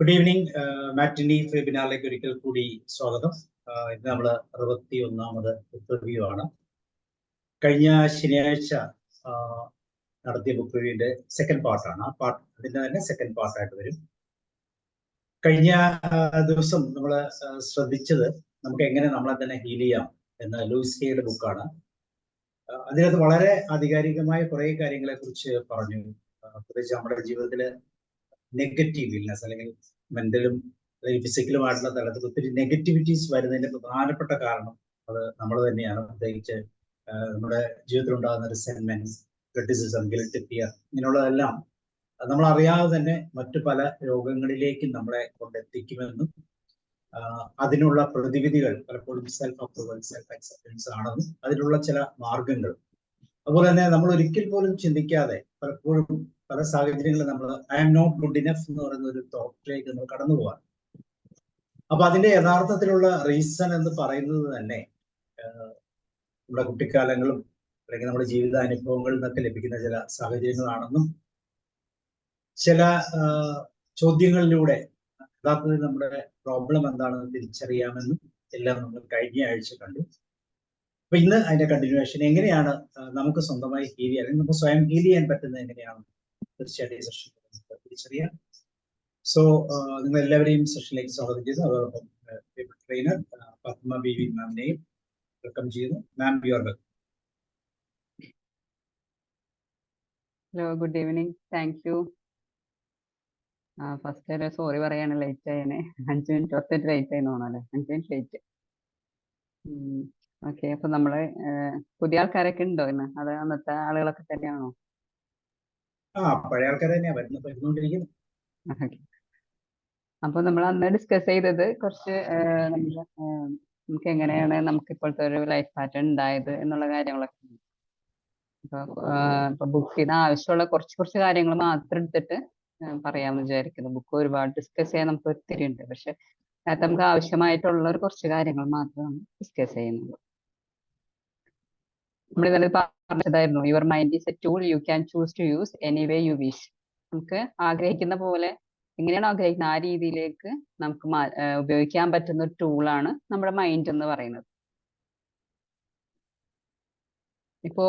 Good evening. മാറ്റിനി വെബിനാറിലേക്ക് ഒരിക്കൽ കൂടി സ്വാഗതം. ഇന്ന് നമ്മൾ 61ാമത് ബുക്ക് റിവ്യൂ ആണ്. കഴിഞ്ഞ ശനിയാഴ്ച നടത്തിയ ബുക്ക് റിവ്യൂവിന്റെ സെക്കൻഡ് പാർട്ടാണ്. ആ പാർട്ട് അതിന്റെ തന്നെ സെക്കൻഡ് പാർട്ടായിട്ട് വരും. കഴിഞ്ഞ ദിവസം നമ്മൾ ശ്രദ്ധിച്ചത് നമുക്ക് എങ്ങനെ നമ്മളെ തന്നെ ഹീൽ ചെയ്യാം എന്ന ലൂയിസ് ഹെയുടെ ബുക്കാണ്. അതിനകത്ത് വളരെ ആധികാരികമായ കുറേ കാര്യങ്ങളെ കുറിച്ച് പറഞ്ഞു. പ്രത്യേകിച്ച് നമ്മുടെ ജീവിതത്തില് നെഗറ്റീവ് ഇൽനെസ് അല്ലെങ്കിൽ മെന്റലും അല്ലെങ്കിൽ ഫിസിക്കലുമായിട്ടുള്ള തലത്തിൽ ഒത്തിരി നെഗറ്റിവിറ്റീസ് വരുന്നതിന്റെ പ്രധാനപ്പെട്ട കാരണം അത് നമ്മൾ തന്നെയാണ്. പ്രത്യേകിച്ച് നമ്മുടെ ജീവിതത്തിൽ ഉണ്ടാകുന്ന റിസെന്റ്മെന്റ്, ക്രിറ്റിസിസം, ഗിൽറ്റ്, ഫിയർ ഇങ്ങനെയുള്ളതെല്ലാം നമ്മൾ അറിയാതെ തന്നെ മറ്റു പല രോഗങ്ങളിലേക്കും നമ്മളെ കൊണ്ടെത്തിക്കുമെന്നും അതിനുള്ള പ്രതിവിധികൾ പലപ്പോഴും സെൽഫ് അപ്രൂവൽ, സെൽഫ് അക്സെപ്റ്റൻസ് ആണെന്നും അതിനുള്ള ചില മാർഗങ്ങൾ, അതുപോലെ തന്നെ നമ്മൾ ഒരിക്കൽ പോലും ചിന്തിക്കാതെ പലപ്പോഴും പല സാഹചര്യങ്ങളിൽ നമ്മൾ I am not good enough എന്ന് പറയുന്ന ഒരു തോട്ടിലേക്ക് നമ്മൾ കടന്നു പോകാൻ. അപ്പൊ അതിന്റെ യഥാർത്ഥത്തിലുള്ള റീസൺ എന്ന് പറയുന്നത് തന്നെ നമ്മുടെ കുട്ടിക്കാലങ്ങളും അല്ലെങ്കിൽ നമ്മുടെ ജീവിതാനുഭവങ്ങളിൽ നിന്നൊക്കെ ലഭിക്കുന്ന ചില സാഹചര്യങ്ങളാണെന്നും ചില ചോദ്യങ്ങളിലൂടെ യഥാർത്ഥത്തിൽ നമ്മുടെ പ്രോബ്ലം എന്താണെന്ന് തിരിച്ചറിയാമെന്നും എല്ലാം നമ്മൾ കഴിഞ്ഞ ആഴ്ച കണ്ടു. അപ്പൊ ഇന്ന് അതിന്റെ കണ്ടിന്യൂവേഷൻ എങ്ങനെയാണ് നമുക്ക് സ്വന്തമായി ഹീൽ ചെയ്യാൻ, അല്ലെങ്കിൽ നമുക്ക് സ്വയം ഹീൽ ചെയ്യാൻ പറ്റുന്നത് എങ്ങനെയാണ് തീർച്ചയായിട്ടും ഈ സെഷൻ തിരിച്ചറിയാം. സോ നിങ്ങൾ എല്ലാവരെയും സെഷനിലേക്ക് സ്വാഗതം ചെയ്തു. അതോടൊപ്പം ട്രെയിനർ പത്മ ബി മാമിനെയും വെൽക്കം ചെയ്യുന്നു. Ma'am, you are welcome. Hello, good evening. Thank you. First sorry പറയാണ്, ലേറ്റ് ആയതിനെ. 5 മിനിറ്റ് 10 ലേറ്റ് ആയി തോന്നല്ലേ, 5 മിനിറ്റ് ലേറ്റ്. ഓക്കെ, അപ്പൊ നമ്മള് പുതിയ ആൾക്കാരൊക്കെ ഉണ്ടോ ഇന്ന്? അത് അന്നത്തെ ആളുകളൊക്കെ തന്നെയാണോ? പഴയ ആൾക്കാർ തന്നെയാ വരുന്നോണ്ടിരിക്കുന്നത്. അപ്പൊ നമ്മൾ അന്ന് ഡിസ്കസ് ചെയ്തത് കുറച്ച് നമുക്ക് എങ്ങനെയാണ് നമുക്ക് ഇപ്പോഴത്തെ ഒരു ലൈഫ് പാറ്റേൺ ഉണ്ടായത് എന്നുള്ള കാര്യങ്ങളൊക്കെ. ഇപ്പൊ ബുക്ക് ചെയ്ത് ആവശ്യമുള്ള കുറച്ച് കാര്യങ്ങൾ മാത്രം എടുത്തിട്ട് പറയാമെന്ന് വിചാരിക്കുന്നു. ബുക്ക് ഒരുപാട് ഡിസ്കസ് ചെയ്യാൻ നമുക്ക് ഒത്തിരി ഉണ്ട്, പക്ഷെ അതിനകത്ത് നമുക്ക് ആവശ്യമായിട്ടുള്ള ഒരു കുറച്ച് കാര്യങ്ങൾ മാത്രമാണ് ഡിസ്കസ് ചെയ്യുന്നത്. നമ്മൾ ഇന്നലെ പറഞ്ഞതായിരുന്നു, your mind is a tool you can choose to use any way you wish. നമുക്ക് ആഗ്രഹിക്കുന്ന പോലെ, എങ്ങനെയാണോ ആഗ്രഹിക്കുന്നത് ആ രീതിയിലേക്ക് നമുക്ക് ഉപയോഗിക്കാൻ പറ്റുന്ന ഒരു ടൂളാണ് നമ്മുടെ മൈൻഡ് എന്ന് പറയുന്നത്. ഇപ്പോ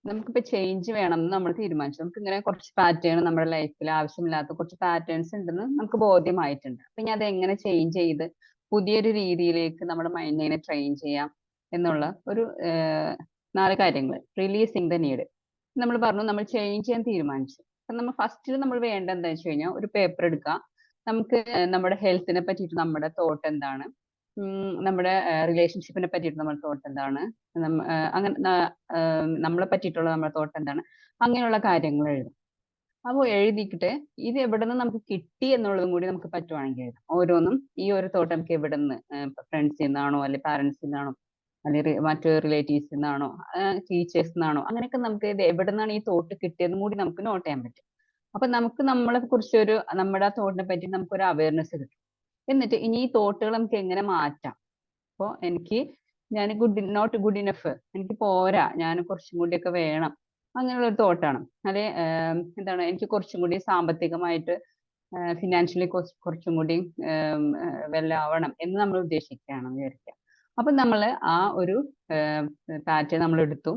നമുക്കിപ്പോ ചേഞ്ച് വേണമെന്ന് നമ്മൾ തീരുമാനിച്ചു. നമുക്ക് ഇങ്ങനെ കുറച്ച് പാറ്റേൺ നമ്മുടെ ലൈഫിൽ ആവശ്യമില്ലാത്ത കുറച്ച് പാറ്റേൺസ് ഉണ്ടെന്ന് നമുക്ക് ബോധ്യമായിട്ടുണ്ട്. അപ്പൊ ഇനി അത് എങ്ങനെ ചേഞ്ച് ചെയ്ത് പുതിയൊരു രീതിയിലേക്ക് നമ്മുടെ മൈൻഡിനെ ട്രെയിൻ ചെയ്യാം എന്നുള്ള ഒരു 4 കാര്യങ്ങൾ. Releasing the need. നമ്മൾ പറഞ്ഞു, നമ്മൾ ചേഞ്ച് ചെയ്യാൻ തീരുമാനിച്ചു. അപ്പൊ നമ്മൾ ഫസ്റ്റിൽ നമ്മൾ വേണ്ട എന്താ വെച്ച് കഴിഞ്ഞാൽ ഒരു പേപ്പർ എടുക്കുക. നമുക്ക് നമ്മുടെ ഹെൽത്തിനെ പറ്റിയിട്ട് നമ്മുടെ തോട്ട് എന്താണ്, നമ്മുടെ റിലേഷൻഷിപ്പിനെ പറ്റിയിട്ട് നമ്മുടെ തോട്ട് എന്താണ്, അങ്ങനെ നമ്മളെ പറ്റിയിട്ടുള്ള നമ്മുടെ തോട്ട് എന്താണ്, അങ്ങനെയുള്ള കാര്യങ്ങൾ എഴുതും. അപ്പോൾ എഴുതിക്കിട്ട് ഇത് എവിടെ നിന്ന് നമുക്ക് കിട്ടി എന്നുള്ളതും കൂടി നമുക്ക് പറ്റുവാണെങ്കിൽ എഴുതാം. ഓരോന്നും ഈ ഒരു തോട്ട് നമുക്ക് എവിടെ നിന്ന്, ഫ്രണ്ട്സിൽ നിന്നാണോ, അല്ലെങ്കിൽ പാരന്റ്സിൽ നിന്നാണോ, അല്ലെങ്കിൽ മറ്റു റിലേറ്റീവ്സിൽ നിന്നാണോ, ടീച്ചേഴ്സിൽ നിന്നാണോ, അങ്ങനെയൊക്കെ നമുക്ക് ഇത് എവിടെ നിന്നാണ് ഈ തോട്ട് കിട്ടിയതെന്നും കൂടി നമുക്ക് നോട്ട് ചെയ്യാൻ പറ്റും. അപ്പൊ നമുക്ക് നമ്മളെ കുറിച്ചൊരു, നമ്മുടെ ആ തോട്ടിനെ പറ്റി നമുക്കൊരു അവയർനെസ് കിട്ടും. എന്നിട്ട് ഇനി ഈ തോട്ടുകൾ നമുക്ക് എങ്ങനെ മാറ്റാം. അപ്പോൾ ഞാൻ നോട്ട് ഗുഡ് ഇനഫ്, എനിക്ക് പോരാ, ഞാൻ കുറച്ചും കൂടിയൊക്കെ വേണം, അങ്ങനെയുള്ള ഒരു തോട്ടാണ്. അല്ലെ എന്താണ്, എനിക്ക് കുറച്ചും കൂടി സാമ്പത്തികമായിട്ട് ഫിനാൻഷ്യലി കുറച്ചും കൂടി വെല്ലാവണം എന്ന് നമ്മൾ ഉദ്ദേശിക്കുകയാണെന്ന് വിചാരിക്കുക. അപ്പൊ നമ്മൾ ആ ഒരു പാറ്റേൺ നമ്മൾ എടുത്തു.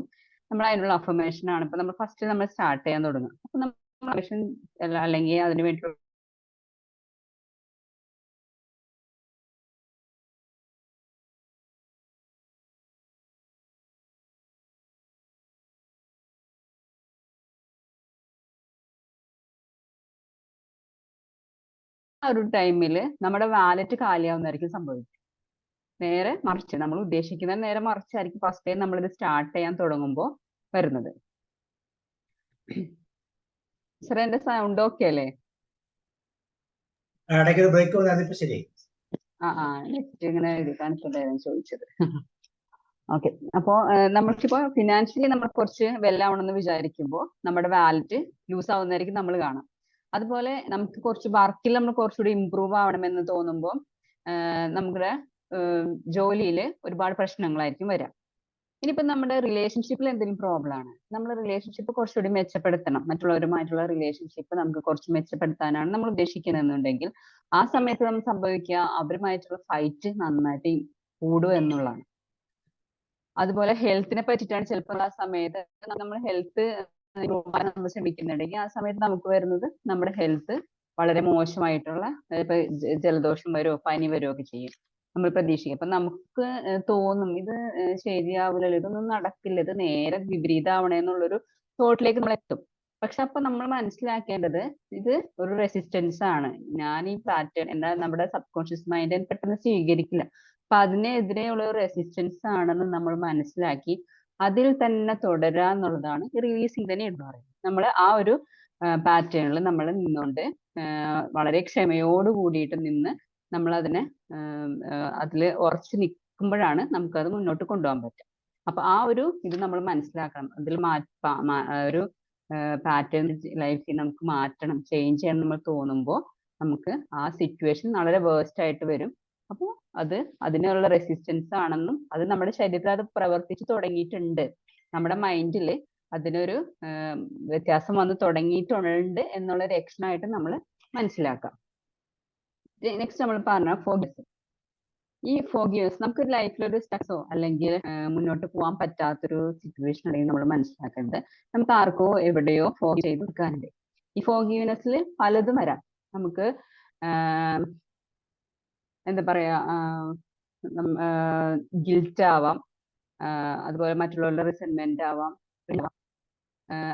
നമ്മൾ അതിനുള്ള അഫർമേഷൻ ആണ് ഇപ്പൊ നമ്മൾ ഫസ്റ്റ് നമ്മൾ സ്റ്റാർട്ട് ചെയ്യാൻ തുടങ്ങും. അപ്പൊ നമ്മൾ അല്ലെങ്കിൽ അതിന് വേണ്ടി ആ ഒരു ടൈമിൽ നമ്മുടെ വാലറ്റ് കാലിയാവുന്നതായിരിക്കും സംഭവിക്കുക. നേരെ മറിച്ച് നമ്മൾ ഉദ്ദേശിക്കുന്ന നേരെ മറിച്ചായിരിക്കും ഫസ്റ്റ് ടൈം നമ്മളിത് സ്റ്റാർട്ട് ചെയ്യാൻ തുടങ്ങുമ്പോൾ വരുന്നത്. സാർ, എന്റെ സൗണ്ട് ഓക്കെ അല്ലേ? നെക്സ്റ്റ് ഇങ്ങനെ എഴുതി കാണിച്ചിട്ടുണ്ടായിരുന്നു ചോദിച്ചത്. ഓക്കെ, അപ്പോ നമ്മൾക്കിപ്പോ ഫിനാൻഷ്യലി നമ്മൾ കുറച്ച് വെല്ലാവണമെന്ന് വിചാരിക്കുമ്പോൾ നമ്മുടെ വാലറ്റ് ലൂസ് ആവുന്നതായിരിക്കും നമ്മൾ കാണാം. അതുപോലെ നമുക്ക് കുറച്ച് വർക്കിൽ നമ്മൾ കുറച്ചുകൂടി ഇമ്പ്രൂവ് ആവണമെന്ന് തോന്നുമ്പോൾ നമ്മുടെ ജോലിയിൽ ഒരുപാട് പ്രശ്നങ്ങളായിരിക്കും വരാം. ഇനിയിപ്പോ നമ്മുടെ റിലേഷൻഷിപ്പിൽ എന്തെങ്കിലും പ്രോബ്ലം ആണ്, നമ്മൾ റിലേഷൻഷിപ്പ് കുറച്ചുകൂടി മെച്ചപ്പെടുത്തണം, മറ്റുള്ളവരുമായിട്ടുള്ള റിലേഷൻഷിപ്പ് നമുക്ക് കുറച്ച് മെച്ചപ്പെടുത്താനാണ് നമ്മൾ ഉദ്ദേശിക്കുന്നതെന്നുണ്ടെങ്കിൽ ആ സമയത്ത് നമ്മൾ സംഭവിക്കുക അവരുമായിട്ടുള്ള ഫൈറ്റ് നന്നായിട്ട് കൂടുക എന്നുള്ളതാണ്. അതുപോലെ ഹെൽത്തിനെ പറ്റിയിട്ടാണ് ചിലപ്പോൾ ആ സമയത്ത് നമ്മൾ ഹെൽത്ത് നമ്മൾ ശ്രമിക്കുന്നുണ്ടെങ്കിൽ ആ സമയത്ത് നമുക്ക് വരുന്നത് നമ്മുടെ ഹെൽത്ത് വളരെ മോശമായിട്ടുള്ള ഇപ്പൊ ജലദോഷം വരുമോ പനി വരുമോ ഒക്കെ ചെയ്യും നമ്മൾ പ്രതീക്ഷിക്കും. അപ്പൊ നമുക്ക് തോന്നും ഇത് ശരിയാവില്ലല്ലോ, ഇതൊന്നും നടക്കില്ല, ഇത് നേരെ വിപരീതമാവണേന്നുള്ളൊരു തോട്ടിലേക്ക് നമ്മൾ എത്തും. പക്ഷെ അപ്പൊ നമ്മൾ മനസ്സിലാക്കേണ്ടത് ഇത് ഒരു റെസിസ്റ്റൻസ് ആണ്. ഞാൻ ഈ പാറ്റേൺ എന്താ നമ്മുടെ സബ് കോൺഷ്യസ് മൈൻഡ് പെട്ടെന്ന് സ്വീകരിക്കില്ല. അപ്പൊ അതിനെതിരെയുള്ള ഒരു റെസിസ്റ്റൻസ് ആണെന്ന് നമ്മൾ മനസ്സിലാക്കി അതിൽ തന്നെ തുടരുക എന്നുള്ളതാണ് റിലീസിങ് തന്നെ എന്ന് പറയുന്നത്. നമ്മൾ ആ ഒരു പാറ്റേണിൽ നമ്മൾ നിന്നുകൊണ്ട് വളരെ ക്ഷമയോട് കൂടിയിട്ട് നിന്ന് നമ്മൾ അതിനെ അതിൽ ഉറച്ചു നിൽക്കുമ്പോഴാണ് നമുക്കത് മുന്നോട്ട് കൊണ്ടുപോകാൻ പറ്റുക. അപ്പൊ ആ ഒരു ഇത് നമ്മൾ മനസ്സിലാക്കണം. അതിൽ ഒരു പാറ്റേൺ ലൈഫിൽ നമുക്ക് മാറ്റണം, ചേഞ്ച് ചെയ്യണം നമ്മൾ തോന്നുമ്പോൾ നമുക്ക് ആ സിറ്റുവേഷൻ വളരെ വേഴ്സ്റ്റ് ആയിട്ട് വരും. അപ്പോൾ അതിനുള്ള റെസിസ്റ്റൻസ് ആണെന്നും അത് നമ്മുടെ ശരീരത്തിൽ അത് പ്രവർത്തിച്ചു തുടങ്ങിയിട്ടുണ്ട്, നമ്മുടെ മൈൻഡിൽ അതിനൊരു വ്യത്യാസം വന്ന് തുടങ്ങിയിട്ടുണ്ട് എന്നുള്ള ലക്ഷണമായിട്ട് നമ്മൾ മനസ്സിലാക്കാം. നെക്സ്റ്റ് നമ്മൾ പറഞ്ഞ ഫോർഗിവ്നെസ്. ഈ ഫോർഗിവ്നെസ് നമുക്ക് ലൈഫിലൊരു സ്ട്രെസ്സോ അല്ലെങ്കിൽ മുന്നോട്ട് പോകാൻ പറ്റാത്തൊരു സിറ്റുവേഷൻ ഉണ്ടെങ്കിൽ നമ്മൾ മനസ്സിലാക്കേണ്ടത് നമുക്ക് ആർക്കോ എവിടെയോ ഫോർഗീവ് ചെയ്ത് കൊടുക്കാനുണ്ട്. ഈ ഫോർഗീവ്നെസ്സിൽ പലതും വരാം. നമുക്ക് എന്താ പറയാ ഗിൽറ്റ് ആവാം, അതുപോലെ മറ്റുള്ളവരുടെ റിസെന്റ്മെന്റ് ആവാം,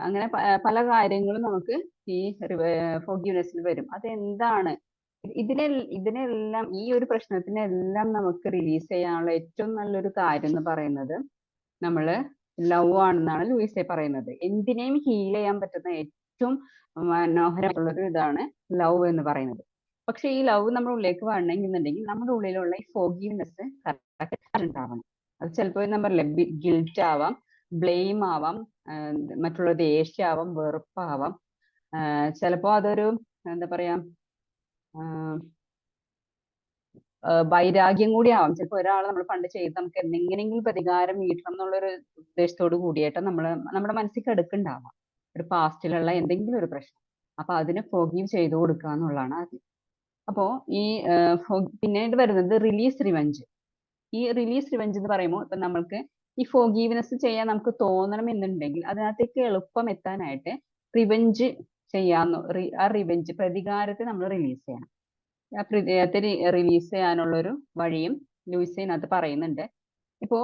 അങ്ങനെ പല കാര്യങ്ങളും നമുക്ക് ഈ ഫോർഗീവ്നെസ്സിൽ വരും. അതെന്താണ് ഇതിനെല്ലാം ഈ ഒരു പ്രശ്നത്തിനെല്ലാം നമുക്ക് റിലീസ് ചെയ്യാനുള്ള ഏറ്റവും നല്ലൊരു കാര്യം എന്ന് പറയുന്നത് നമ്മള് ലവ് ആണെന്നാണ് ലൂയിസെ പറയുന്നത്. എന്തിനേയും ഹീൽ ചെയ്യാൻ പറ്റുന്ന ഏറ്റവും മനോഹരമായിട്ടുള്ളൊരു ഇതാണ് ലവ് എന്ന് പറയുന്നത്. പക്ഷെ ഈ ലവ് നമ്മുടെ ഉള്ളിലേക്ക് വരണമെന്നുണ്ടെങ്കിൽ നമ്മുടെ ഉള്ളിലുള്ള ഈ ഫോർഗീവ്നെസ് ഉണ്ടാവണം. അത് ചിലപ്പോൾ നമ്മൾ ഗിൽറ്റ് ആവാം, ബ്ലെയിം ആവാം, മറ്റുള്ള ദേഷ്യാവാം, വെറുപ്പാവാം, ചിലപ്പോ അതൊരു എന്താ പറയാ വൈരാഗ്യം കൂടി ആവാം. ചിലപ്പോൾ ഒരാൾ നമ്മൾ പണ്ട് ചെയ്ത് നമുക്ക് എന്തെങ്കിലും പ്രതികാരം വീട്ടണം എന്നുള്ളൊരു ഉദ്ദേശത്തോട് കൂടിയിട്ട് നമ്മുടെ മനസ്സിൽ കിടക്കുന്നുണ്ടാവാം ഒരു പാസ്റ്റിലുള്ള എന്തെങ്കിലും ഒരു പ്രശ്നം. അപ്പൊ അതിനെ ഫോർഗീവ് ചെയ്തു കൊടുക്കുക എന്നുള്ളതാണ് ആദ്യം. അപ്പോ ഈ പിന്നീട് വരുന്നത് റിലീസ് റിവെഞ്ച്. ഈ റിലീസ് റിവെഞ്ച് എന്ന് പറയുമ്പോൾ ഇപ്പൊ നമ്മൾക്ക് ഈ ഫോർഗീവ്നെസ് ചെയ്യാൻ നമുക്ക് തോന്നണം എന്നുണ്ടെങ്കിൽ അതിനകത്തേക്ക് എളുപ്പം എത്താനായിട്ട് റിവെഞ്ച് ചെയ്യാന്ന് ആ റിവെഞ്ച് പ്രതികാരത്തെ നമ്മൾ റിലീസ് ചെയ്യണം. ആ പ്രതികാരത്തെ റിലീസ് ചെയ്യാനുള്ളൊരു വഴിയും ലൂയിസിനകത്ത് പറയുന്നുണ്ട്. ഇപ്പോ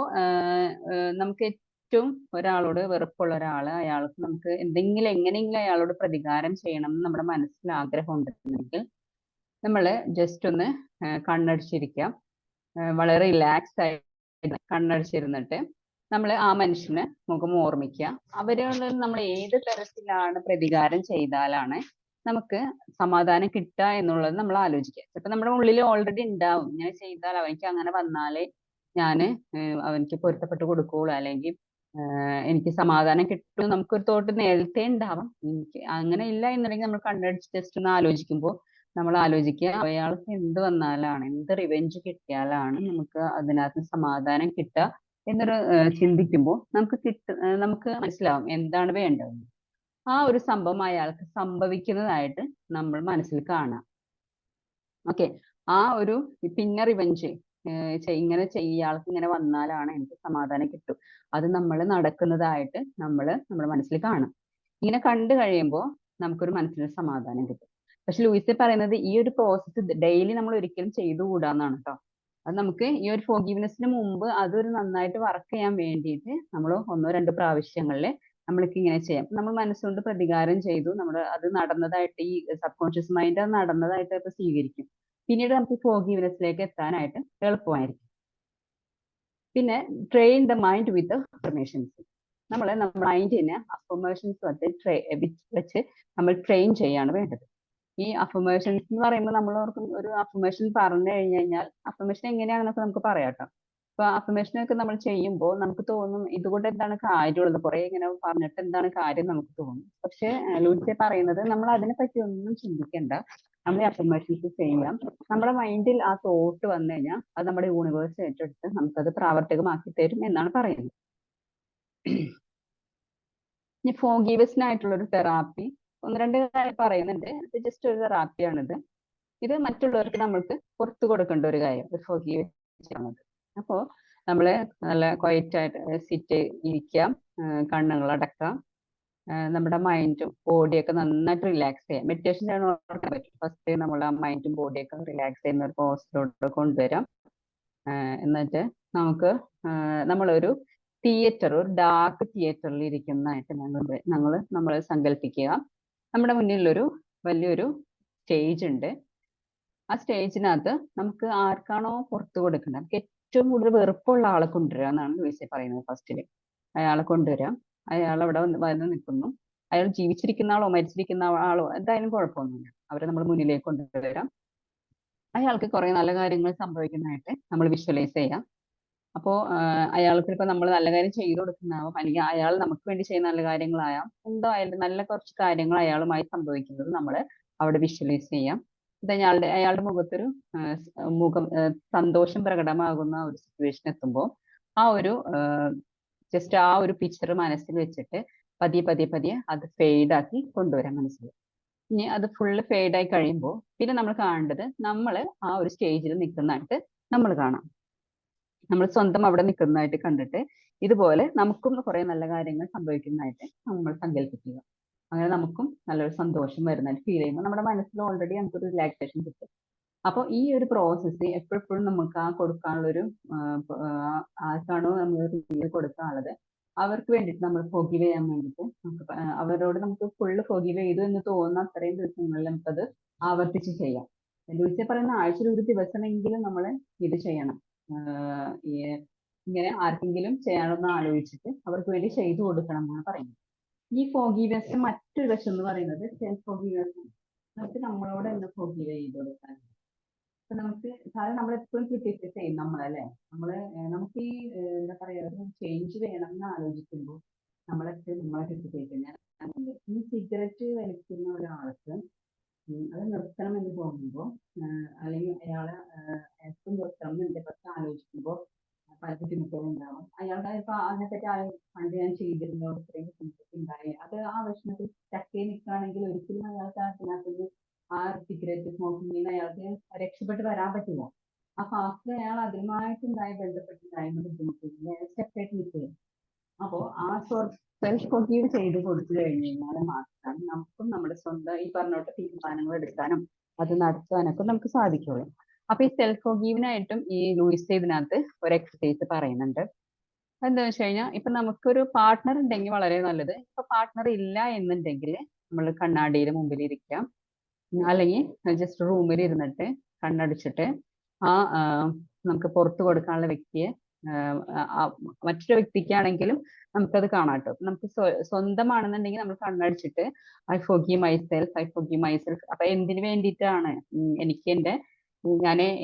നമുക്ക് ഏറ്റവും ഒരാളോട് വെറുപ്പുള്ള ഒരാള്, അയാൾക്ക് നമുക്ക് എങ്ങനെയെങ്കിലും അയാളോട് പ്രതികാരം ചെയ്യണം എന്ന് നമ്മുടെ മനസ്സിൽ ആഗ്രഹം ഉണ്ടെന്നുണ്ടെങ്കിൽ നമ്മൾ ജസ്റ്റ് ഒന്ന് കണ്ണടിച്ചിരിക്കാം, വളരെ റിലാക്സ് ആയിട്ട് കണ്ണടിച്ചിരുന്നിട്ട് നമ്മൾ ആ മനുഷ്യനെ മുഖം ഓർമ്മിക്കുക. അവരോട് നമ്മൾ ഏത് തരത്തിലാണ് പ്രതികാരം ചെയ്താലാണ് നമുക്ക് സമാധാനം കിട്ടുക എന്നുള്ളത് നമ്മൾ ആലോചിക്കുക. ചിലപ്പോൾ നമ്മുടെ ഉള്ളിൽ ഓൾറെഡി ഉണ്ടാവും, ഇങ്ങനെ ചെയ്താൽ അവനിക്ക് അങ്ങനെ വന്നാലേ ഞാൻ അവനിക്ക് പൊരുത്തപ്പെട്ട് കൊടുക്കുകയുള്ളൂ, അല്ലെങ്കിൽ എനിക്ക് സമാധാനം കിട്ടും, നമുക്കൊരു തോട്ട് നേരത്തെ ഉണ്ടാവാം. എനിക്ക് അങ്ങനെ ഇല്ല എന്നുണ്ടെങ്കിൽ നമ്മൾ കണ്ണടിച്ച് ജസ്റ്റ് ഒന്ന് ആലോചിക്കുമ്പോൾ നമ്മൾ ആലോചിക്കുക അയാൾക്ക് എന്ത് വന്നാലാണ്, എന്ത് റിവെഞ്ച് കിട്ടിയാലാണ് നമുക്ക് അതിനകത്ത് സമാധാനം കിട്ടുക എന്നൊരു ചിന്തിക്കുമ്പോൾ നമുക്ക് മനസ്സിലാവും എന്താണ് വേണ്ടത്. ആ ഒരു സംഭവം അയാൾക്ക് സംഭവിക്കുന്നതായിട്ട് നമ്മൾ മനസ്സിൽ കാണാം. ഓക്കെ, ആ ഒരു പിന്നെ റിവെഞ്ച് ഇങ്ങനെ ഇയാൾക്ക് ഇങ്ങനെ വന്നാലാണ് എനിക്ക് സമാധാനം കിട്ടും, അത് നമ്മൾ നടക്കുന്നതായിട്ട് നമ്മുടെ മനസ്സിൽ കാണും. ഇങ്ങനെ കണ്ടു കഴിയുമ്പോൾ നമുക്കൊരു മനസ്സിന് സമാധാനം കിട്ടും. പക്ഷെ ലൂയിസ് പറയുന്നത് ഈ ഒരു പ്രോസസ്സ് ഡെയിലി നമ്മൾ ഒരിക്കലും ചെയ്തുകൂടാന്നാണ് കേട്ടോ. അത് നമുക്ക് ഈ ഒരു ഫോർഗീവ്നെസ്സിന് മുമ്പ് അതൊരു നന്നായിട്ട് വർക്ക് ചെയ്യാൻ വേണ്ടിയിട്ട് നമ്മൾ 1-2 പ്രാവശ്യങ്ങളിൽ നമ്മൾക്ക് ഇങ്ങനെ ചെയ്യാം. നമ്മൾ മനസ്സുകൊണ്ട് പ്രതികാരം ചെയ്തു, നമ്മൾ അത് നടന്നതായിട്ട് ഈ സബ് കോൺഷ്യസ് മൈൻഡ് അത് നടന്നതായിട്ട് അത് സ്വീകരിക്കും. പിന്നീട് നമുക്ക് ഫോർഗീവ്നെസ്സിലേക്ക് എത്താനായിട്ട് എളുപ്പമായിരിക്കും. പിന്നെ train the mind with affirmations. നമ്മുടെ മൈൻഡിനെ അഫർമേഷൻസ് വെച്ച് നമ്മൾ ട്രെയിൻ ചെയ്യാണ് വേണ്ടത്. ഈ അഫർമേഷൻസ് എന്ന് പറയുമ്പോൾ നമ്മൾ ഒരു അഫർമേഷൻ പറഞ്ഞു കഴിഞ്ഞാൽ അഫർമേഷൻ എങ്ങനെയാണെന്നൊക്കെ നമുക്ക് പറയാം കേട്ടോ. അപ്പൊ അഫർമേഷനൊക്കെ നമ്മൾ ചെയ്യുമ്പോൾ നമുക്ക് തോന്നും ഇതുകൊണ്ട് എന്താണ് കാര്യമുള്ളത്, കുറെ ഇങ്ങനെ പറഞ്ഞിട്ട് എന്താണ് കാര്യം നമുക്ക് തോന്നും. പക്ഷെ ലൂയിസെ പറയുന്നത് നമ്മൾ അതിനെ പറ്റി ഒന്നും ചിന്തിക്കണ്ട, നമ്മൾ അഫർമേഷൻസ് ചെയ്യാം. നമ്മുടെ മൈൻഡിൽ ആ തോട്ട് വന്നു കഴിഞ്ഞാൽ അത് നമ്മുടെ യൂണിവേഴ്സ് ഏറ്റെടുത്ത് നമുക്കത് പ്രാവർത്തികമാക്കി തരും എന്നാണ് പറയുന്നത്. ഇനി ഫോർഗീവ്നെസ്സിനായിട്ടുള്ള ഒരു തെറാപ്പി ഒന്ന് രണ്ട് കാര്യം പറയുന്നുണ്ട്. ഇത് ജസ്റ്റ് ഒരു തെറാപ്പിയാണിത്. ഇത് മറ്റുള്ളവർക്ക് നമ്മൾക്ക് പുറത്തു കൊടുക്കേണ്ട ഒരു കാര്യം ഫോർഗീവ് ചെയ്യുന്നത്. അപ്പോൾ നമ്മള് നല്ല ക്വയറ്റ് ആയിട്ട് സിറ്റ് ഇരിക്കാം, കണ്ണുകൾ അടക്കാം, നമ്മുടെ മൈൻഡും ബോഡിയൊക്കെ നന്നായിട്ട് റിലാക്സ് ചെയ്യാം. മെഡിറ്റേഷൻ ചെയ്യാൻ പറ്റും. ഫസ്റ്റ് നമ്മുടെ മൈൻഡും ബോഡിയൊക്കെ റിലാക്സ് ചെയ്യുന്ന ഒരു പോസ്റ്റിലോട്ട് കൊണ്ടുവരാം. എന്നിട്ട് നമുക്ക് നമ്മളൊരു തിയേറ്റർ, ഒരു ഡാർക്ക് തിയേറ്ററിൽ ഇരിക്കുന്നതായിട്ട് നമ്മൾ സങ്കല്പിക്കുക. നമ്മുടെ മുന്നിലൊരു വലിയൊരു സ്റ്റേജ് ഉണ്ട്. ആ സ്റ്റേജിനകത്ത് നമുക്ക് ആർക്കാണോ പുറത്തു കൊടുക്കേണ്ടത്, നമുക്ക് ഏറ്റവും കൂടുതൽ വെറുപ്പുള്ള ആളെ കൊണ്ടുവരിക എന്നാണ് ലൂയിസെ പറയുന്നത്. ഫസ്റ്റില് അയാളെ കൊണ്ടുവരാം. അയാൾ അവിടെ വന്ന് നിൽക്കുന്നു. അയാൾ ജീവിച്ചിരിക്കുന്ന ആളോ മരിച്ചിരിക്കുന്ന ആളോ എന്തായാലും കുഴപ്പമൊന്നുമില്ല. അവരെ നമ്മൾ മുന്നിലേക്ക് കൊണ്ടുവരാം. അയാൾക്ക് കുറെ നല്ല കാര്യങ്ങൾ സംഭവിക്കുന്നതായിട്ട് നമ്മൾ വിഷ്വലൈസ് ചെയ്യാം. അപ്പോൾ അയാൾക്ക് ഇപ്പൊ നമ്മൾ നല്ല കാര്യം ചെയ്തു കൊടുക്കുന്നതാവാം, അല്ലെങ്കിൽ അയാൾ നമുക്ക് വേണ്ടി ചെയ്യുന്ന നല്ല കാര്യങ്ങളായാം, എന്തോ ആയാലും നല്ല കുറച്ച് കാര്യങ്ങൾ അയാളുമായി സംഭവിക്കുന്നത് നമ്മൾ അവിടെ വിഷ്വലൈസ് ചെയ്യാം. ഇത് അയാളുടെ മുഖത്തൊരു സന്തോഷം പ്രകടമാകുന്ന ഒരു സിറ്റുവേഷൻ എത്തുമ്പോൾ ആ ഒരു ജസ്റ്റ് ആ ഒരു പിക്ചർ മനസ്സിൽ വെച്ചിട്ട് പതിയെ അത് ഫെയ്ഡ് ആക്കി കൊണ്ടുവരാം മനസ്സിൽ. ഇനി അത് ഫുള്ള് ഫെയ്ഡ് ആയി കഴിയുമ്പോൾ പിന്നെ നമ്മൾ കാണേണ്ടത് നമ്മൾ ആ ഒരു സ്റ്റേജിൽ നിൽക്കുന്നതായിട്ട് നമ്മൾ കാണാം. നമ്മൾ സ്വന്തം അവിടെ നിൽക്കുന്നതായിട്ട് കണ്ടിട്ട് ഇതുപോലെ നമുക്കും കുറെ നല്ല കാര്യങ്ങൾ സംഭവിക്കുന്നതായിട്ട് നമ്മൾ സങ്കല്പിക്കുക. അങ്ങനെ നമുക്കും നല്ലൊരു സന്തോഷം വരുന്നതായിട്ട് ഫീൽ ചെയ്യുമ്പോൾ നമ്മുടെ മനസ്സിൽ ഓൾറെഡി നമുക്കൊരു റിലാക്സേഷൻ കിട്ടും. അപ്പോൾ ഈ ഒരു പ്രോസസ്സ് എപ്പോഴും നമുക്ക് ആ കൊടുക്കാനുള്ളൊരു ആർക്കാണോ നമ്മൾ കൊടുക്കാനുള്ളത് അവർക്ക് വേണ്ടിയിട്ട് നമ്മൾ ഫോർഗീവ് ചെയ്യാൻ വേണ്ടിയിട്ട് അവരോട് നമുക്ക് ഫുള്ള് ഫോർഗീവ് ചെയ്തു എന്ന് തോന്നുന്ന അത്രയും ദിവസങ്ങളിൽ നമുക്കത് ആവർത്തിച്ച് ചെയ്യാം. ലൂയിസെ പറയുന്ന ആഴ്ചയിൽ ഒരു ദിവസമെങ്കിലും നമ്മൾ ഇത് ചെയ്യണം. ഇങ്ങനെ ആർക്കെങ്കിലും ചെയ്യാനൊന്ന് ആലോചിച്ചിട്ട് അവർക്ക് വേണ്ടി ചെയ്തു കൊടുക്കണം എന്നാണ് പറയുന്നത്. ഈ ഫോർഗീവ്നെസ് മറ്റൊരു വശം എന്ന് പറയുന്നത് സെൽഫ് ഫോർഗീവ്നെസ്. നമുക്ക് നമ്മളോട് തന്നെ ഫോർഗീവ് ചെയ്ത് കൊടുക്കാൻ. അപ്പൊ നമുക്ക് സാധാരണ നമ്മളെപ്പോഴും ക്രിട്ടിസൈസ് ചെയ്യും നമ്മളല്ലേ. നമുക്ക് ഈ എന്താ പറയാ ഒരു ചേഞ്ച് വേണം എന്ന് ആലോചിക്കുമ്പോൾ നമ്മളെ ക്രിട്ടിസൈസ് ചെയ്യാൻ. ഈ സിഗരറ്റ് വലിക്കുന്ന ഒരാൾക്ക് അത് നിർത്തണം എന്ന് തോന്നുമ്പോൾ അല്ലെങ്കിൽ അയാളെ എപ്പം നിർത്തണം എന്നുണ്ട് പക്ഷെ ആലോചിക്കുമ്പോൾ പല ബുദ്ധിമുട്ടുകളും ഉണ്ടാവും. അയാളുടെ ഇപ്പൊ അതിനെപ്പറ്റി പണ്ട് ഞാൻ ചെയ്തിരുന്ന ഇത്രയും ബുദ്ധിമുട്ടൊക്കെ ഉണ്ടായി. അത് ആ വിഷമത്തിൽ ചക്കയെ നിൽക്കുകയാണെങ്കിൽ ഒരിക്കലും അയാൾക്ക് അതിനകത്ത് ആ സിഗരറ്റ് സ്മോക്കിങ്ങിന് അയാൾക്ക് രക്ഷപ്പെട്ട് വരാൻ പറ്റില്ല. ആ ഫാസ്റ്റ് അയാൾ അതുമായിട്ടുണ്ടായി ബന്ധപ്പെട്ടുണ്ടായിരുന്ന ബുദ്ധിമുട്ടില്ല സെപ്പറേറ്റ് നിൽക്കുക. അപ്പോൾ ആ സെൽഫ് ഫോർഗീവ് ചെയ്ത് കൊടുത്തു കഴിഞ്ഞു കഴിഞ്ഞാൽ മാത്രം നമുക്കും നമ്മുടെ സ്വന്തം ഈ പറഞ്ഞോട്ട് തീരുമാനങ്ങൾ എടുക്കാനും അത് നടത്താനൊക്കെ നമുക്ക് സാധിക്കുള്ളൂ. അപ്പൊ ഈ സെൽഫ് ഫോർഗീവിനായിട്ടും ഈ ലൂയിസെ ഇതിനകത്ത് ഒരു എക്സസൈസ് പറയുന്നുണ്ട്. എന്താ വെച്ച് കഴിഞ്ഞാൽ ഇപ്പൊ നമുക്കൊരു പാർട്ട്ണർ ഉണ്ടെങ്കിൽ വളരെ നല്ലത്. ഇപ്പൊ പാർട്ട്ണർ ഇല്ല എന്നുണ്ടെങ്കിൽ നമ്മൾ കണ്ണാടിയുടെ മുമ്പിൽ ഇരിക്കാം, അല്ലെങ്കിൽ ജസ്റ്റ് റൂമിൽ ഇരുന്നിട്ട് കണ്ണടിച്ചിട്ട് നമുക്ക് പുറത്തു കൊടുക്കാനുള്ള വ്യക്തിയെ മറ്റൊരു വ്യക്തിക്കാണെങ്കിലും നമുക്കത് കാണാം കേട്ടോ. നമുക്ക് സ്വന്തമാണെന്നുണ്ടെങ്കിൽ നമ്മൾ കണ്ണടിച്ചിട്ട് ഐ ഫോർഗീവ് മൈസെൽഫ്. അപ്പൊ എന്തിനു വേണ്ടിയിട്ടാണ്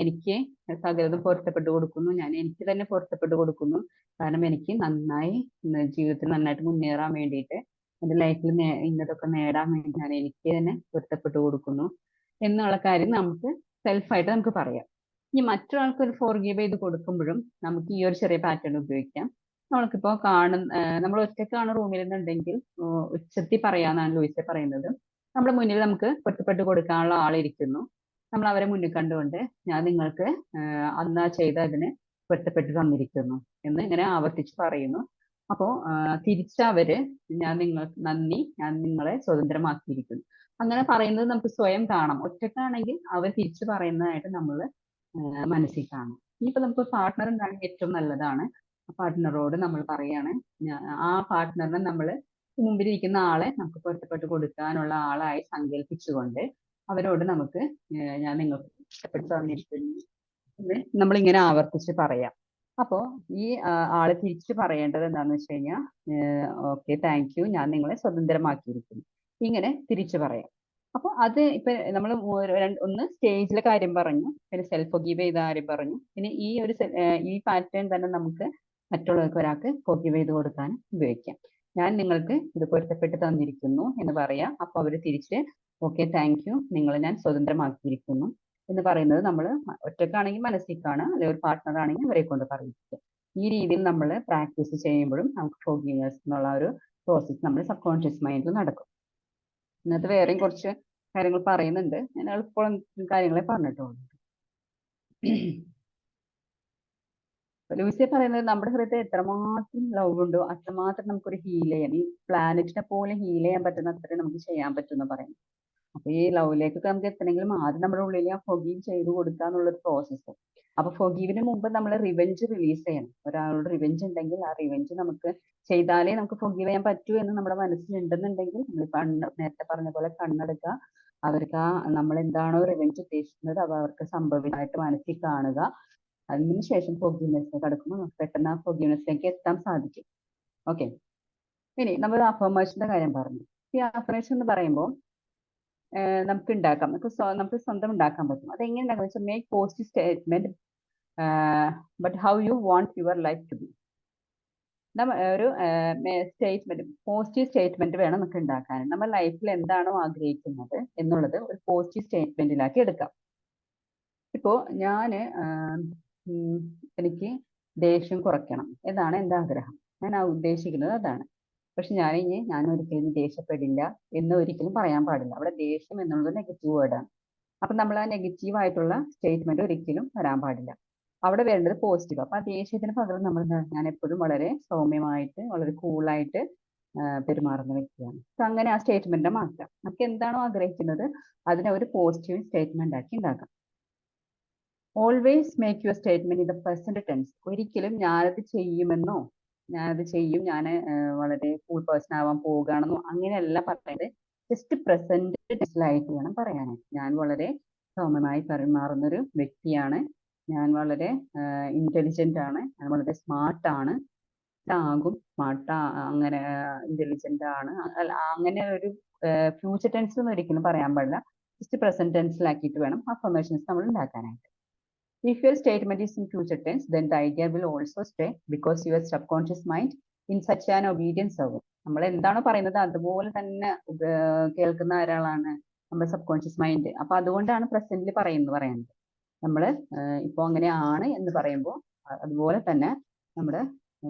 എനിക്ക് സകലതും പൊരുത്തപ്പെട്ടു കൊടുക്കുന്നു, ഞാൻ എനിക്ക് തന്നെ പൊരുത്തപ്പെട്ടു കൊടുക്കുന്നു. കാരണം എനിക്ക് നന്നായി ജീവിതത്തിൽ നന്നായിട്ട് മുന്നേറാൻ വേണ്ടിയിട്ട് എന്റെ ലൈഫിൽ ഇന്നതൊക്കെ നേടാൻ വേണ്ടി ഞാൻ എനിക്ക് തന്നെ പൊരുത്തപ്പെട്ടു കൊടുക്കുന്നു എന്നുള്ള കാര്യം നമുക്ക് സെൽഫായിട്ട് നമുക്ക് പറയാം. ഇനി മറ്റൊരാൾക്ക് ഒരു ഫോർഗീവ് ചെയ്ത് കൊടുക്കുമ്പോഴും നമുക്ക് ഈ ഒരു ചെറിയ പാറ്റേൺ ഉപയോഗിക്കാം. നമ്മൾക്കിപ്പോ നമ്മൾ ഒറ്റക്കാണ് റൂമിൽ നിന്നുണ്ടെങ്കിൽ ഉച്ചത്തി പറയാന്നാണ് ലൂയിസെ പറയുന്നത്. നമ്മുടെ മുന്നിൽ നമുക്ക് പൊരുത്തപ്പെട്ട് കൊടുക്കാനുള്ള ആളിരിക്കുന്നു. നമ്മൾ അവരെ മുന്നിൽ കണ്ടുകൊണ്ട് ഞാൻ നിങ്ങൾക്ക് അന്ന് ചെയ്തതിന് പൊരുത്തപ്പെട്ട് തന്നിരിക്കുന്നു എന്ന് ഇങ്ങനെ ആവർത്തിച്ച് പറയുന്നു. അപ്പോ തിരിച്ചവര് നന്ദി, ഞാൻ നിങ്ങളെ സ്വതന്ത്രമാക്കിയിരിക്കുന്നു അങ്ങനെ പറയുന്നത് നമുക്ക് സ്വയം കാണാം. ഒറ്റക്കാണെങ്കിൽ അവർ തിരിച്ചു പറയുന്നതായിട്ട് നമ്മൾ മനസ്സിൽ കാണും. ഇനിയിപ്പോ നമുക്ക് പാർട്ട്ണർ ഉണ്ടാണെങ്കിൽ ഏറ്റവും നല്ലതാണ്. ആ പാർട്ട്ണറോട് നമ്മൾ പറയാണ്, ആ പാർട്ട്ണറിനെ നമ്മൾ മുമ്പിലിരിക്കുന്ന ആളെ നമുക്ക് പൊരുത്തപ്പെട്ട് കൊടുക്കാനുള്ള ആളായി സങ്കല്പിച്ചുകൊണ്ട് അവരോട് നമുക്ക് ഞാൻ നിങ്ങൾക്ക് ഇഷ്ടപ്പെട്ട് തന്നിരിക്കുന്നു എന്ന് നമ്മളിങ്ങനെ ആവർത്തിച്ച് പറയാം. അപ്പോ ഈ ആള് തിരിച്ചു പറയേണ്ടത് എന്താന്ന് വെച്ച് കഴിഞ്ഞാൽ ഓക്കെ താങ്ക് യു, ഞാൻ നിങ്ങളെ സ്വതന്ത്രമാക്കിയിരിക്കുന്നു, ഇങ്ങനെ തിരിച്ചു പറയാം. അപ്പൊ അത് ഇപ്പൊ നമ്മൾ ഒന്ന് സ്റ്റേജിലെ കാര്യം പറഞ്ഞു, പിന്നെ സെൽഫ് ഫോർഗീവ് ചെയ്ത കാര്യം പറഞ്ഞു, പിന്നെ ഈ പാറ്റേൺ തന്നെ നമുക്ക് മറ്റുള്ളവർക്ക് ഒരാൾക്ക് ഫോർഗീവ് ചെയ്ത് കൊടുക്കാൻ ഉപയോഗിക്കാം. ഞാൻ നിങ്ങൾക്ക് ഇത് പൊരുത്തപ്പെട്ട് തന്നിരിക്കുന്നു എന്ന് പറയാം. അപ്പൊ അവര് തിരിച്ച് ഓക്കെ താങ്ക് യു, നിങ്ങളെ ഞാൻ സ്വതന്ത്രമാക്കിയിരിക്കുന്നു എന്ന് പറയുന്നത് നമ്മൾ ഒറ്റക്കാണെങ്കിൽ മനസ്സിൽ കാണുക, അല്ലെങ്കിൽ ഒരു പാർട്ട്ണർ ആണെങ്കിൽ അവരെ കൊണ്ട് പറയിക്കുക. ഈ രീതിയിൽ നമ്മൾ പ്രാക്ടീസ് ചെയ്യുമ്പോഴും നമുക്ക് ഫോർഗീവ്നെസ് എന്നുള്ള ഒരു പ്രോസസ്സ് നമ്മൾ സബ് കോൺഷ്യസ് മൈൻഡിൽ നടക്കും. ഇന്നത്തെ വേറെയും കുറച്ച് കാര്യങ്ങൾ പറയുന്നുണ്ട്. ഞാൻ എളുപ്പം കാര്യങ്ങളെ പറഞ്ഞിട്ടുള്ളൂ. ലൂസിയ പറയുന്നത് നമ്മുടെ ഹൃദയം എത്രമാത്രം ലവ് ഉണ്ടോ അത്രമാത്രം നമുക്കൊരു ഹീൽ ചെയ്യാൻ, ഈ പ്ലാനറ്റിനെ പോലെ ഹീൽ ചെയ്യാൻ പറ്റുന്ന അത്രയും നമുക്ക് ചെയ്യാൻ പറ്റും എന്ന് പറയുന്നത്. അപ്പൊ ഈ ലവിലേക്കൊക്കെ നമുക്ക് എത്തണമെങ്കിലും ആദ്യം നമ്മുടെ ഉള്ളിൽ ആ ഫൊഗീവ് ചെയ്ത് കൊടുക്കുക എന്നുള്ളൊരു പ്രോസസ്സ്. അപ്പൊ ഫൊഗീവിന് മുമ്പ് നമ്മൾ റിവെഞ്ച് റിലീസ് ചെയ്യണം. ഒരാളോട് റിവെഞ്ച് ഉണ്ടെങ്കിൽ ആ റിവെഞ്ച് നമുക്ക് ചെയ്താലേ നമുക്ക് ഫൊഗീവ് ചെയ്യാൻ പറ്റൂ എന്ന് നമ്മുടെ മനസ്സിലുണ്ടെന്നുണ്ടെങ്കിൽ നമ്മൾ നേരത്തെ പറഞ്ഞ പോലെ കണ്ണെടുക്കുക, അവർക്ക് ആ നമ്മൾ എന്താണോ റിവെഞ്ച് ഉദ്ദേശിക്കുന്നത് അത് അവർക്ക് സംഭവിതമായിട്ട് മനസ്സിൽ കാണുക. അതിനുശേഷം ഫൊഗീവ്നെസ്സിലേക്ക് കടക്കുമ്പോൾ നമുക്ക് പെട്ടെന്ന് ആ ഫൊഗീവ്നെസ്സിലേക്ക് എത്താൻ സാധിക്കും. ഓക്കെ, ഇനി നമ്മൾ അഫർമേഷന്റെ കാര്യം പറഞ്ഞു. ഈ അഫർമേഷൻ എന്ന് പറയുമ്പോൾ നമുക്ക് ഉണ്ടാക്കാം, നമുക്ക് സ്വന്തം ഉണ്ടാക്കാൻ പറ്റും. അതെങ്ങനെ ഉണ്ടാക്കാം വെച്ചാൽ make positive statement but how you want your life to be. ഒരു സ്റ്റേറ്റ്മെന്റ്, പോസിറ്റീവ് സ്റ്റേറ്റ്മെന്റ് വേണം നമുക്ക് ഉണ്ടാക്കാൻ. നമ്മൾ ലൈഫിൽ എന്താണോ ആഗ്രഹിക്കുന്നത് എന്നുള്ളത് ഒരു പോസിറ്റീവ് സ്റ്റേറ്റ്മെന്റിലാക്കി എടുക്കാം. ഇപ്പോ എനിക്ക് ദേഷ്യം കുറയ്ക്കണം എന്നാണ് എൻ്റെ ആഗ്രഹം. ഞാൻ ഉദ്ദേശിക്കുന്നത് അതാണ്. പക്ഷെ ഞാൻ ഒരിക്കലും ദേഷ്യപ്പെടില്ല എന്ന് ഒരിക്കലും പറയാൻ പാടില്ല. അവിടെ ദേഷ്യം എന്നുള്ളത് നെഗറ്റീവ് വേർഡാണ്. അപ്പൊ നമ്മൾ ആ നെഗറ്റീവ് ആയിട്ടുള്ള സ്റ്റേറ്റ്മെന്റ് ഒരിക്കലും വരാൻ പാടില്ല. അവിടെ വേണ്ടത് പോസിറ്റീവ്. അപ്പൊ ആ ദേഷ്യത്തിന് പകരം ഞാൻ എപ്പോഴും വളരെ സൗമ്യമായിട്ട് വളരെ കൂളായിട്ട് പെരുമാറുന്ന വ്യക്തിയാണ്. അപ്പൊ അങ്ങനെ ആ സ്റ്റേറ്റ്മെന്റിനെ മാറ്റാം. നമുക്ക് എന്താണോ ആഗ്രഹിക്കുന്നത് അതിനെ ഒരു പോസിറ്റീവ് സ്റ്റേറ്റ്മെന്റ് ആക്കി ഉണ്ടാക്കാം. Always make your statement in the present tense. ഒരിക്കലും ഞാനത് ചെയ്യുമെന്നോ ഞാനത് ചെയ്യും, ഞാൻ വളരെ കൂൾ പേഴ്സൺ ആവാൻ പോവുകയാണെന്നോ അങ്ങനെയല്ല പറയുന്നത്. ജസ്റ്റ് പ്രസന്റ് ടെൻസിലായിട്ട് വേണം പറയാനായിട്ട്. ഞാൻ വളരെ സൗമ്യമായി പെരുമാറുന്നൊരു വ്യക്തിയാണ്, ഞാൻ വളരെ ഇന്റലിജന്റ് ആണ്, ഞാൻ വളരെ സ്മാർട്ടാണ്, സ്മാർട്ട് അങ്ങനെ ഇന്റലിജന്റ് ആണ്, അങ്ങനെ ഒരു ഫ്യൂച്ചർ ടെൻസ് ഒന്നും ഒരിക്കലും പറയാൻ പാടില്ല. ജസ്റ്റ് പ്രസന്റ് ടെൻസിലാക്കിയിട്ട് വേണം അഫർമേഷൻസ് നമ്മൾ ഉണ്ടാക്കാനായിട്ട്. If your statement is in future tense, then the idea will also stay because your subconscious mind in such an obedience ആവും. നമ്മൾ എന്താണോ പറയുന്നത് അതുപോലെ തന്നെ കേൾക്കുന്ന ഒരാളാണ് നമ്മുടെ സബ് കോൺഷ്യസ് മൈൻഡ്. അപ്പൊ അതുകൊണ്ടാണ് പ്രസന്റിൽ പറയുന്നത്. നമ്മൾ ഇപ്പോൾ അങ്ങനെയാണ് എന്ന് പറയുമ്പോൾ അതുപോലെ തന്നെ നമ്മുടെ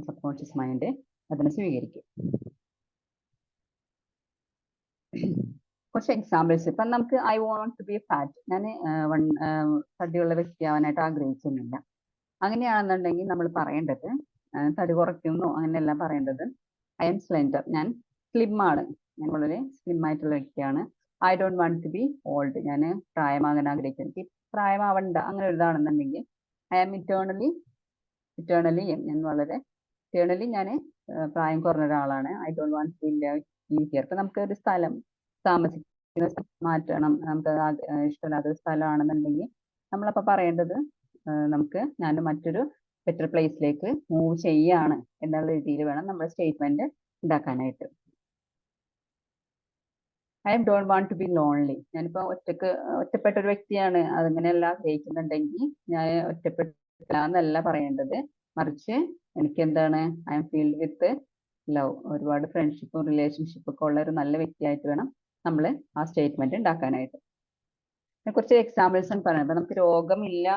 സബ് കോൺഷ്യസ് മൈൻഡ് അതിനെ സ്വീകരിക്കും. കുറച്ച് എക്സാമ്പിൾസ്. ഇപ്പം നമുക്ക് I want to be fat, ഞാൻ തടിയുള്ള വ്യക്തിയാവാനായിട്ട് ആഗ്രഹിക്കുന്നില്ല. അങ്ങനെയാണെന്നുണ്ടെങ്കിൽ നമ്മൾ പറയേണ്ടത് തടി കുറയ്ക്കുന്നു അങ്ങനെയല്ല പറയേണ്ടത്. ഐ എം സ്ലെൻഡർ, ഞാൻ സ്ലിം ആണ്, ഞാൻ വളരെ സ്ലിം ആയിട്ടുള്ള വ്യക്തിയാണ്. I don't want to be old, ഞാൻ പ്രായമാകാൻ ആഗ്രഹിക്കുന്നു. എനിക്ക് പ്രായമാവണ്ട അങ്ങനെ ഒരു ഇതാണെന്നുണ്ടെങ്കിൽ ഐ ആം ഇറ്റേണലി ഞാൻ വളരെ ഞാൻ പ്രായം കുറഞ്ഞ ഒരാളാണ്. I don't want to be here. ഇപ്പൊ നമുക്ക് ഒരു സ്ഥലം താമസിക്കുന്ന മാറ്റണം, നമുക്ക് ഇഷ്ടമില്ലാത്തൊരു സ്ഥലമാണെന്നുണ്ടെങ്കിൽ നമ്മളപ്പോൾ പറയേണ്ടത് ഞാൻ മറ്റൊരു ബെറ്റർ പ്ലേസിലേക്ക് മൂവ് ചെയ്യാണ് എന്നുള്ള രീതിയിൽ വേണം നമ്മൾ സ്റ്റേറ്റ്മെന്റ് ഉണ്ടാക്കാനായിട്ട്. I don't want to be lonely, ഞാനിപ്പോ ഒറ്റപ്പെട്ട ഒരു വ്യക്തിയാണ്, അതങ്ങനെയല്ല ആഗ്രഹിക്കുന്നുണ്ടെങ്കിൽ ഞാൻ ഒറ്റപ്പെട്ടില്ല എന്നല്ല പറയേണ്ടത്. മറിച്ച് എനിക്ക് എന്താണ്, I M field with love, ഒരുപാട് ഫ്രണ്ട്ഷിപ്പും റിലേഷൻഷിപ്പും ഒക്കെ ഉള്ള ഒരു നല്ല വ്യക്തിയായിട്ട് വേണം നമ്മൾ ആ സ്റ്റേറ്റ്മെന്റ് ഉണ്ടാക്കാനായിട്ട്. കുറച്ച് എക്സാമ്പിൾസ് ആണ് പറയുന്നത്. അപ്പൊ നമുക്ക് രോഗമില്ല,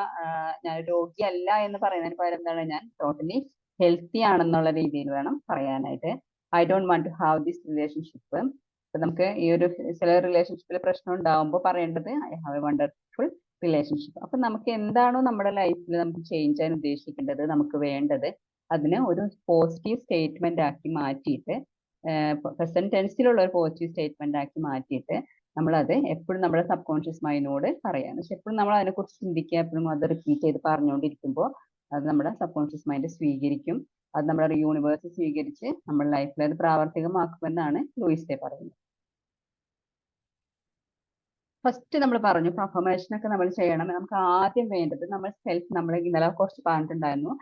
ഞാൻ രോഗിയല്ല എന്ന് പറയുന്നതിന് പകരം എന്താണ്, ഞാൻ ടോട്ടലി ഹെൽത്തി ആണെന്നുള്ള രീതിയിൽ വേണം പറയാനായിട്ട്. I don't want to have this relationship. അപ്പൊ നമുക്ക് ഈ ഒരു ചില റിലേഷൻഷിപ്പിൽ പ്രശ്നം ഉണ്ടാവുമ്പോൾ പറയേണ്ടത് I have a wonderful relationship. അപ്പൊ നമുക്ക് എന്താണോ നമ്മുടെ ലൈഫിൽ നമുക്ക് ചേഞ്ച് ചെയ്യാൻ ഉദ്ദേശിക്കേണ്ടത്, നമുക്ക് വേണ്ടത്, അതിനെ ഒരു പോസിറ്റീവ് സ്റ്റേറ്റ്മെന്റ് ആക്കി മാറ്റിയിട്ട്, പ്രസന്റ് ടെൻസിലുള്ള ഒരു പോസിറ്റീവ് സ്റ്റേറ്റ്മെന്റ് ആക്കി മാറ്റിയിട്ട് നമ്മളത് എപ്പോഴും നമ്മുടെ സബ് കോൺഷ്യസ് മൈൻഡിനോട് പറയാം. പക്ഷെ എപ്പോഴും നമ്മൾ അതിനെക്കുറിച്ച് ചിന്തിക്കുക, എപ്പോഴും അത് റിപ്പീറ്റ് ചെയ്ത് പറഞ്ഞുകൊണ്ടിരിക്കുമ്പോൾ അത് നമ്മുടെ സബ് കോൺഷ്യസ് മൈൻഡ് സ്വീകരിക്കും. അത് നമ്മുടെ യൂണിവേഴ്സ് സ്വീകരിച്ച് നമ്മുടെ ലൈഫിൽ അത് പ്രാവർത്തികമാക്കുമെന്നാണ് ലൂയിസ് ഡേ പറയുന്നത്. ഫസ്റ്റ് നമ്മൾ പറഞ്ഞു അഫർമേഷൻ ഒക്കെ നമ്മൾ ചെയ്യണം. നമുക്ക് ആദ്യം വേണ്ടത് നമ്മൾ ഇന്നലെ കുറച്ച് പറഞ്ഞിട്ടുണ്ടായിരുന്നു,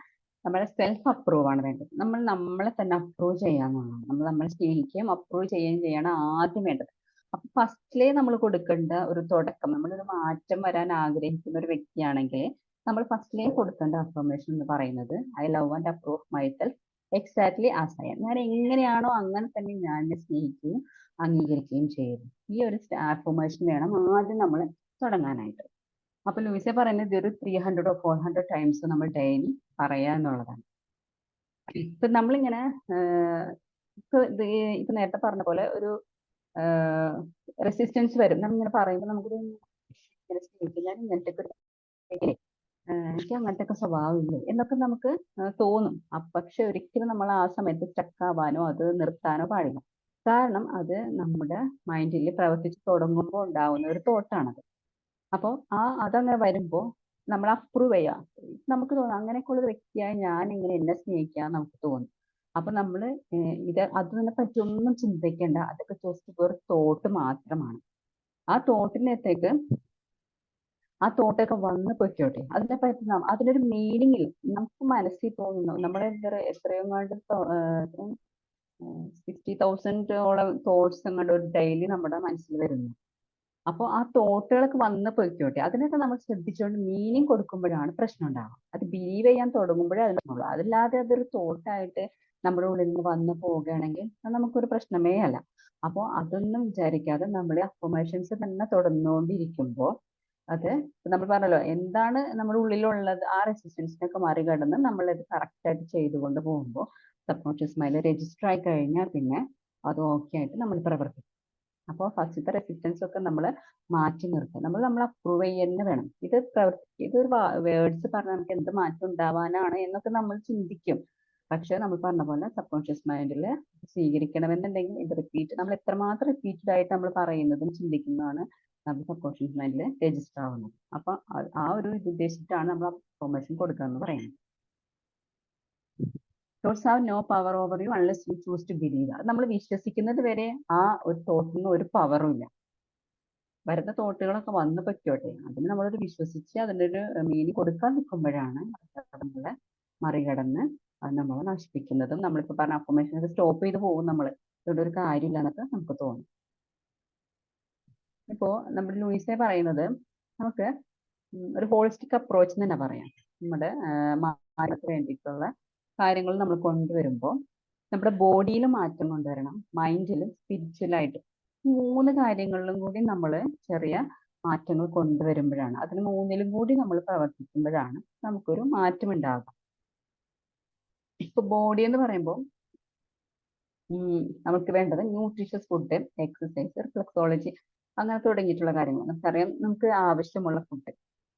നമ്മുടെ സെൽഫ് അപ്രൂവ് ആണ് വേണ്ടത്. നമ്മളെ തന്നെ അപ്രൂവ് ചെയ്യാന്നുള്ളതാണ്. നമ്മളെ സ്നേഹിക്കുകയും അപ്രൂവ് ചെയ്യുകയും ചെയ്യണം ആദ്യം വേണ്ടത്. അപ്പൊ ഫസ്റ്റിലേ നമ്മൾ കൊടുക്കേണ്ട ഒരു തുടക്കം, നമ്മളൊരു മാറ്റം വരാൻ ആഗ്രഹിക്കുന്ന ഒരു വ്യക്തിയാണെങ്കിൽ നമ്മൾ ഫസ്റ്റിലേ കൊടുക്കേണ്ട അഫർമേഷൻ എന്ന് പറയുന്നത് I love and approve myself exactly as I am. ഞാൻ എങ്ങനെയാണോ അങ്ങനെ തന്നെ ഞാൻ സ്നേഹിക്കുകയും അംഗീകരിക്കുകയും ചെയ്യുന്നു. ഈ ഒരു അഫർമേഷൻ വേണം ആദ്യം നമ്മൾ തുടങ്ങാനായിട്ട്. അപ്പൊ ലൂയിസ പറയുന്നത് ഇതൊരു 300 or 400 ടൈംസ് നമ്മൾ ഡെയിലി പറയാ എന്നുള്ളതാണ്. ഇപ്പൊ നമ്മളിങ്ങനെ ഇപ്പൊ നേരത്തെ പറഞ്ഞ പോലെ ഒരു റെസിസ്റ്റൻസ് വരും. നമ്മളിങ്ങനെ പറയുമ്പോൾ നമുക്കൊരു ഞാൻ ഇങ്ങനത്തെ എനിക്ക് അങ്ങനത്തെ ഒക്കെ സ്വഭാവം ഇല്ലേ എന്നൊക്കെ നമുക്ക് തോന്നും. പക്ഷെ ഒരിക്കലും നമ്മൾ ആ സമയത്ത് സ്റ്റക്ക് ആവാനോ അത് നിർത്താനോ പാടില്ല. കാരണം അത് നമ്മുടെ മൈൻഡിൽ പ്രവർത്തിച്ച് തുടങ്ങുമ്പോൾ ഉണ്ടാവുന്ന ഒരു തോട്ടാണത്. അപ്പോൾ അതങ്ങനെ വരുമ്പോൾ നമ്മൾ അപ്രൂവ് ചെയ്യാം. നമുക്ക് തോന്നും അങ്ങനെയൊക്കെയുള്ള ഒരു വ്യക്തിയായ ഞാൻ ഇങ്ങനെ എന്നെ സ്നേഹിക്കാൻ നമുക്ക് തോന്നും. അപ്പൊ നമ്മൾ അതിനെ പറ്റി ഒന്നും ചിന്തിക്കേണ്ട. അതൊക്കെ ജസ്റ്റ് ഒരു തോട്ട് മാത്രമാണ്. ആ തോട്ടിനകത്തേക്ക് ആ തോട്ടൊക്കെ വന്ന് പൊയ്ക്കോട്ടെ. അതിനെ പറ്റി അതിനൊരു മീനിങ് നമുക്ക് മനസ്സിൽ തോന്നുന്നു. നമ്മളെ എത്രയോ കണ്ട് 60,000ഓളം തോട്ട്സ് അങ്ങോട്ട് ഒരു ഡെയിലി നമ്മുടെ മനസ്സിൽ വരുന്നു. അപ്പോൾ ആ തോട്ടുകളൊക്കെ വന്ന് പൊയ്ക്കോട്ടെ. അതിനൊക്കെ നമ്മൾ ശ്രദ്ധിച്ചുകൊണ്ട് മീനിങ് കൊടുക്കുമ്പോഴാണ് പ്രശ്നം ഉണ്ടാവുക. അത് ബിലീവ് ചെയ്യാൻ തുടങ്ങുമ്പോഴേ അതിനുള്ളൂ. അതല്ലാതെ അതൊരു തോട്ടായിട്ട് നമ്മുടെ ഉള്ളിൽ നിന്ന് വന്ന് പോവുകയാണെങ്കിൽ അത് നമുക്കൊരു പ്രശ്നമേ അല്ല. അപ്പോൾ അതൊന്നും വിചാരിക്കാതെ നമ്മൾ അഫർമേഷൻസ് തന്നെ തുടർന്നുകൊണ്ടിരിക്കുമ്പോൾ അത് നമ്മൾ പറഞ്ഞല്ലോ എന്താണ് നമ്മുടെ ഉള്ളിലുള്ളത്, ആ റെസിസ്റ്റൻസിനൊക്കെ മറികടന്ന് നമ്മളത് കറക്റ്റായിട്ട് ചെയ്തുകൊണ്ട് പോകുമ്പോൾ സബ് കോൺഷ്യസ് മൈൻഡ് രജിസ്റ്റർ ആയി കഴിഞ്ഞാൽ പിന്നെ അത് ഓക്കെ ആയിട്ട് നമ്മൾ പ്രവർത്തിക്കും. അപ്പോൾ ഫസ്റ്റത്തെ റെസിസ്റ്റൻസ് ഒക്കെ നമ്മൾ മാറ്റി നിർത്തും. നമ്മൾ അപ്രൂവ് ചെയ്യുക വേണം. ഇതൊരു വേർഡ്സ് പറഞ്ഞാൽ നമുക്ക് എന്ത് മാറ്റം ഉണ്ടാവാനാണ് എന്നൊക്കെ നമ്മൾ ചിന്തിക്കും. പക്ഷെ നമ്മൾ പറഞ്ഞ പോലെ സബ് കോൺഷ്യസ് മൈൻഡിൽ സ്വീകരിക്കണമെന്നുണ്ടെങ്കിൽ ഇത് നമ്മൾ എത്രമാത്രം റിപ്പീറ്റഡ് ആയിട്ട് നമ്മൾ പറയുന്നതും ചിന്തിക്കുന്നതാണ് നമ്മൾ സബ് കോൺഷ്യസ് മൈൻഡിൽ രജിസ്റ്റർ ആവുന്നത്. അപ്പൊ ആ ഒരു ഇത് ഉദ്ദേശിച്ചിട്ടാണ് നമ്മൾ അഫർമേഷൻ കൊടുക്കുക എന്ന് പറയുന്നത്. Thoughts have no power over you unless you choose to believe. അത് നമ്മൾ വിശ്വസിക്കുന്നത് വരെ ആ ഒരു തോട്ടിന് ഒരു പവറും ഇല്ല. വരുന്ന തോട്ടുകളൊക്കെ വന്നു പറ്റോട്ടെ, അതിന് നമ്മളൊരു വിശ്വസിച്ച് അതിൻ്റെ ഒരു മീനിങ് കൊടുക്കാൻ നിൽക്കുമ്പോഴാണ് നമ്മളെ മറികടന്ന് അത് നമ്മളെ നശിപ്പിക്കുന്നതും. നമ്മളിപ്പോൾ പറഞ്ഞ അഫർമേഷൻ സ്റ്റോപ്പ് ചെയ്ത് പോകും. നമ്മൾ ഇവിടെ ഒരു കാര്യമില്ല എന്നൊക്കെ നമുക്ക് തോന്നും. ഇപ്പോൾ നമ്മുടെ ലൂയിസെ പറയുന്നത് നമുക്ക് ഒരു ഹോളിസ്റ്റിക് അപ്രോച്ച് എന്ന് തന്നെ പറയാം. നമ്മുടെ മാറ്റത്തിന് വേണ്ടിയിട്ടുള്ള കാര്യങ്ങൾ നമ്മൾ കൊണ്ടുവരുമ്പോൾ നമ്മുടെ ബോഡിയിൽ മാറ്റം കൊണ്ടുവരണം, മൈൻഡിലും സ്പിരിച്വലായിട്ട് 3 കാര്യങ്ങളിലും കൂടി നമ്മൾ ചെറിയ മാറ്റങ്ങൾ കൊണ്ടുവരുമ്പോഴാണ്, അതിന് 3ലും കൂടി നമ്മൾ പ്രവർത്തിക്കുമ്പോഴാണ് നമുക്കൊരു മാറ്റം ഉണ്ടാകുക. ഇപ്പൊ ബോഡി എന്ന് പറയുമ്പോൾ നമുക്ക് വേണ്ടത് ന്യൂട്രീഷ്യസ് ഫുഡ്, എക്സസൈസ്, റിഫ്ലക്സോളജി അങ്ങനെ തുടങ്ങിയിട്ടുള്ള കാര്യങ്ങൾ. നമുക്കറിയാം നമുക്ക് ആവശ്യമുള്ള ഫുഡ്.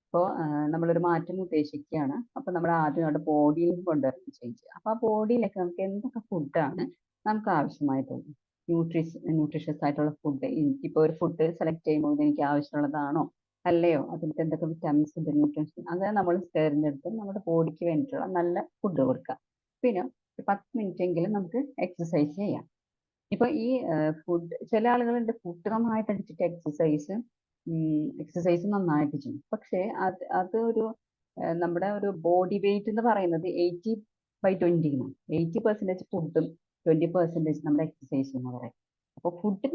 ഇപ്പോൾ നമ്മളൊരു മാറ്റം ഉദ്ദേശിക്കുകയാണ്. അപ്പോൾ നമ്മൾ ആദ്യം നമ്മുടെ ബോഡിയിൽ കൊണ്ടുവരണം ചേഞ്ച്. അപ്പോൾ ആ ബോഡിയിലൊക്കെ നമുക്ക് എന്തൊക്കെ ഫുഡാണ് നമുക്ക് ആവശ്യമായിട്ടുള്ളത്, ന്യൂട്രീഷ്യസ് ആയിട്ടുള്ള ഫുഡ്. എനിക്കിപ്പോൾ ഒരു ഫുഡ് സെലക്ട് ചെയ്യുമ്പോൾ ഇത് എനിക്ക് ആവശ്യമുള്ളതാണോ അല്ലയോ, അതിൻ്റെ എന്തൊക്കെ വിറ്റാമിൻസ് ഉണ്ട്, ന്യൂട്രിയൻസ്, അങ്ങനെ നമ്മൾ തിരഞ്ഞെടുത്ത് നമ്മുടെ ബോഡിക്ക് വേണ്ടിയിട്ടുള്ള നല്ല ഫുഡ് കൊടുക്കുക. പിന്നെ 10 മിനിറ്റ് എങ്കിലും നമുക്ക് എക്സസൈസ് ചെയ്യാം. ഇപ്പൊ ഈ ഫുഡ്, ചില ആളുകളുണ്ട് ഫുഡ് നന്നായിട്ട് അടിച്ചിട്ട് എക്സസൈസ് നന്നായിട്ട് ചെയ്യും. പക്ഷേ അതൊരു നമ്മുടെ ഒരു ബോഡി വെയിറ്റ് എന്ന് പറയുന്നത് 80/20 ആണ്. 80% ഫുഡും 20% നമ്മുടെ എക്സസൈസും എന്ന് പറയും. അപ്പോൾ ഫുഡ്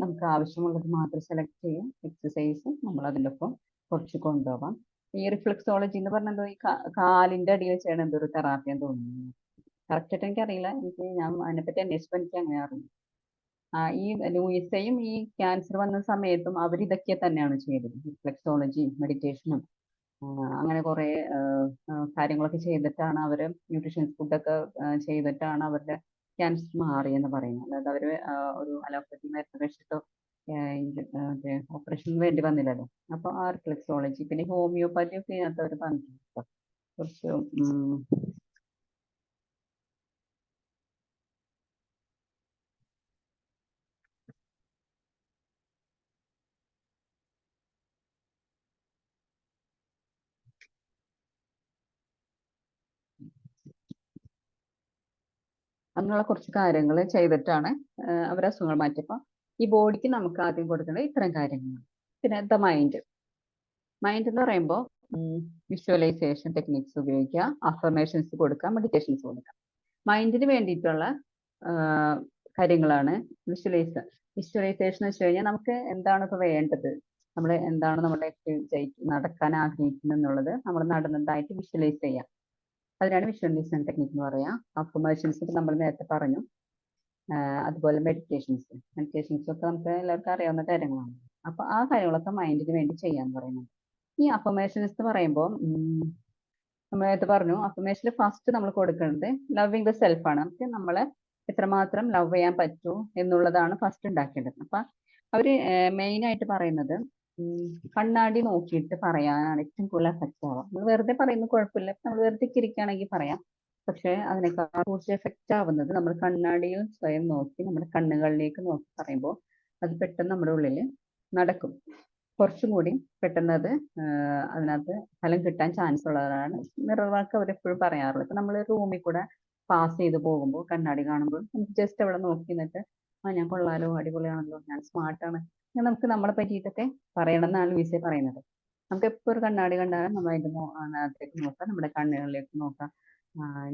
നമുക്ക് ആവശ്യമുള്ളത് മാത്രം സെലക്ട് ചെയ്യാം, എക്സസൈസ് നമ്മൾ അതിൻ്റെ ഒപ്പം കുറച്ച് കൊണ്ടുപോകാം. ഈ റിഫ്ലക്സോളജി എന്ന് പറഞ്ഞത് ഈ കാലിന്റെ അടിയിൽ ചെയ്യണ എന്തൊരു തെറാപ്പിയാന്ന് തോന്നുന്നു. കറക്റ്റായിട്ട് എനിക്കറിയില്ല. ഞാൻ അതിനെപ്പറ്റി അന്വേഷിച്ചപ്പോൾ എനിക്ക് അങ്ങനെ അറിഞ്ഞു. ഈ ലൂയിസയും ഈ ക്യാൻസർ വന്ന സമയത്തും അവർ ഇതൊക്കെ തന്നെയാണ് ചെയ്തത്. റിഫ്ലക്സോളജി, മെഡിറ്റേഷനും അങ്ങനെ കുറെ കാര്യങ്ങളൊക്കെ ചെയ്തിട്ടാണ് അവർ ന്യൂട്രീഷ്യൻസ് ഫുഡൊക്കെ ചെയ്തിട്ടാണ് അവരുടെ ക്യാൻസർ മാറിയെന്ന് പറയുന്നത്. അതായത് അവർ ഒരു അലോപ്പതി മരുന്ന് കഴിച്ചിട്ടോ ഓപ്പറേഷൻ വേണ്ടി വന്നില്ലല്ലോ. അപ്പൊ ആ റിഫ്ലക്സോളജി പിന്നെ ഹോമിയോപ്പതി ഒക്കെ ഇതിനകത്ത് അവർ പറഞ്ഞിട്ടുണ്ട്. കുറച്ച് അങ്ങനെയുള്ള കുറച്ച് കാര്യങ്ങൾ ചെയ്തിട്ടാണ് അവർ അസുഖങ്ങൾ മാറ്റിയപ്പോൾ ഈ ബോഡിക്ക് നമുക്ക് ആദ്യം കൊടുക്കേണ്ടത് ഇത്തരം കാര്യങ്ങളാണ്. പിന്നെ മൈൻഡ് എന്ന് പറയുമ്പോൾ വിഷ്വലൈസേഷൻ ടെക്നിക്സ് ഉപയോഗിക്കുക, അഫർമേഷൻസ് കൊടുക്കുക, മെഡിറ്റേഷൻസ് കൊടുക്കുക. മൈൻഡിന് വേണ്ടിയിട്ടുള്ള കാര്യങ്ങളാണ് വിഷ്വലൈസേഷൻ എന്ന് വെച്ച് കഴിഞ്ഞാൽ നമുക്ക് എന്താണ് ഇപ്പോൾ വേണ്ടത്, നമ്മൾ എന്താണ് നമ്മുടെ നടക്കാൻ ആഗ്രഹിക്കുന്നത് എന്നുള്ളത് നമ്മൾ നടന്നതായിട്ട് വിഷ്വലൈസ് ചെയ്യാം. അതിനാണ് വിഷ്വലൈസേഷൻ ടെക്നിക് എന്ന് പറയാം. അഫർമേഷൻസ് നമ്മൾ നേരത്തെ പറഞ്ഞു. അതുപോലെ മെഡിറ്റേഷൻസ് ഒക്കെ നമുക്ക് എല്ലാവർക്കും അറിയാവുന്ന കാര്യങ്ങളാണ്. അപ്പൊ ആ കാര്യങ്ങളൊക്കെ മൈൻഡിന് വേണ്ടി ചെയ്യാന്ന് പറയുന്നത്. ഈ അഫർമേഷൻസ് എന്ന് പറയുമ്പോൾ നമ്മൾ നേരത്തെ പറഞ്ഞു അഫർമേഷനിൽ ഫസ്റ്റ് നമ്മൾ കൊടുക്കുന്നത് ലവിങ് ദ സെൽഫ് ആണ്. നമുക്ക് നമ്മളെ എത്രമാത്രം ലവ് ചെയ്യാൻ പറ്റൂ എന്നുള്ളതാണ് ഫസ്റ്റ് ഉണ്ടാക്കേണ്ടത്. അപ്പൊ അവര് മെയിൻ ആയിട്ട് പറയുന്നത് കണ്ണാടി നോക്കിയിട്ട് പറയാനാണ് ഏറ്റവും കൂടുതൽ എഫക്റ്റ് ആവുക. നമ്മൾ വെറുതെ പറയുന്നത് കുഴപ്പമില്ല, നമ്മൾ വെറുതെ ഇരിക്കുകയാണെങ്കിൽ പറയാം. പക്ഷെ അതിനേക്കാൾ കൂടുതൽ എഫക്റ്റ് ആവുന്നത് നമ്മൾ കണ്ണാടിയിൽ സ്വയം നോക്കി നമ്മുടെ കണ്ണുകളിലേക്ക് നോക്കി പറയുമ്പോൾ അത് പെട്ടെന്ന് നമ്മുടെ ഉള്ളിൽ നടക്കും. കുറച്ചും കൂടി പെട്ടെന്ന് അത് അതിനകത്ത് ഫലം കിട്ടാൻ ചാൻസ് ഉള്ളതാണ് മിറർ വർക്ക് അവരെപ്പോഴും പറയാറുള്ളത്. ഇപ്പൊ നമ്മൾ റൂമിൽ കൂടെ പാസ് ചെയ്ത് പോകുമ്പോൾ കണ്ണാടി കാണുമ്പോൾ നമുക്ക് ജസ്റ്റ് അവിടെ നോക്കി നിന്നിട്ട് ഞാൻ കൊള്ളാലോ, അടിപൊളിയാണല്ലോ, ഞാൻ സ്മാർട്ടാണ്, നമുക്ക് നമ്മളെ പറ്റിയിട്ടൊക്കെ പറയണം എന്നാണ് ലൂയിസെ പറയുന്നത്. നമുക്ക് എപ്പോൾ ഒരു കണ്ണാടി കണ്ടാലും നമ്മൾ അതിന്റെ അതിനകത്തേക്ക് നോക്കാം, നമ്മുടെ കണ്ണുകളിലേക്ക് നോക്കാം.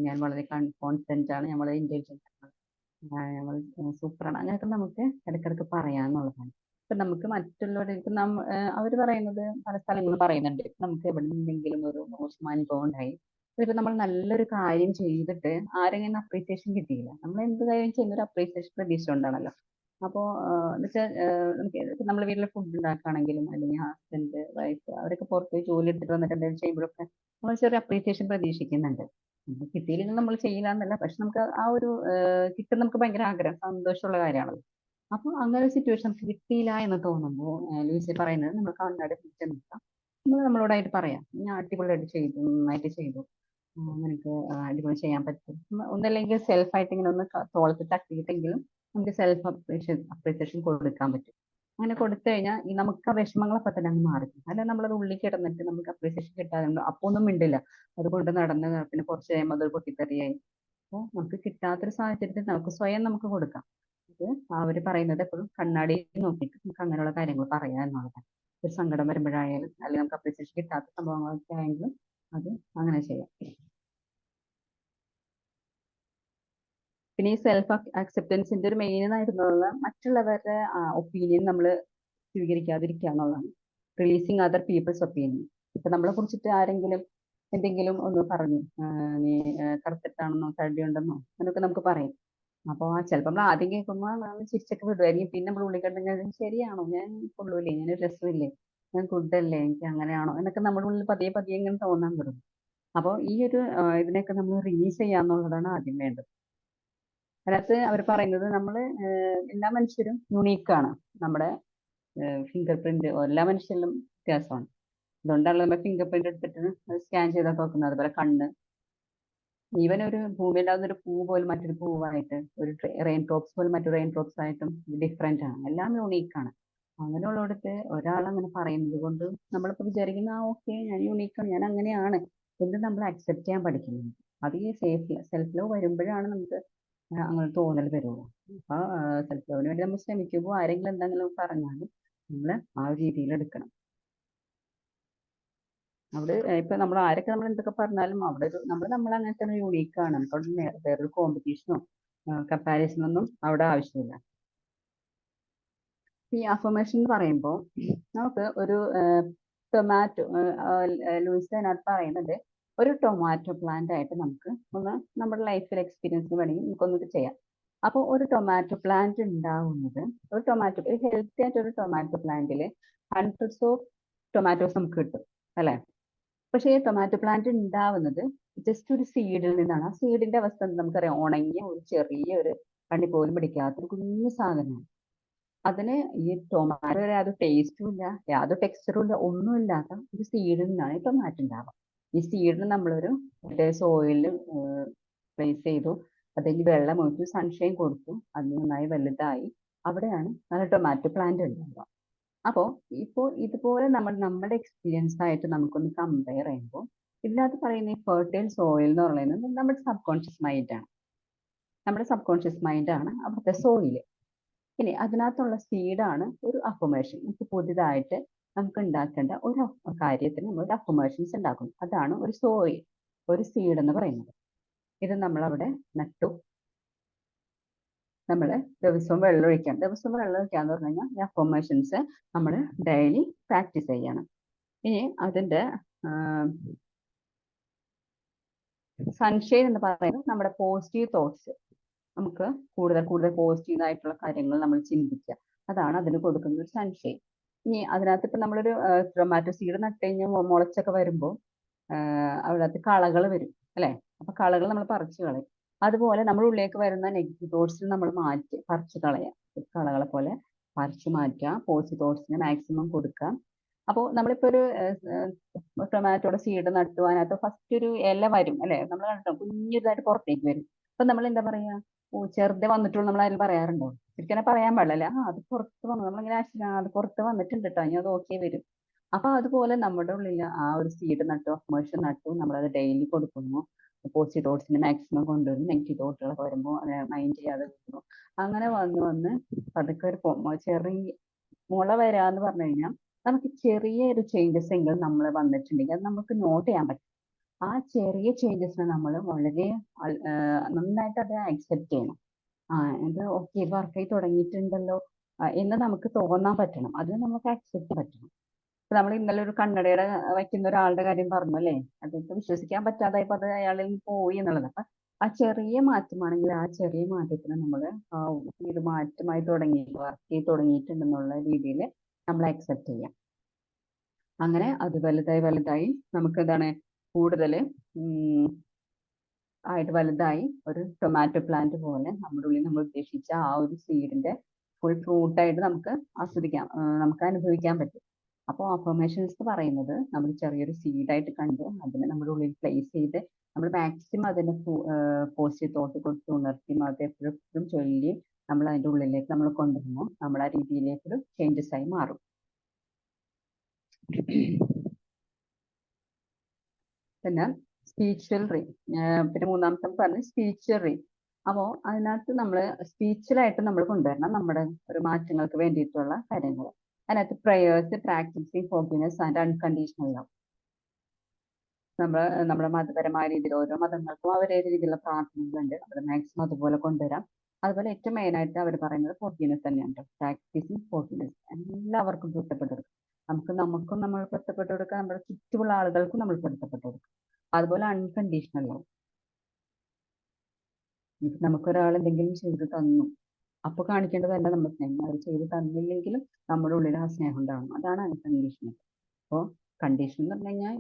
ഞാൻ വളരെ കോൺഫിഡന്റ് ആണ്, ഞാൻ വളരെ ഇന്റലിജന്റ് ആണ്, നമ്മൾ സൂപ്പറാണ്, അങ്ങനെയൊക്കെ നമുക്ക് ഇടയ്ക്കിടയ്ക്ക് പറയാന്നുള്ളതാണ്. ഇപ്പൊ നമുക്ക് മറ്റുള്ളവരുടെ അവർ പറയുന്നത് പല സ്ഥലങ്ങളും പറയുന്നുണ്ട്. നമുക്ക് എവിടെ നിന്നെങ്കിലും ഒരു മോശം അനുഭവം ഉണ്ടായി, ഇപ്പൊ നമ്മൾ നല്ലൊരു കാര്യം ചെയ്തിട്ട് ആരെങ്കിലും അപ്രീസിയേഷൻ കിട്ടിയില്ല, നമ്മൾ എന്ത് കാര്യം ചെയ്യുന്ന ഒരു അപ്രീസിയേഷൻ പ്രതീക്ഷ ഉണ്ടാണല്ലോ. അപ്പോ എന്നുവെച്ചാൽ നമ്മൾ വീട്ടിൽ ഫുഡ് ഉണ്ടാക്കുകയാണെങ്കിലും അല്ലെങ്കിൽ ഹസ്ബൻഡ് വൈഫ് അവരൊക്കെ പുറത്ത് പോയി ജോലി എടുത്തിട്ട് വന്നിട്ട് എന്തെങ്കിലും ചെയ്യുമ്പോഴൊക്കെ നമ്മൾ ചെറിയ അപ്രീസിയേഷൻ പ്രതീക്ഷിക്കുന്നുണ്ട്. കിട്ടിയില്ലെങ്കിൽ നമ്മൾ ചെയ്യില്ല എന്നല്ല, പക്ഷെ നമുക്ക് ആ ഒരു കിട്ടുന്ന നമുക്ക് ഭയങ്കര ആഗ്രഹം, സന്തോഷമുള്ള കാര്യമാണല്ലോ. അപ്പൊ അങ്ങനെ ഒരു സിറ്റുവേഷൻ നമുക്ക് കിട്ടിയില്ല എന്ന് തോന്നുമ്പോൾ ലൂയിസെ പറയുന്നത് നമ്മൾ കണ്ണാടി പിടിച്ച് നിൽക്കാം, നമ്മൾ നമ്മളോടായിട്ട് പറയാം, ഞാൻ അടിപൊളിയായിട്ട് ചെയ്തു, നന്നായിട്ട് ചെയ്തു, നിനക്ക് അടിപൊളി ചെയ്യാൻ പറ്റും. ഒന്നല്ലെങ്കിൽ സെൽഫായിട്ട് ഇങ്ങനെ ഒന്ന് തോളത്ത് തട്ടിയിട്ടെങ്കിലും നമുക്ക് സെൽഫ് അപ്രീസിയേഷൻ കൊടുക്കാൻ പറ്റും. അങ്ങനെ കൊടുത്തു കഴിഞ്ഞാൽ ഈ നമുക്ക് ആ വിഷമങ്ങളൊക്കെ തന്നെ അങ്ങ് മാറിക്കും. അല്ലെങ്കിൽ നമ്മളത് ഉള്ളിൽ കിടന്നിട്ട് നമുക്ക് അപ്രീസിയേഷൻ കിട്ടാതെ അപ്പൊ ഒന്നും മിണ്ടില്ല, അതുകൊണ്ട് നടന്ന് പിന്നെ കുറച്ച് കഴിയുമ്പോൾ അത് പൊട്ടിത്തെറിയായി. അപ്പോൾ നമുക്ക് കിട്ടാത്തൊരു സാഹചര്യത്തിൽ നമുക്ക് സ്വയം നമുക്ക് കൊടുക്കാം. അത് അവര് പറയുന്നത് എപ്പോഴും കണ്ണാടി നോക്കിയിട്ട് നമുക്ക് അങ്ങനെയുള്ള കാര്യങ്ങൾ പറയാം എന്നുള്ളതാണ്. ഒരു സങ്കടം വരുമ്പോഴായാലും അല്ലെങ്കിൽ നമുക്ക് അപ്രീസിയേഷൻ കിട്ടാത്ത സംഭവങ്ങളൊക്കെ ആയെങ്കിലും അത് അങ്ങനെ ചെയ്യാം. പിന്നെ ഈ സെൽഫ് അക്സെപ്റ്റൻസിന്റെ ഒരു മെയിൻ ആയിരുന്നുള്ള മറ്റുള്ളവരുടെ ഒപ്പീനിയൻ നമ്മൾ സ്വീകരിക്കാതിരിക്കുക എന്നുള്ളതാണ്. Releasing other people's opinion. ഇപ്പൊ നമ്മളെ കുറിച്ചിട്ട് ആരെങ്കിലും എന്തെങ്കിലും ഒന്ന് പറഞ്ഞു, നീ കറുത്തിട്ടാണെന്നോ തടിയുണ്ടെന്നോ അങ്ങനെയൊക്കെ നമുക്ക് പറയും. അപ്പോൾ ചിലപ്പോൾ നമ്മൾ ആദ്യം കേൾക്കുമ്പോൾ ചിരിച്ചൊക്കെ വിടുമായിരിക്കും, പിന്നെ നമ്മൾ ഉള്ളിൽ കണ്ടെങ്കിൽ ശരിയാണോ, ഞാൻ കൊള്ളൂലേ, ഞാൻ രസമില്ലേ, ഞാൻ ഗുഡല്ലേ, എനിക്ക് അങ്ങനെയാണോ എന്നൊക്കെ നമ്മുടെ ഉള്ളിൽ പതിയെ പതിയെ ഇങ്ങനെ തോന്നാൻ തുടങ്ങും. അപ്പോൾ ഈ ഒരു ഇതിനൊക്കെ നമ്മൾ റിലീസ് ചെയ്യാന്നുള്ളതാണ് ആദ്യം വേണ്ടത്. അതിനകത്ത് അവർ പറയുന്നത് നമ്മൾ എല്ലാ മനുഷ്യരും യുണീക്കാണ്. നമ്മുടെ ഫിംഗർ പ്രിന്റ് എല്ലാ മനുഷ്യരിലും വ്യത്യാസമാണ്. അതുകൊണ്ടാണ് നമ്മൾ ഫിംഗർ പ്രിന്റ് എടുത്തിട്ട് സ്കാൻ ചെയ്താൽ നോക്കുന്നത്. അതുപോലെ കണ്ണ്, ഈവൻ ഒരു ഭൂമിയിലാവുന്ന ഒരു പൂ പോലും മറ്റൊരു പൂവായിട്ട്, ഒരു റെയിൻ ഡ്രോപ്സ് പോലും മറ്റൊരു റെയിൻ ഡ്രോപ്സ് ആയിട്ടും ഡിഫറെന്റ് ആണ്, എല്ലാം യൂണീക്കാണ്. അങ്ങനെയുള്ളിടത്ത് ഒരാൾ അങ്ങനെ പറയുന്നത് കൊണ്ട് നമ്മളിപ്പോൾ വിചാരിക്കുന്ന ഓക്കെ ഞാൻ യൂണീക്കാണ്, ഞാൻ അങ്ങനെയാണ് എന്ന് നമ്മൾ അക്സെപ്റ്റ് ചെയ്യാൻ പഠിക്കുന്നത്. അത് ഈ സെൽഫ് ലവ് വരുമ്പോഴാണ് നമുക്ക് അങ്ങനെ തോന്നൽ വരുള്ളൂ. അപ്പൊ സെൽഫ് ലവിന് വേണ്ടി നമ്മൾ ശ്രമിക്കുമ്പോൾ ആരെങ്കിലും എന്തെങ്കിലും പറഞ്ഞാലും നമ്മൾ ആ ഒരു രീതിയിൽ എടുക്കണം. അവിടെ ഇപ്പൊ നമ്മൾ ആരൊക്കെ നമ്മൾ എന്തൊക്കെ പറഞ്ഞാലും അവിടെ നമ്മൾ അങ്ങനെ തന്നെ യൂണീക്കാണ്. നമുക്ക് വേറൊരു കോമ്പറ്റീഷനോ കമ്പാരിസണോ ഒന്നും അവിടെ ആവശ്യമില്ല. ഈ അഫർമേഷൻ എന്ന് പറയുമ്പോൾ നമുക്ക് ഒരു ടൊമാറ്റോ, ലൂയിസ് അതിനകത്ത് പറയുന്നത് ഒരു ടൊമാറ്റോ പ്ലാന്റ് ആയിട്ട് നമുക്ക് ഒന്ന് നമ്മുടെ ലൈഫിൽ എക്സ്പീരിയൻസിന് വേണമെങ്കിൽ നമുക്കൊന്നത് ചെയ്യാം. അപ്പോൾ ഒരു ടൊമാറ്റോ പ്ലാന്റ് ഉണ്ടാവുന്നത്, ഒരു ഹെൽത്തി ആയിട്ട് ഒരു ടൊമാറ്റോ പ്ലാന്റിൽ ഹൺഡ്രഡ്സ് ഓഫ് ടൊമാറ്റോസ് നമുക്ക് കിട്ടും അല്ലെ. പക്ഷേ ഈ ടൊമാറ്റോ പ്ലാന്റ് ഉണ്ടാവുന്നത് ജസ്റ്റ് ഒരു സീഡിൽ നിന്നാണ്. ആ സീഡിന്റെ അവസ്ഥ നമുക്കറിയാം, ഉണങ്ങിയ ഒരു ചെറിയൊരു കണ്ണി പോലും പിടിക്കാത്തൊരു കുഞ്ഞു സാധനമാണ്. അതിന് ഈ ടൊമാറ്റോ യാതൊരു ടേസ്റ്റും ഇല്ല, യാതൊരു ടെക്സ്ചറും ഇല്ല, ഒന്നുമില്ലാത്ത ഒരു സീഡിൽ നിന്നാണ് ഈ ടൊമാറ്റോ ഉണ്ടാവുക. ഈ സീഡിന് നമ്മളൊരു സോയിലിൽ പ്ലേസ് ചെയ്തു, അതിൽ വെള്ളം ഒഴിച്ചു, സൺഷൈൻ കൊടുത്തു, അത് നന്നായി വലുതായി, അവിടെയാണ് നല്ല ടൊമാറ്റോ പ്ലാന്റ് ഉണ്ടാവുക. അപ്പോൾ ഇതുപോലെ നമ്മുടെ എക്സ്പീരിയൻസ് ആയിട്ട് നമുക്കൊന്ന് കമ്പയർ ചെയ്യുമ്പോൾ ഇതിനകത്ത് പറയുന്ന ഈ ഫെർട്ടൈൽ സോയിൽ എന്ന് പറയുന്നത് നമ്മുടെ സബ് കോൺഷ്യസ് മൈൻഡാണ്. നമ്മുടെ സബ് കോൺഷ്യസ് മൈൻഡാണ് അവിടുത്തെ സോയില്. ഇനി അതിനകത്തുള്ള സീഡാണ് ഒരു അഫർമേഷൻ. നമുക്ക് പുതിയതായിട്ട് നമുക്ക് ഉണ്ടാക്കേണ്ട ഒരു കാര്യത്തിന് നമ്മൾ ഒരു അഫർമേഷൻസ് ഉണ്ടാക്കുന്നു. അതാണ് ഒരു സോയിൽ, ഒരു സീഡ് എന്ന് പറയുന്നത്. ഇത് നമ്മളവിടെ നട്ടു, നമ്മൾ ദിവസവും വെള്ളം ഒഴിക്കണം. ദിവസവും വെള്ളം ഒഴിക്കാന്ന് പറഞ്ഞു കഴിഞ്ഞാൽ ഈ അഫർമേഷൻസ് നമ്മൾ ഡെയിലി പ്രാക്ടീസ് ചെയ്യണം. ഇനി അതിന്റെ സൺഷെയ്ഡ് എന്ന് പറയുന്നത് നമ്മുടെ പോസിറ്റീവ് തോട്ട്സ്, നമുക്ക് കൂടുതൽ പോസിറ്റീവ് ആയിട്ടുള്ള കാര്യങ്ങൾ നമ്മൾ ചിന്തിക്കുക, അതാണ് അതിന് കൊടുക്കുന്ന ഒരു സൺഷെയ്ഡ്. ഇനി അതിനകത്ത് ഇപ്പൊ നമ്മളൊരു ടൊമാറ്റോ സീഡ് നട്ട് കഴിഞ്ഞാൽ മുളച്ചൊക്കെ വരുമ്പോൾ അതിനകത്ത് കളകൾ വരും അല്ലെ. അപ്പൊ കളകൾ നമ്മൾ പറിച്ചു കളയും. അതുപോലെ നമ്മുടെ ഉള്ളിലേക്ക് വരുന്ന നെഗറ്റീവ് തോട്ട്സ് നമ്മൾ പറിച്ചു കളയാം. കളകളെ പോലെ പറിച്ചു മാറ്റുക, പോസിറ്റീവ് തോട്ട്സിന് മാക്സിമം കൊടുക്കുക. അപ്പോൾ നമ്മളിപ്പോ ഒരു ടൊമാറ്റോയുടെ സീഡ് നട്ടു, അതിനകത്ത് ഫസ്റ്റ് ഒരു ഇല വരും അല്ലെ, നമ്മൾ കണ്ടോ കുഞ്ഞിതായിട്ട് പുറത്തേക്ക് വരും. അപ്പൊ നമ്മൾ എന്താ പറയാ, ഓ ചെറുതെ വന്നിട്ടുള്ളൂ നമ്മൾ അതിൽ പറയാറുണ്ടോ? ശരിക്കും പറയാൻ പാടില്ല. അത് പുറത്ത് വന്നു, നമ്മളിങ്ങനെ അത് പുറത്ത് വന്നിട്ടുണ്ട് കേട്ടോ, ഇനി അത് ഓക്കെ വരും. അപ്പൊ അതുപോലെ നമ്മുടെ ഉള്ളിൽ ആ ഒരു സീഡ് നട്ടു, അഫർമേഷൻ നട്ടു, നമ്മളത് ഡെയിലി കൊടുക്കുന്നു, പോസിറ്റീവ് തോട്ട്സിന് മാക്സിമം കൊണ്ടുവരുന്നു, നെഗറ്റീവ് തോട്ടുകളൊക്കെ വരുമ്പോൾ മൈൻഡ് ചെയ്യാതെ വരുന്നു. അങ്ങനെ വന്ന് പതുക്കെ ഒരു ചെറിയ മുള വരാന്ന് പറഞ്ഞു കഴിഞ്ഞാൽ നമുക്ക് ചെറിയൊരു ചേഞ്ചസ് എങ്കിലും നമ്മൾ വന്നിട്ടുണ്ടെങ്കിൽ അത് നമുക്ക് നോട്ട് ചെയ്യാൻ പറ്റും. ആ ചെറിയ ചേഞ്ചസിനെ നമ്മൾ വളരെ നന്നായിട്ട് അത് അക്സെപ്റ്റ് ചെയ്യണം. ഇത് ഓക്കെ, വർക്കായി തുടങ്ങിയിട്ടുണ്ടല്ലോ എന്ന് നമുക്ക് തോന്നാൻ പറ്റണം. അത് നമുക്ക് അക്സെപ്റ്റ് പറ്റണം. ഇപ്പൊ നമ്മൾ ഇന്നലെ ഒരു കണ്ണടയുടെ വയ്ക്കുന്ന ഒരാളുടെ കാര്യം പറഞ്ഞു അല്ലേ, അതൊക്കെ വിശ്വസിക്കാൻ പറ്റാതായപ്പോ അത് അയാളിൽ നിന്ന് പോയി എന്നുള്ളത്. അപ്പൊ ആ ചെറിയ മാറ്റമാണെങ്കിൽ ആ ചെറിയ മാറ്റത്തിന് നമ്മൾ ഇത് മാറ്റമായി തുടങ്ങി, വർക്ക് ചെയ്ത് തുടങ്ങിയിട്ടുണ്ടെന്നുള്ള രീതിയിൽ നമ്മൾ അക്സെപ്റ്റ് ചെയ്യാം. അങ്ങനെ അത് വലുതായി നമുക്ക് എന്താണ് കൂടുതൽ ആയിട്ട് വലുതായി ഒരു ടൊമാറ്റോ പ്ലാന്റ് പോലെ നമ്മുടെ ഉള്ളിൽ നമ്മൾ ഉദ്ദേശിച്ച ആ ഒരു സീഡിന്റെ ഫുൾ ഫ്രൂട്ടായിട്ട് നമുക്ക് ആസ്വദിക്കാം, നമുക്ക് അനുഭവിക്കാൻ പറ്റും. അപ്പോൾ അഫർമേഷൻസ് പറയുന്നത് നമ്മൾ ചെറിയൊരു സീഡായിട്ട് കണ്ട് അതിനെ നമ്മുടെ ഉള്ളിൽ പ്ലേസ് ചെയ്ത് നമ്മൾ മാക്സിമം അതിനെ പോസിറ്റീവ് തോട്ട് കൊടുത്ത് ഉണർത്തി അത് എപ്പോഴും ചൊല്ലി നമ്മൾ അതിൻ്റെ ഉള്ളിലേക്ക് നമ്മൾ കൊണ്ടുവരുമ്പോൾ നമ്മൾ ആ രീതിയിലേക്കൊരു ചേഞ്ചസ് ആയി മാറും. പിന്നെ സ്പീച്വൽ റീഡ്, പിന്നെ മൂന്നാമത്തെ പറഞ്ഞ് സ്പീച്വൽ റീഡ്. അപ്പോൾ അതിനകത്ത് നമ്മൾ സ്പീച്ചിലായിട്ട് നമ്മൾ കൊണ്ടുവരണം നമ്മുടെ ഒരു മാറ്റങ്ങൾക്ക് വേണ്ടിയിട്ടുള്ള കാര്യങ്ങൾ. അതിനകത്ത് prayers, practising forgiveness and unconditional love. നമ്മുടെ മതപരമായ രീതിയിൽ ഓരോ മതങ്ങൾക്കും അവരേ രീതിയിലുള്ള പ്രാർത്ഥനകളുണ്ട്, നമ്മൾ മാക്സിമം അതുപോലെ കൊണ്ടുവരാം. അതുപോലെ ഏറ്റവും മെയിനായിട്ട് അവർ പറയുന്നത് ഫോർഗിവ്നെസ് തന്നെയാണ്. പ്രാക്ടീസിങ് ഫോർഗിവ്നെസ് എല്ലാവർക്കും പൊരുത്തപ്പെട്ടെടുക്കും. നമുക്കും നമ്മൾ പൊരുത്തപ്പെട്ടു കൊടുക്കാം, നമ്മുടെ ചുറ്റുമുള്ള ആളുകൾക്കും നമ്മൾ പൊരുത്തപ്പെട്ടു കൊടുക്കാം. അതുപോലെ അൺകണ്ടീഷണൽ ലവ്. നമുക്കൊരാൾ എന്തെങ്കിലും ചെയ്ത് തന്നു, അപ്പൊ കാണിക്കേണ്ടതല്ല നമ്മൾ സ്നേഹം. അവർ ചെയ്ത് തന്നില്ലെങ്കിലും നമ്മുടെ ഉള്ളിൽ ആ സ്നേഹം ഉണ്ടാവണം. അതാണ് അൺകണ്ടീഷണൽ. അപ്പോൾ കണ്ടീഷൻ എന്ന് പറഞ്ഞു കഴിഞ്ഞാൽ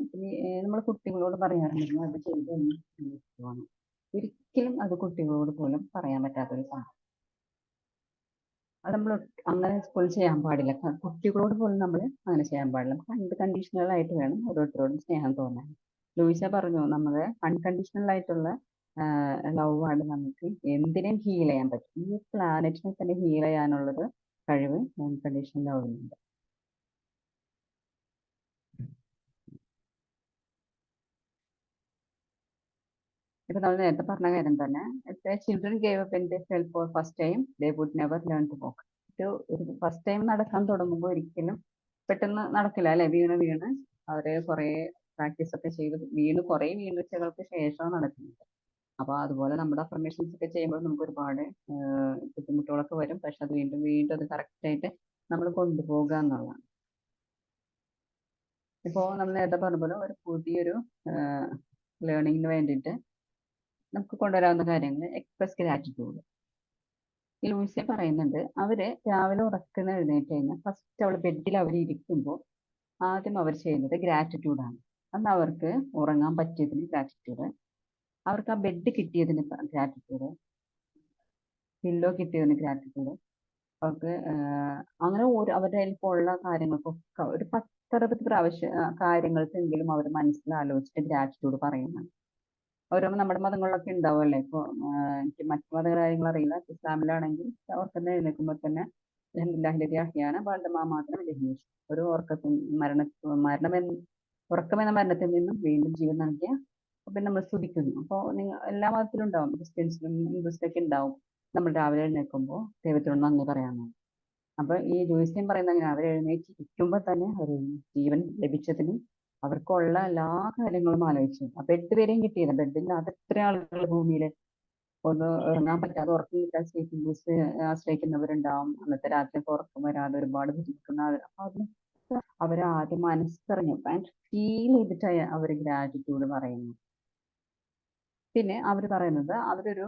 നമ്മൾ കുട്ടികളോട് പറയാറുണ്ടെങ്കിൽ അത് ചെയ്ത് തന്നെ ഒരിക്കലും അത് കുട്ടികളോട് പോലും പറയാൻ പറ്റാത്തൊരു സാധനം. അത് നമ്മൾ അങ്ങനെ പോലും ചെയ്യാൻ പാടില്ല. കുട്ടികളോട് പോലും നമ്മൾ അങ്ങനെ ചെയ്യാൻ പാടില്ല. നമുക്ക് അൺകണ്ടീഷണൽ ആയിട്ട് വേണം ഓരോരുത്തരോടും സ്നേഹം തോന്നാൻ. ലൂയിസ പറഞ്ഞു, നമ്മുടെ അൺകണ്ടീഷണൽ ആയിട്ടുള്ള ലവ് ആണ് നമുക്ക് എന്തിനേയും ഹീൽ ചെയ്യാൻ പറ്റും. ഈ പ്ലാനറ്റിനെ തന്നെ ഹീൽ ചെയ്യാനുള്ളൊരു കഴിവ് അൺകണ്ടീഷണൽ ലവിനുണ്ട്. ഇപ്പൊ നമ്മൾ നേരത്തെ പറഞ്ഞ കാര്യം തന്നെ, children gave up when they fell for first time they would never learn to walk. ഒരു ഫസ്റ്റ് ടൈം നടക്കാൻ തുടങ്ങുമ്പോൾ ഒരിക്കലും പെട്ടെന്ന് നടക്കില്ല അല്ലെ. വീണ് അവര് കുറെ പ്രാക്ടീസ് ഒക്കെ ചെയ്ത് കുറെ വീഴ്ചകൾക്ക് ശേഷമാണ് നടക്കുന്നത്. അപ്പൊ അതുപോലെ നമ്മുടെ അഫർമേഷൻസ് ഒക്കെ ചെയ്യുമ്പോൾ നമുക്ക് ഒരുപാട് ബുദ്ധിമുട്ടുകളൊക്കെ വരും. പക്ഷെ അത് വീണ്ടും അത് കറക്റ്റ് ആയിട്ട് നമ്മൾ കൊണ്ടുപോകുക എന്നുള്ളതാണ്. ഇപ്പോ നമ്മൾ നേരത്തെ പറഞ്ഞ പോലെ ഒരു പുതിയൊരു ലേണിങ്ങിന് വേണ്ടിയിട്ട് നമുക്ക് കൊണ്ടുവരാവുന്ന കാര്യങ്ങൾ എക്സ്പ്രസ് ഗ്രാറ്റിറ്റ്യൂഡ്. ഈ ലൂയിസ പറയുന്നുണ്ട്, അവര് രാവിലെ ഉറക്കുന്ന എഴുന്നേറ്റ് കഴിഞ്ഞാൽ ഫസ്റ്റ് അവൾ ബെഡിൽ അവർ ഇരിക്കുമ്പോൾ ആദ്യം അവർ ചെയ്യുന്നത് ഗ്രാറ്റിറ്റ്യൂഡാണ്. അന്ന് അവർക്ക് ഉറങ്ങാൻ പറ്റിയതിന് ഗ്രാറ്റിറ്റ്യൂഡ്, അവർക്ക് ആ ബെഡ് കിട്ടിയതിന് ഗ്രാറ്റിറ്റ്യൂഡ്, പില്ലോ കിട്ടിയതിന് ഗ്രാറ്റിറ്റ്യൂഡ്, അവർക്ക് അങ്ങനെ അവരുടെ ഉള്ള കാര്യങ്ങൾക്കൊക്കെ ഒരു 10-60 പ്രാവശ്യം കാര്യങ്ങൾക്കെങ്കിലും അവർ മനസ്സിലാലോചിച്ചിട്ട് ഗ്രാറ്റിറ്റ്യൂഡ് പറയുന്നുണ്ട്. ഓരോ നമ്മുടെ മതങ്ങളിലൊക്കെ ഉണ്ടാവുമല്ലേ. ഇപ്പോൾ എനിക്ക് മറ്റു മത കാര്യങ്ങൾ അറിയില്ല. ഇസ്ലാമിലാണെങ്കിൽ ഉറക്കം എഴുന്നേൽക്കുമ്പോൾ തന്നെ ഒരു ഉറക്കമെന്ന മരണത്തിൽ നിന്നും വീണ്ടും ജീവൻ നൽകിയ പിന്നെ നമ്മൾ സ്തുതിക്കുന്നു. അപ്പോൾ എല്ലാ മതത്തിലും ഉണ്ടാവും, ക്രിസ്ത്യൻസിലും ഹിന്ദുസിലൊക്കെ ഉണ്ടാവും. നമ്മൾ രാവിലെ എഴുന്നേൽക്കുമ്പോൾ ദൈവത്തിനോട് നന്ദി പറയാമെന്നാണ്. അപ്പൊ ഈ ജോയിസ്യം പറയുന്ന അങ്ങനെ അവർ എഴുന്നേറ്റിരിക്കുമ്പോൾ തന്നെ അവർ ജീവൻ ലഭിച്ചതിനും അവർക്കുള്ള എല്ലാ കാര്യങ്ങളും ആലോചിച്ചു. ആ ബെഡ് വരെയും കിട്ടിയത്, ബെഡില്ലാതെ എത്ര ആളുകൾ ഭൂമിയിൽ ഒന്ന് ഉറങ്ങാൻ പറ്റാതെ ഉറക്കം കിട്ടാൻ ആശ്രയിക്കുന്നവരുണ്ടാവും. അന്നത്തെ രാത്രി ഉറക്കം വരാതെ ഒരുപാട് ബുദ്ധിമുട്ടുന്ന അപ്പൊ അതിന് അവരാദ്യം മനസ്സറിഞ്ഞു ഫീൽ ചെയ്തിട്ടാണ് അവർ ഗ്രാറ്റിറ്റ്യൂഡ് പറയുന്നു. പിന്നെ അവർ പറയുന്നത് അവരൊരു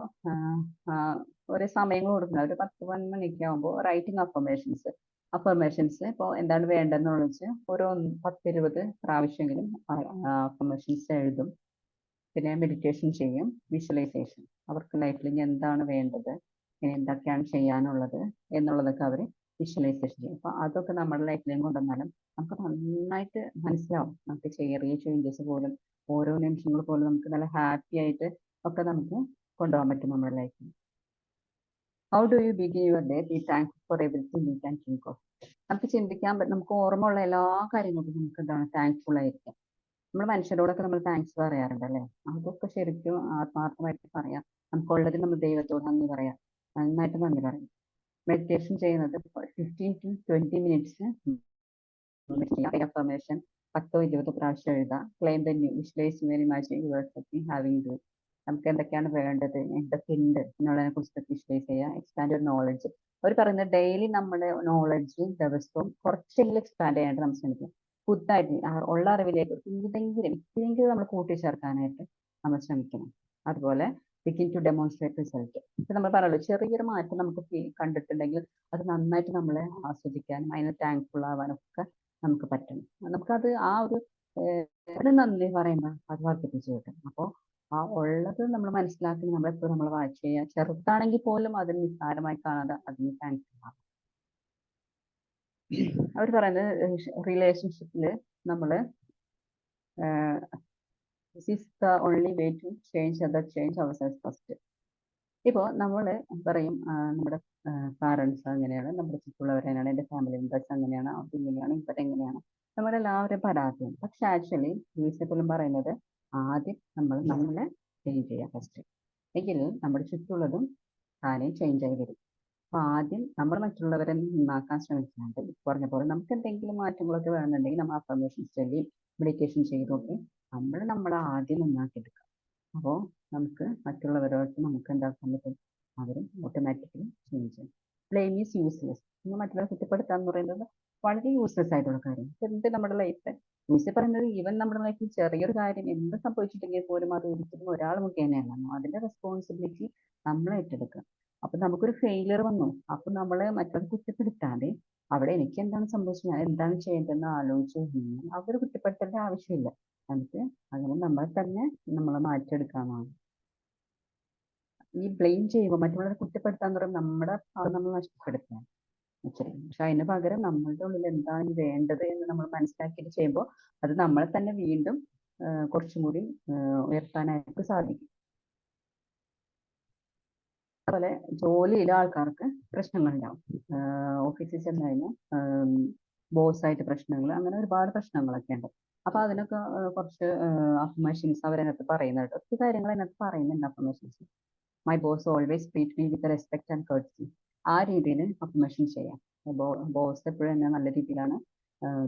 ഒരു സമയങ്ങൾ കൊടുക്കുന്നത്, ഒരു 10-11 മണിയൊക്കെ ആകുമ്പോൾ റൈറ്റിംഗ് അഫർമേഷൻസ് അഫർമേഷൻസ് ഇപ്പോൾ എന്താണ് വേണ്ടതെന്നുള്ളത് വെച്ച് ഓരോ 10-20 പ്രാവശ്യമെങ്കിലും അഫർമേഷൻസ് എഴുതും. പിന്നെ മെഡിറ്റേഷൻ ചെയ്യും, വിഷ്വലൈസേഷൻ. അവർക്ക് ലൈഫിൽ ഇനി എന്താണ് വേണ്ടത്, ഇനി എന്തൊക്കെയാണ് ചെയ്യാനുള്ളത് എന്നുള്ളതൊക്കെ അവർ വിഷ്വലൈസേഷൻ ചെയ്യും. അപ്പോൾ അതൊക്കെ നമ്മുടെ ലൈഫിലേക്ക് കൊണ്ടുവന്നാലും നമുക്ക് നന്നായിട്ട് മനസ്സിലാവും. നമുക്ക് ചെറിയ ചേഞ്ചസ് പോലും ഓരോ നിമിഷങ്ങൾ പോലും നമുക്ക് നല്ല ഹാപ്പി ആയിട്ട് ഒക്കെ നമുക്ക് കൊണ്ടുപോകാൻ പറ്റും നമ്മുടെ ലൈഫിൽ. How do you begin your day? Be thankful for everything you can think of. നമുക്ക് ചിന്തിക്കാൻ പറ്റും, നമുക്ക് ഓർമ്മയുള്ള എല്ലാ കാര്യങ്ങൾക്കും നമുക്ക് എന്താണ് താങ്ക്ഫുൾ ആയിരിക്കാം. നമ്മൾ മനുഷ്യരോടൊക്കെ നമ്മൾ താങ്ക്സ് പറയാറുണ്ട് അല്ലേ? അതൊക്കെ ശരിക്കും ആത്മാർത്ഥമായിട്ട് പറയാം. നമുക്കുള്ളതിൽ നമ്മൾ ദൈവത്തോട് നന്ദി പറയാം, നന്നായിട്ട് നന്ദി പറയും. മെഡിറ്റേഷൻ ചെയ്യുന്നത് 15 to 20 മിനിറ്റ്സ് അഫർമേഷൻ 10-20 പ്രാവശ്യം എഴുതാം. Claim the new, visualise your imagine your having do. നമുക്ക് എന്തൊക്കെയാണ് വേണ്ടത്, എന്തൊക്കെ ഉണ്ട് എന്നുള്ളതിനെ കുറിച്ച് വിഷ്വലൈസ് ചെയ്യുക. Expand your knowledge. അവർ പറയുന്നത് ഡെയിലി നമ്മുടെ നോളജ് ദിവസവും കുറച്ചെങ്കിലും എക്സ്പാൻഡ് ചെയ്യാനായിട്ട് നമ്മൾ ശ്രമിക്കും. പുതുതായിട്ട് ഉള്ള അറിവിലേക്ക് ഇത്തിരിയെങ്കിലും നമ്മൾ കൂട്ടിച്ചേർക്കാനായിട്ട് നമ്മൾ ശ്രമിക്കണം. അതുപോലെ ബിഗിൻ ടു ഡെമോൺസ്ട്രേറ്റ് റിസൾട്ട്. ഇപ്പം നമ്മൾ പറയുള്ളൂ, ചെറിയൊരു മാറ്റം നമുക്ക് കണ്ടിട്ടുണ്ടെങ്കിൽ അത് നന്നായിട്ട് നമ്മളെ ആസ്വദിക്കാനും അതിന് താങ്ക്ഫുൾ ആവാനും ഒക്കെ നമുക്ക് പറ്റണം. നമുക്കത് ആ ഒരു നന്ദി പറയുമ്പോൾ അത് വർദ്ധിപ്പിച്ചു കിട്ടും. അപ്പോൾ ആ ഉള്ളത് നമ്മൾ മനസ്സിലാക്കി നമ്മളെപ്പോഴും നമ്മൾ വാച്ച് ചെയ്യുക. ചെറുതാണെങ്കിൽ പോലും അത് നിസ്സാരമായി കാണാതെ അതിന് താങ്ക്ഫുൾ ആവാം. അവർ പറയുന്നത് റിലേഷൻഷിപ്പിൽ നമ്മൾ this is the only way to change other change ourselves first. ഇപ്പോൾ നമ്മൾ പറയും നമ്മുടെ പാരൻസ് അങ്ങനെയാണ്, നമ്മുടെ ചുറ്റുള്ളവരെങ്ങനെയാണ്, എൻ്റെ ഫാമിലി മെമ്പേഴ്സ് അങ്ങനെയാണ്, അതിങ്ങനെയാണ്, ഇവരെങ്ങനെയാണ്, നമ്മുടെ എല്ലാവരും പരാതിയാണ്. പക്ഷെ ആക്ച്വലി പോലും പറയുന്നത് ആദ്യം നമ്മളെ ചേഞ്ച് ചെയ്യുക ഫസ്റ്റ്. എങ്കിൽ നമ്മുടെ ചുറ്റുള്ളതും താനേ ചേഞ്ച് ആയി വരും. അപ്പോൾ ആദ്യം നമ്മൾ മറ്റുള്ളവരെ നന്നാക്കാൻ ശ്രമിക്കാണ്ട് പറഞ്ഞ പോലെ നമുക്ക് എന്തെങ്കിലും മാറ്റങ്ങളൊക്കെ വേണമെന്നുണ്ടെങ്കിൽ നമ്മൾ അഫർമേഷൻസ് ചൊല്ലി മെഡിറ്റേഷൻ ചെയ്തൊക്കെ നമ്മൾ ആദ്യം നന്നാക്കിയെടുക്കുക. അപ്പോൾ നമുക്ക് മറ്റുള്ളവരോട് നമുക്ക് എന്താക്കാൻ പറ്റും, അവരും ഓട്ടോമാറ്റിക്കലി ചേഞ്ച് ചെയ്യും. Blame is useless. നിങ്ങൾ മറ്റുള്ളവരെ കുറ്റപ്പെടുത്താന്ന് പറയുന്നത് വളരെ യൂസ്ലെസ് ആയിട്ടുള്ള കാര്യം. എന്ത് നമ്മുടെ ലൈഫിൽ യൂസ് പറയുന്നത്, ഈവൻ നമ്മുടെ ലൈഫിൽ ചെറിയൊരു കാര്യം എന്ത് സംഭവിച്ചിട്ടുണ്ടെങ്കിൽ പോലും അത് ഒരിക്കലും ഒരാൾ മുഖേനയല്ല, അതിന്റെ റെസ്പോൺസിബിലിറ്റി നമ്മൾ ഏറ്റെടുക്കുക. അപ്പൊ നമുക്കൊരു ഫെയിലിയർ വന്നു, അപ്പൊ നമ്മളെ മറ്റൊരു കുറ്റപ്പെടുത്താതെ അവിടെ എനിക്ക് എന്താണ് സംഭവിച്ചത്, ഞാൻ എന്താണ് ചെയ്യേണ്ടതെന്ന് ആലോചിച്ച് അവർ കുറ്റപ്പെടുത്തേണ്ട ആവശ്യമില്ല. നമുക്ക് അങ്ങനെ നമ്മളെ തന്നെ നമ്മളെ മാറ്റിയെടുക്കാനാണ്. ഈ ബ്ലെയിം ചെയ്യുമ്പോൾ മറ്റുള്ളവരെ കുറ്റപ്പെടുത്താന്ന് പറയുമ്പോൾ നമ്മുടെ ഭാഗം നമ്മൾ നഷ്ടപ്പെടുത്തുക. പക്ഷെ അതിന് പകരം നമ്മളുടെ ഉള്ളിൽ എന്താണ് വേണ്ടത് എന്ന് നമ്മൾ മനസ്സിലാക്കിയിട്ട് ചെയ്യുമ്പോൾ അത് നമ്മളെ തന്നെ വീണ്ടും കുറച്ചും കൂടി ഉയർത്താനായിട്ട് സാധിക്കും. അതുപോലെ ജോലിയിലെ ആൾക്കാർക്ക് പ്രശ്നങ്ങളുണ്ടാവും. ഓഫീസിൽ ചെന്ന് കഴിഞ്ഞാൽ ബോസായിട്ട് പ്രശ്നങ്ങൾ, അങ്ങനെ ഒരുപാട് പ്രശ്നങ്ങളൊക്കെ ഉണ്ട്. അപ്പൊ അതിനൊക്കെ കുറച്ച് അഫർമേഷൻസ് അവരതിനകത്ത് പറയുന്നുണ്ട്. ഒത്തിരി കാര്യങ്ങൾ അതിനകത്ത് പറയുന്നുണ്ട് affirmations. My boss always treat me with respect and കർട്സി. ആ രീതിയിൽ അഫർമേഷൻ ചെയ്യാം. ബോസ് എപ്പോഴും എന്നെ നല്ല രീതിയിലാണ്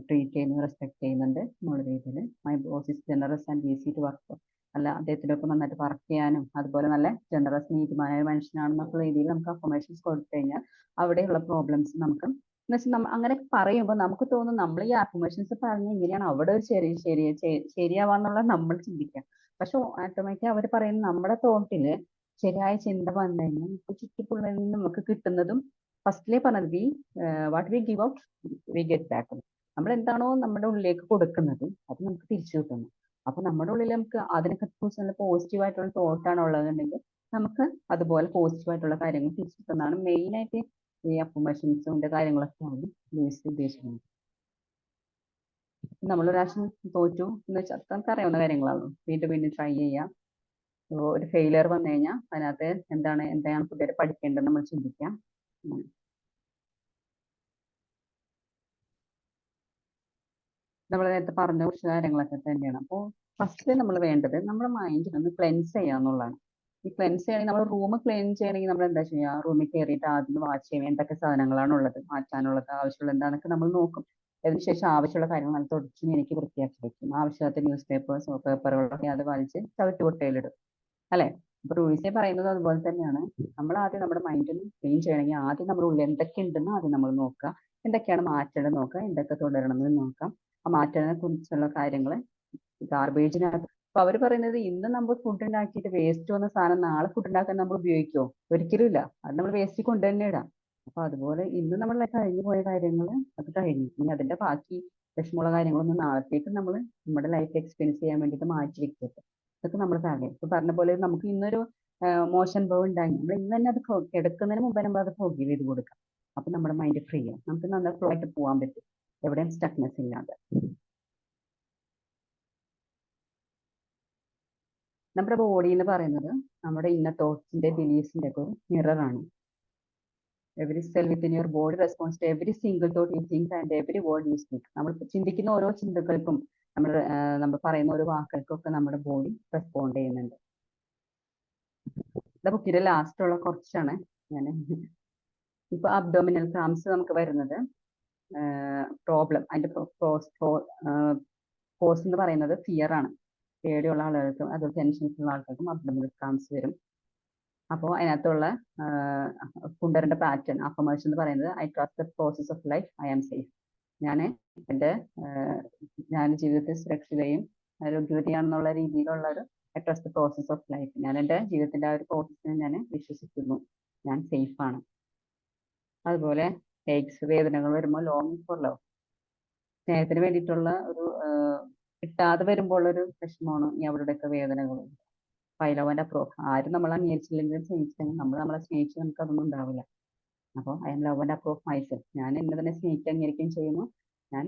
ട്രീറ്റ് ചെയ്യുന്നത്, റെസ്പെക്ട് ചെയ്യുന്നുണ്ട് എന്നുള്ള രീതിയിൽ. My boss is generous and easy to work. അല്ല, അദ്ദേഹത്തിനൊപ്പം നന്നായിട്ട് വർക്ക് ചെയ്യാനും അതുപോലെ നല്ല ജനറസ് നീതിമാനായ മനുഷ്യനാണെന്നൊക്കെ രീതിയിൽ നമുക്ക് അഫർമേഷൻസ് കൊടുത്തു കഴിഞ്ഞാൽ അവിടെയുള്ള പ്രോബ്ലംസ് നമുക്ക് എന്ന് വെച്ചാൽ അങ്ങനെ പറയുമ്പോൾ നമുക്ക് തോന്നും നമ്മൾ ഈ അഫർമേഷൻസ് പറഞ്ഞ് ഇങ്ങനെയാണ് അവിടെ ശരിയാവാന്നുള്ള നമ്മൾ ചിന്തിക്കാം. പക്ഷെ ഓട്ടോമാറ്റിക് അവർ പറയുന്നത് നമ്മുടെ തോട്ടില് ശരിയായ ചിന്ത വന്നു കഴിഞ്ഞാൽ നമുക്ക് ചുറ്റിപ്പുള്ളിൽ നിന്ന് നമുക്ക് കിട്ടുന്നതും ഫസ്റ്റിലേ പറഞ്ഞത് what we give out we get back. നമ്മൾ എന്താണോ നമ്മുടെ ഉള്ളിലേക്ക് കൊടുക്കുന്നത് അത് നമുക്ക് തിരിച്ചു കിട്ടുന്നു. അപ്പൊ നമ്മുടെ ഉള്ളിൽ നമുക്ക് അതിനൊക്കെ കുറിച്ച് നല്ല പോസിറ്റീവ് ആയിട്ടുള്ള തോട്ടാണ് ഉള്ളതെന്നുണ്ടെങ്കിൽ നമുക്ക് അതുപോലെ പോസിറ്റീവ് ആയിട്ടുള്ള കാര്യങ്ങൾ തിരിച്ചു കിട്ടുന്നതാണ് മെയിൻ ആയിട്ട് ഈ അഫർമേഷൻസിന്റെ കാര്യങ്ങളൊക്കെ ആണ് ഉദ്ദേശിക്കുന്നത്. നമ്മളൊരു പ്രാവശ്യം തോറ്റു എന്ന് വെച്ചാൽ നമുക്ക് അറിയാവുന്ന കാര്യങ്ങളാണ്. വീണ്ടും ട്രൈ ചെയ്യാം. ഒരു ഫെയിലിയർ വന്നു കഴിഞ്ഞാൽ അതിനകത്ത് എന്താണ് പുതിയ പഠിക്കേണ്ടത് നമ്മൾ ചിന്തിക്കാം. നമ്മൾ നേരത്തെ പറഞ്ഞ കുറച്ച് കാര്യങ്ങളൊക്കെ തന്നെയാണ്. അപ്പോൾ ഫസ്റ്റ് നമ്മൾ വേണ്ടത് നമ്മുടെ മൈൻഡിൽ ഒന്ന് ക്ലെൻസ് ചെയ്യുക എന്നുള്ളതാണ്. ഈ ക്ലെൻസ് ചെയ്യണമെങ്കിൽ നമ്മൾ റൂം ക്ലീൻ ചെയ്യണമെങ്കിൽ നമ്മൾ എന്താ ചെയ്യുക, റൂമിൽ കയറിയിട്ട് ആദ്യം വാച്ച് ചെയ്യാൻ എന്തൊക്കെ സാധനങ്ങളാണ് ഉള്ളത്, മാറ്റാനുള്ളത്, ആവശ്യമുള്ളത് എന്താണെന്നൊക്കെ നമ്മൾ നോക്കും. അതിനുശേഷം ആവശ്യമുള്ള കാര്യങ്ങൾ നമ്മൾ തുടച്ച് എനിക്ക് വൃത്തിയാക്കി വെക്കും. ആവശ്യമില്ലാത്ത ന്യൂസ് പേപ്പറുകളൊക്കെ അത് വലിച്ച് ചവിട്ടുകൊട്ടയിലിടും അല്ലെ. അപ്പൊ റൂൾസെ പറയുന്നത് അതുപോലെ തന്നെയാണ്. നമ്മൾ ആദ്യം നമ്മുടെ മൈൻഡിൽ ക്ലീൻ ചെയ്യണമെങ്കിൽ ആദ്യം നമ്മുടെ ഉള്ളിൽ എന്തൊക്കെ ഉണ്ടെന്ന് ആദ്യം നമ്മൾ നോക്കുക, എന്തൊക്കെയാണ് മാറ്റേണ്ടത് നോക്കുക, എന്തൊക്കെ തുടരണമെന്ന് നോക്കാം. ആ മാറ്റത്തിനെ കുറിച്ചുള്ള കാര്യങ്ങൾ ഗാർബേജിനകത്ത്. അപ്പൊ അവർ പറയുന്നത് ഇന്ന് നമ്മൾ ഫുഡ് ഉണ്ടാക്കിയിട്ട് വേസ്റ്റ് വന്ന സാധനം നാളെ ഫുഡ് ഉണ്ടാക്കാൻ നമ്മൾ ഉപയോഗിക്കുമോ? ഒരിക്കലും ഇല്ല. അത് നമ്മൾ വേസ്റ്റ് കൊണ്ട് തന്നെ ഇടാം. അപ്പൊ അതുപോലെ ഇന്ന് നമ്മളെ കഴിഞ്ഞു പോയ കാര്യങ്ങൾ അത് കഴിഞ്ഞു. ഇനി അതിന്റെ ബാക്കി വിഷമമുള്ള കാര്യങ്ങളൊന്നും നാളത്തേക്ക് നമ്മൾ നമ്മുടെ ലൈഫ് എക്സ്പീരിയൻസ് ചെയ്യാൻ വേണ്ടിയിട്ട് മാറ്റി വെക്കരുത്. ഇതൊക്കെ നമ്മൾ കാര്യം ഇപ്പൊ പറഞ്ഞ പോലെ നമുക്ക് ഇന്നൊരു മോശം അനുഭവം ഉണ്ടായി, നമ്മൾ ഇന്ന് തന്നെ അത് എടുക്കുന്നതിന് മുമ്പ് നമ്മൾ അത് ഫോർഗീവ് ചെയ്ത് കൊടുക്കാം. അപ്പൊ നമ്മുടെ മൈൻഡ് ഫ്രീ ആവും, നമുക്ക് നന്നായി ഫ്ലോ ആയിട്ട് പോകാൻ പറ്റും, എവിടെയും സ്റ്റക്നെസ് ഇല്ലാതെ. നമ്മുടെ ബോഡി എന്ന് പറയുന്നത് നമ്മുടെ ഇന്നർ തോട്ട്സിന്റെ ബിലീഫ്സിന്റെ ഒക്കെ ഒരു മിററാണ്. Every cell within your body response to every single thought you think and every word you speak. നമ്മൾ ചിന്തിക്കുന്ന ഓരോ ചിന്തകൾക്കും നമ്മൾ പറയുന്ന ഓരോ വാക്കുകൾക്കൊക്കെ നമ്മുടെ ബോഡി റെസ്പോണ്ട് ചെയ്യുന്നുണ്ട്. ഇത് ബുക്കിന്റെ ലാസ്റ്റ് ഉള്ള കുറച്ചാണ് ഞാൻ ഇപ്പൊ അബ്ഡോമിനൽ ക്രാംസ് നമുക്ക് വരുന്നത് പ്രോബ്ലം അതിന്റെ കോസ് എന്ന് പറയുന്നത് ഫിയർ ആണ്. പേടിയുള്ള ആളുകൾക്കും അതുപോലെ ടെൻഷൻസ് ഉള്ള ആൾക്കാർക്കും അബ്ഡോമിനൽ ക്രാംസ് വരും. അപ്പോൾ അതിനകത്തുള്ള കുണ്ടറിന്റെ പാറ്റേൺ അഫർമേഷൻ എന്ന് പറയുന്നത് I trust the process of life, I am safe. ഞാൻ ജീവിതത്തിൽ സുരക്ഷിതയും ആരോഗ്യവതിയാണെന്നുള്ള രീതിയിലുള്ള ഒരു I trust the process of life. ഞാൻ എൻ്റെ ജീവിതത്തിന്റെ ആ ഒരു പ്രോസസ്സിനെ ഞാൻ വിശ്വസിക്കുന്നു, ഞാൻ സേഫ് ആണ്. അതുപോലെ ഏക്സ് വേദനകൾ വരുമ്പോൾ ലോങ്ങിങ് ഫോർ ലവ്, സ്നേഹത്തിന് വേണ്ടിയിട്ടുള്ള ഒരു കിട്ടാതെ വരുമ്പോൾ ഒരു വിഷമമാണ് ഈ അവരുടെയൊക്കെ വേദനകൾ. പൈലവന്റെ അപ്രോഫ്, ആരും നമ്മളെ അംഗീകരിച്ചില്ലെങ്കിലും സ്നേഹിച്ചില്ലെങ്കിൽ നമ്മളെ സ്നേഹിച്ച് നമുക്ക് അതൊന്നും ഉണ്ടാവില്ല. അപ്പോൾ I am love and approve myself, ഞാൻ എന്നെ തന്നെ സ്നേഹിക്കാൻ അംഗീകരിക്കുകയും ചെയ്യുന്നു, ഞാൻ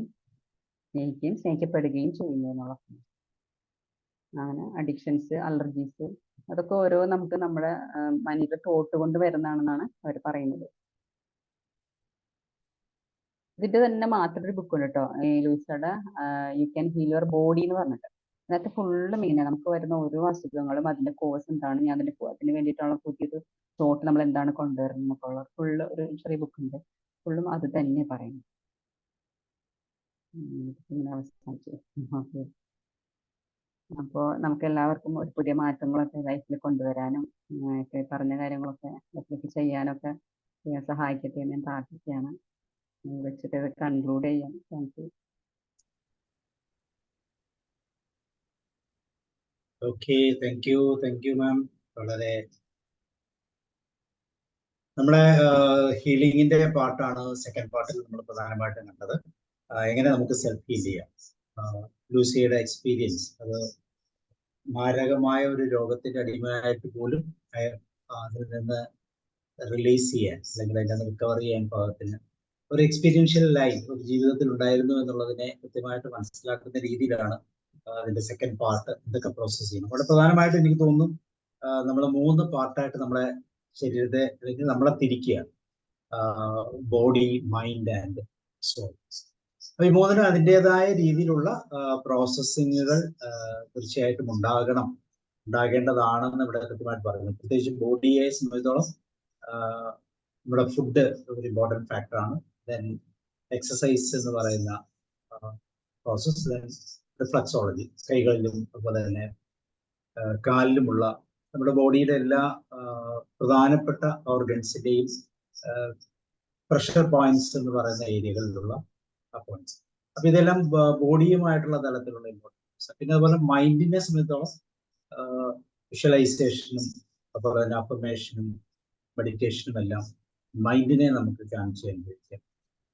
സ്നേഹിക്കുകയും സ്നേഹിക്കപ്പെടുകയും ചെയ്യുന്നു എന്നുള്ള. അങ്ങനെ അഡിക്ഷൻസ്, അലർജീസ്, അതൊക്കെ ഓരോ നമുക്ക് നമ്മുടെ മനസ്സിലെ തോട്ട് കൊണ്ട് വരുന്നതാണെന്നാണ് അവർ പറയുന്നത്. ഇതിന്റെ തന്നെ മാത്രം ഒരു ബുക്ക് ഉണ്ട് കേട്ടോ, ഈ ലൂയിസയുടെ you can heal your body എന്ന് പറഞ്ഞിട്ട്. അതിനകത്ത് ഫുള്ള് മീനാണ്, നമുക്ക് വരുന്ന ഓരോ അസുഖങ്ങളും അതിന്റെ കോഴ്സ് എന്താണ്, ഞാൻ അതിന് വേണ്ടിയിട്ടുള്ള പുതിയൊരു തോട്ട് നമ്മൾ എന്താണ് കൊണ്ടുവരുന്നത് എന്നൊക്കെ ഉള്ള ഫുള്ള് ഒരു ചെറിയ ബുക്ക് ഉണ്ട്. ഫുള്ളും അത് തന്നെ പറയുന്നു. ഓക്കെ, അപ്പോൾ നമുക്ക് എല്ലാവർക്കും ഒരു പുതിയ മാറ്റങ്ങളൊക്കെ ലൈഫിൽ കൊണ്ടുവരാനും പറഞ്ഞ കാര്യങ്ങളൊക്കെ ലൈഫിലേക്ക് ചെയ്യാനൊക്കെ സഹായിക്കട്ടെ എന്ന് ഞാൻ പ്രാർത്ഥിക്കുകയാണ്. വെച്ചിട്ട് ഇത് കൺക്ലൂഡ് ചെയ്യാം. Thank you. Okay, thank you ma'am. വളരെ നമ്മുടെ ഹീലിംഗിന്റെ പാർട്ടാണ് സെക്കൻഡ് പാർട്ടിൽ നമ്മൾ പ്രധാനമായിട്ടും കണ്ടത്. എങ്ങനെ നമുക്ക് സെൽഫ് ഹീൽ ചെയ്യാം. ലൂസിയുടെ എക്സ്പീരിയൻസ്, അത് മാരകമായ ഒരു രോഗത്തിന്റെ അടിമയായിട്ട് പോലും അതിൽ നിന്ന് റിലീസ് ചെയ്യാൻ അല്ലെങ്കിൽ അതിൽ നിന്ന് റിക്കവർ ചെയ്യാൻ പാകത്തിന് ഒരു എക്സ്പീരിയൻഷ്യൽ ലൈഫ് ഒരു ജീവിതത്തിൽ ഉണ്ടായിരുന്നു എന്നുള്ളതിനെ കൃത്യമായിട്ട് മനസ്സിലാക്കുന്ന രീതിയിലാണ് അതിന്റെ സെക്കൻഡ് പാർട്ട് ഇതൊക്കെ പ്രോസസ് ചെയ്യണം. അവിടെ പ്രധാനമായിട്ടും എനിക്ക് തോന്നുന്നു നമ്മൾ 3 പാർട്ടായിട്ട് നമ്മളെ ശരീരത്തെ അല്ലെങ്കിൽ നമ്മളെ തിരിക്കുക, ബോഡി, മൈൻഡ് ആൻഡ് സോൾ. അപ്പൊ ഈ 3നും അതിൻ്റെതായ രീതിയിലുള്ള പ്രോസസ്സിങ്ങുകൾ തീർച്ചയായിട്ടും ഉണ്ടാകേണ്ടതാണെന്ന് ഇവിടെ കൃത്യമായിട്ട് പറയുന്നു. പ്രത്യേകിച്ച് ബോഡിയെ സംബന്ധിച്ചോളം നമ്മുടെ ഫുഡ് ഒരു ഇമ്പോർട്ടൻറ്റ് ഫാക്ടറാണ്. ദെൻ എക്സസൈസ് എന്ന് പറയുന്ന പ്രോസസ്, ദെൻ റിഫ്ലക്സോളജി, കൈകളിലും അതുപോലെ തന്നെ കാലിലുമുള്ള നമ്മുടെ ബോഡിയുടെ എല്ലാ പ്രധാനപ്പെട്ട ഓർഗൻസിന്റെയും പ്രഷർ പോയിന്റ്സ് എന്ന് പറയുന്ന ഏരിയകളിലുള്ള പോയിന്റ്സ്. അപ്പൊ ഇതെല്ലാം ബോഡിയുമായിട്ടുള്ള തലത്തിലുള്ള ഇമ്പോർട്ടൻസ്. പിന്നെ അതുപോലെ മൈൻഡിനെ സംബന്ധിച്ചോളം വിഷ്വലൈസേഷനും അതുപോലെ തന്നെ അഫർമേഷനും മെഡിറ്റേഷനും എല്ലാം മൈൻഡിനെ നമുക്ക് കാം ചെയ്യാൻ പറ്റും.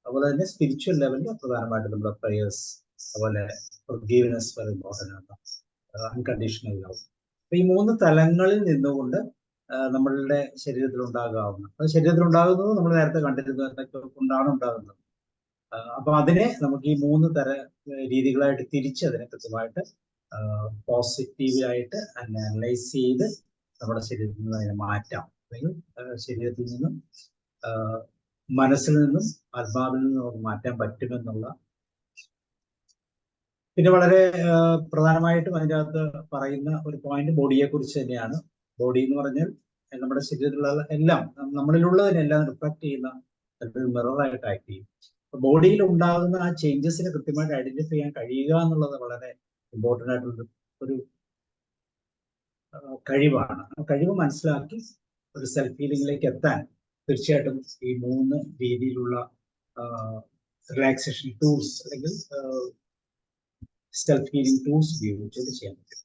അതുപോലെ തന്നെ സ്പിരിച്വൽ ലെവലിൽ പ്രധാനമായിട്ടും നമ്മുടെ പ്രേയേഴ്സ്, അതുപോലെ ഫോർഗീവ്നെസ് വളരെ ഇമ്പോർട്ടൻ്റ് ആണ്, അൺകണ്ടീഷണൽ ലവ്. അപ്പൊ ഈ 3 തലങ്ങളിൽ നിന്നുകൊണ്ട് നമ്മളുടെ ശരീരത്തിലുണ്ടാകുന്നത് നമ്മൾ നേരത്തെ കണ്ടിരുന്നു എന്നൊക്കെ കൊണ്ടാണ് ഉണ്ടാകുന്നത്. അപ്പൊ അതിനെ നമുക്ക് ഈ 3 രീതികളായിട്ട് തിരിച്ച് അതിനെ കൃത്യമായിട്ട് പോസിറ്റീവായിട്ട് അനലൈസ് ചെയ്ത് നമ്മുടെ ശരീരത്തിൽ നിന്ന് അതിനെ മാറ്റാം. അല്ലെങ്കിൽ ശരീരത്തിൽ നിന്നും മനസ്സിൽ നിന്നും ആത്മാവിൽ നിന്നും നമുക്ക് മാറ്റാൻ പറ്റുമെന്നുള്ള. പിന്നെ വളരെ പ്രധാനമായിട്ടും അതിൻ്റെ അകത്ത് പറയുന്ന ഒരു പോയിന്റ് ബോഡിയെ കുറിച്ച് തന്നെയാണ്. ബോഡി എന്ന് പറഞ്ഞാൽ നമ്മുടെ ശരീരത്തിലുള്ള എല്ലാം, നമ്മളിലുള്ളതിനെല്ലാം റിഫ്ലക്ട് ചെയ്യുന്ന ഒരു മിററായിട്ട് ആക്ട് ചെയ്യും. ബോഡിയിൽ ഉണ്ടാകുന്ന ആ ചേഞ്ചസിനെ കൃത്യമായിട്ട് ഐഡന്റിഫൈ ചെയ്യാൻ കഴിയുക എന്നുള്ളത് വളരെ ഇമ്പോർട്ടൻ്റ് ആയിട്ടുള്ള ഒരു കഴിവാണ്. ആ കഴിവ് മനസ്സിലാക്കി ഒരു സെൽഫ് ഹീലിംഗിലേക്ക് എത്താൻ തീർച്ചയായിട്ടും ഈ 3 രീതിയിലുള്ള റിലാക്സേഷൻ ടൂൾസ് അല്ലെങ്കിൽ സെൽഫ് ഹീലിംഗ് ടൂൾസ് ഉപയോഗിച്ചിട്ട് ചെയ്യാൻ പറ്റും.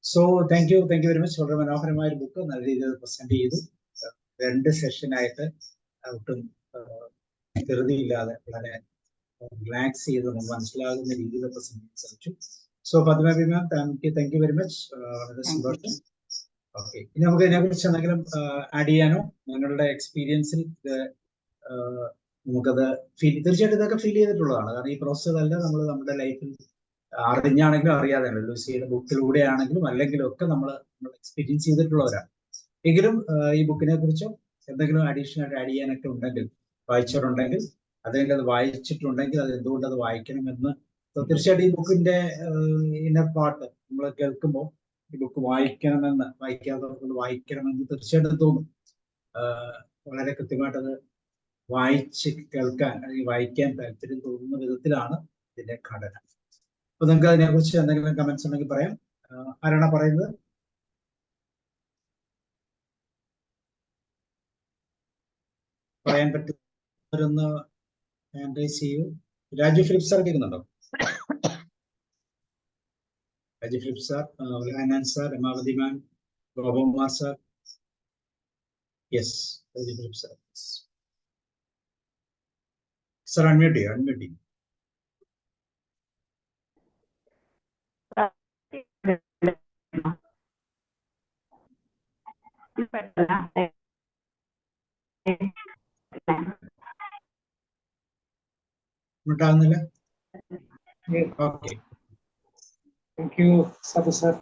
So thank you very much. വളരെ മനോഹരമായ ഒരു ബുക്ക് നല്ല രീതിയിൽ പ്രസന്റ് ചെയ്തു. 2 സെഷനായിട്ട് ഒട്ടും ധൃതിയില്ലാതെ വളരെ റിലാക്സ് ചെയ്ത് നമുക്ക് മനസ്സിലാകുന്ന രീതിയിലൊക്കെ ശ്രമിച്ചു. So Padmavathi ma'am, thank you very much. വളരെ സന്തോഷം. ഓക്കെ, ഇനി നമുക്ക് ഇതിനെക്കുറിച്ച് എന്തെങ്കിലും ആഡ് ചെയ്യാനോ? നിങ്ങളുടെ എക്സ്പീരിയൻസിൽ നമുക്കത് തീർച്ചയായിട്ടും ഇതൊക്കെ ഫീൽ ചെയ്തിട്ടുള്ളതാണ്. കാരണം ഈ പ്രോസസ്സുകളെല്ലാം നമ്മൾ നമ്മുടെ ലൈഫിൽ അറിഞ്ഞാണെങ്കിലും അറിയാതെ ലൂസിയുടെ ബുക്കിലൂടെ ആണെങ്കിലും അല്ലെങ്കിലും ഒക്കെ നമ്മൾ എക്സ്പീരിയൻസ് ചെയ്തിട്ടുള്ളവരാണ്. എങ്കിലും ഈ ബുക്കിനെ കുറിച്ചും എന്തെങ്കിലും അഡീഷണൽ ആയിട്ട് ആഡ് ചെയ്യാനൊക്കെ ഉണ്ടെങ്കിൽ, വായിച്ചവരുണ്ടെങ്കിൽ, അല്ലെങ്കിൽ അത് വായിച്ചിട്ടുണ്ടെങ്കിൽ അത് എന്തുകൊണ്ട് അത് വായിക്കണമെന്ന് തീർച്ചയായിട്ടും ഈ ബുക്കിന്റെ ഇന്നർ പാർട്ട് നമ്മൾ കേൾക്കുമ്പോൾ ഈ ബുക്ക് വായിക്കാത്തവർക്ക് വായിക്കണമെന്ന് തീർച്ചയായിട്ടും തോന്നും. വളരെ കൃത്യമായിട്ട് അത് വായിച്ച് കേൾക്കാൻ അല്ലെങ്കിൽ വായിക്കാൻ താല്പര്യം തോന്നുന്ന വിധത്തിലാണ് ഇതിന്റെ ഘടന. അപ്പൊ നിങ്ങൾക്ക് അതിനെക്കുറിച്ച് എന്തെങ്കിലും കമന്റ്സ് ഉണ്ടെങ്കിൽ പറയാം. ആരാണ് പറയുന്നത്? പറയാൻ പറ്റുന്ന രാജു ഫിലിപ്പ് സാർ കേൾക്കുന്നുണ്ടോ? Raju Philip sir, Hanan sir, Ramavathi ma'am, Gopakumar sir. Yes, Raju Philip sir. Sir unmute ചെയ്യും. ഉണ്ടാകുന്നില്ല. Okay, thank you Sabu sir.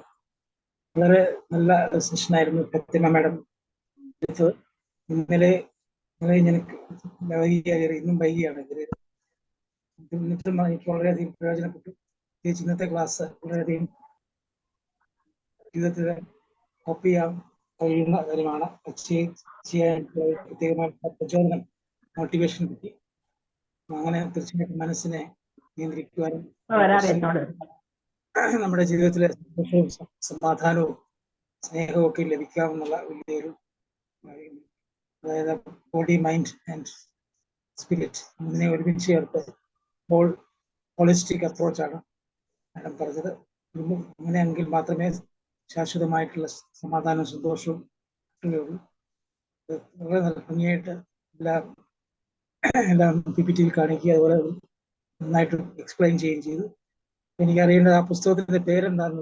വളരെ നല്ല സെഷനായിരുന്നു ഫാത്തിമ മാഡം. ഇന്നലെ ഇന്നും വൈകിയാണ് എന്നിട്ടും എനിക്ക് വളരെയധികം പ്രയോജനപ്പെട്ടു. പ്രത്യേകിച്ച് ഇന്നത്തെ ക്ലാസ് വളരെയധികം ജീവിതത്തിൽ കോപ്പി ചെയ്യാൻ കഴിയുന്ന കാര്യമാണ്. ചെയ്യാൻ പ്രത്യേകമായ പ്രചോദനം, മോട്ടിവേഷൻ കിട്ടി. അങ്ങനെ തീർച്ചയായിട്ടും മനസ്സിനെ നിയന്ത്രിക്കുവാനും നമ്മുടെ ജീവിതത്തിലെ സന്തോഷവും സമാധാനവും സ്നേഹവും ഒക്കെ ലഭിക്കാമെന്നുള്ള വലിയൊരു, അതായത് ബോഡി, മൈൻഡ് ആൻഡ് സ്പിരിറ്റ് ഇതിനെ ഒരുമിച്ച് ചേർത്ത് ഹോളിസ്റ്റിക് അപ്രോച്ചാണ് മാഡം പറഞ്ഞത്. അങ്ങനെയെങ്കിൽ മാത്രമേ ശാശ്വതമായിട്ടുള്ള സമാധാനവും സന്തോഷവും കിട്ടുകയുള്ളൂ. വളരെ നല്ല ഭംഗിയായിട്ട് എല്ലാം PPT-യിൽ കാണിക്കുക, അതുപോലെ നന്നായിട്ട് എക്സ്പ്ലെയിൻ ചെയ്യുകയും ചെയ്തു. എനിക്കറിയേണ്ടത് ആ പുസ്തകത്തിന്റെ പേരെന്താണ്?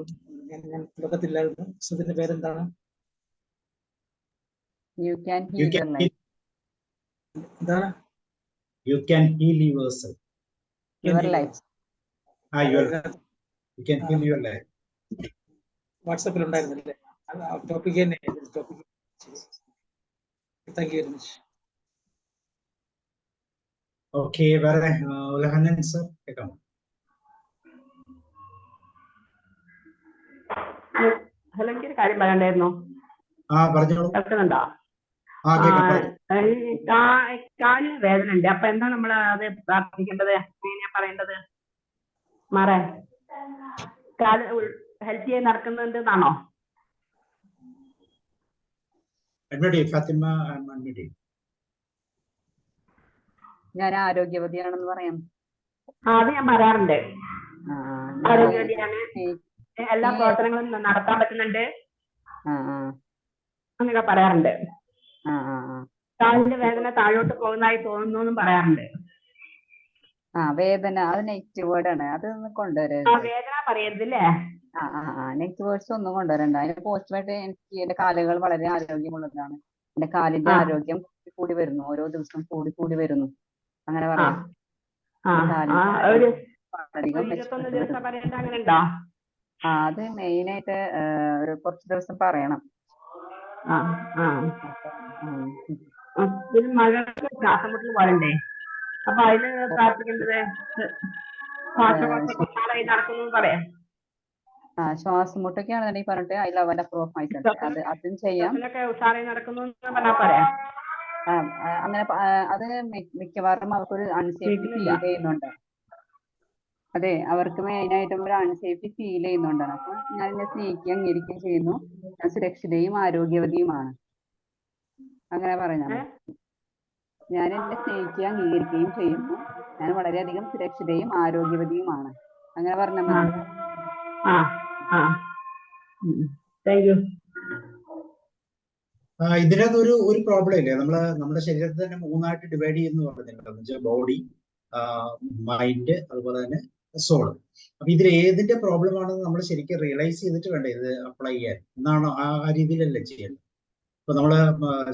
ഞാൻ തുടക്കത്തില്ലായിരുന്നു. പുസ്തകത്തിന്റെ പേരെന്താണ്? എന്താണ്? You can heal yourself. Your life. You can heal your life. വാട്സാപ്പിൽ ഉണ്ടായിരുന്നില്ലേ? ടോപ്പിക് തന്നെ. Thank you very much. Okay, വേറെ ഉലഹനൻ സർ കേൾക്കാമോ? ഹലോ, എനിക്കൊരു കാര്യം പറയണ്ടായിരുന്നു. പറഞ്ഞോളൂ. കേൾക്കുന്നുണ്ടോ? കാലിന് വേദന ഉണ്ട്. അപ്പൊ എന്താ നമ്മൾ അത് പ്രാർത്ഥിക്കേണ്ടത്? എങ്ങനെയാ പറയേണ്ടത്? മാറേ കാല് ഹെൽപ്പ് ചെയ്യാൻ നടക്കുന്നുണ്ടെന്നാണോ? ഞാൻ ആരോഗ്യവതിയാണെന്ന് പറയാം. അത് ഞാൻ പറയാറുണ്ട്. ആരോഗ്യവതിയാണ്, എല്ലാ പ്രവർത്തനങ്ങളും നടത്താൻ പറ്റുന്നുണ്ട് എന്നൊക്കെ പറയാറുണ്ട്. കാലിന്റെ വേദന താഴോട്ട് പോകുന്നതായി തോന്നുന്നു എന്നും പറയാറുണ്ട്. വേദന അത് നെഗറ്റീവ് വേർഡ് ആണ്. അതൊന്നും കൊണ്ടുവരരുത്. വേദന പറയരുതല്ലേ? നെഗറ്റീവ് വേർഡ്സ് ഒന്നും കൊണ്ടുവരണ്ട. അതിന് പോസിറ്റീവായിട്ട് എനിക്ക് എന്റെ കാലുകൾ വളരെ ആരോഗ്യമുള്ളതാണ്. എന്റെ കാലിന്റെ ആരോഗ്യം കൂടി വരുന്നു, ഓരോ ദിവസം കൂടി വരുന്നു. അങ്ങനെ പറയാം. അത് മെയിനായിട്ട് ഒരു കുറച്ച് ദിവസം പറയണം. മഴക്ക് ശ്വാസം മുട്ടൽ പോലണ്ടേ? അപ്പൊ അതിന് പ്രാർത്ഥിക്കേണ്ടത് നടക്കുന്നു പറയാം. ശ്വാസം മുട്ടൊക്കെയാണെന്നുണ്ടെങ്കിൽ പറഞ്ഞിട്ട് അതിൽ അവന്റെ പ്രൂഫ് ആയിട്ടുണ്ട്. അതും ചെയ്യാം. ഉഷാറായി നടക്കുന്നു പറഞ്ഞാൽ പറയാം. അങ്ങനെ അത് മിക്കവാറും അവർക്കൊരു അൺസേഫ്റ്റി ഫീൽ ചെയ്യുന്നുണ്ട്. അതെ, അവർക്ക് മെയിനായിട്ടും ഒരു അൺസേഫ്റ്റി ഫീൽ ചെയ്യുന്നുണ്ടാണ്. അപ്പൊ ഞാൻ എന്നെ സ്നേഹിക്കുകയും അംഗീകരിക്കുകയും ചെയ്യുന്നു. ഞാൻ സുരക്ഷിതയും ആരോഗ്യവതിയുമാണ്. അങ്ങനെ പറഞ്ഞാൽ ഞാൻ എന്നെ സ്നേഹിക്കുകയും അംഗീകരിക്കുകയും ചെയ്യുന്നു. ഞാൻ വളരെയധികം സുരക്ഷിതയും ആരോഗ്യവതിയുമാണ്. അങ്ങനെ പറഞ്ഞാൽ മതി. ഇതിനകത്ത് ഒരു പ്രോബ്ലം ഇല്ലേ, നമ്മുടെ ശരീരത്തെ തന്നെ 3ആയിട്ട് ഡിവൈഡ് ചെയ്യുന്നു പറഞ്ഞിട്ടുണ്ട്. ബോഡി, മൈൻഡ്, അതുപോലെ തന്നെ സോൾ. അപ്പൊ ഇതിൽ ഏതിന്റെ പ്രോബ്ലം ആണെന്ന് നമ്മൾ ശരിക്കും റിയലൈസ് ചെയ്തിട്ട് വേണ്ട ഇത് അപ്ലൈ ചെയ്യാൻ എന്നാണ് ആ രീതിയിലല്ലേ ചെയ്യേണ്ടത്. ഇപ്പൊ നമ്മള്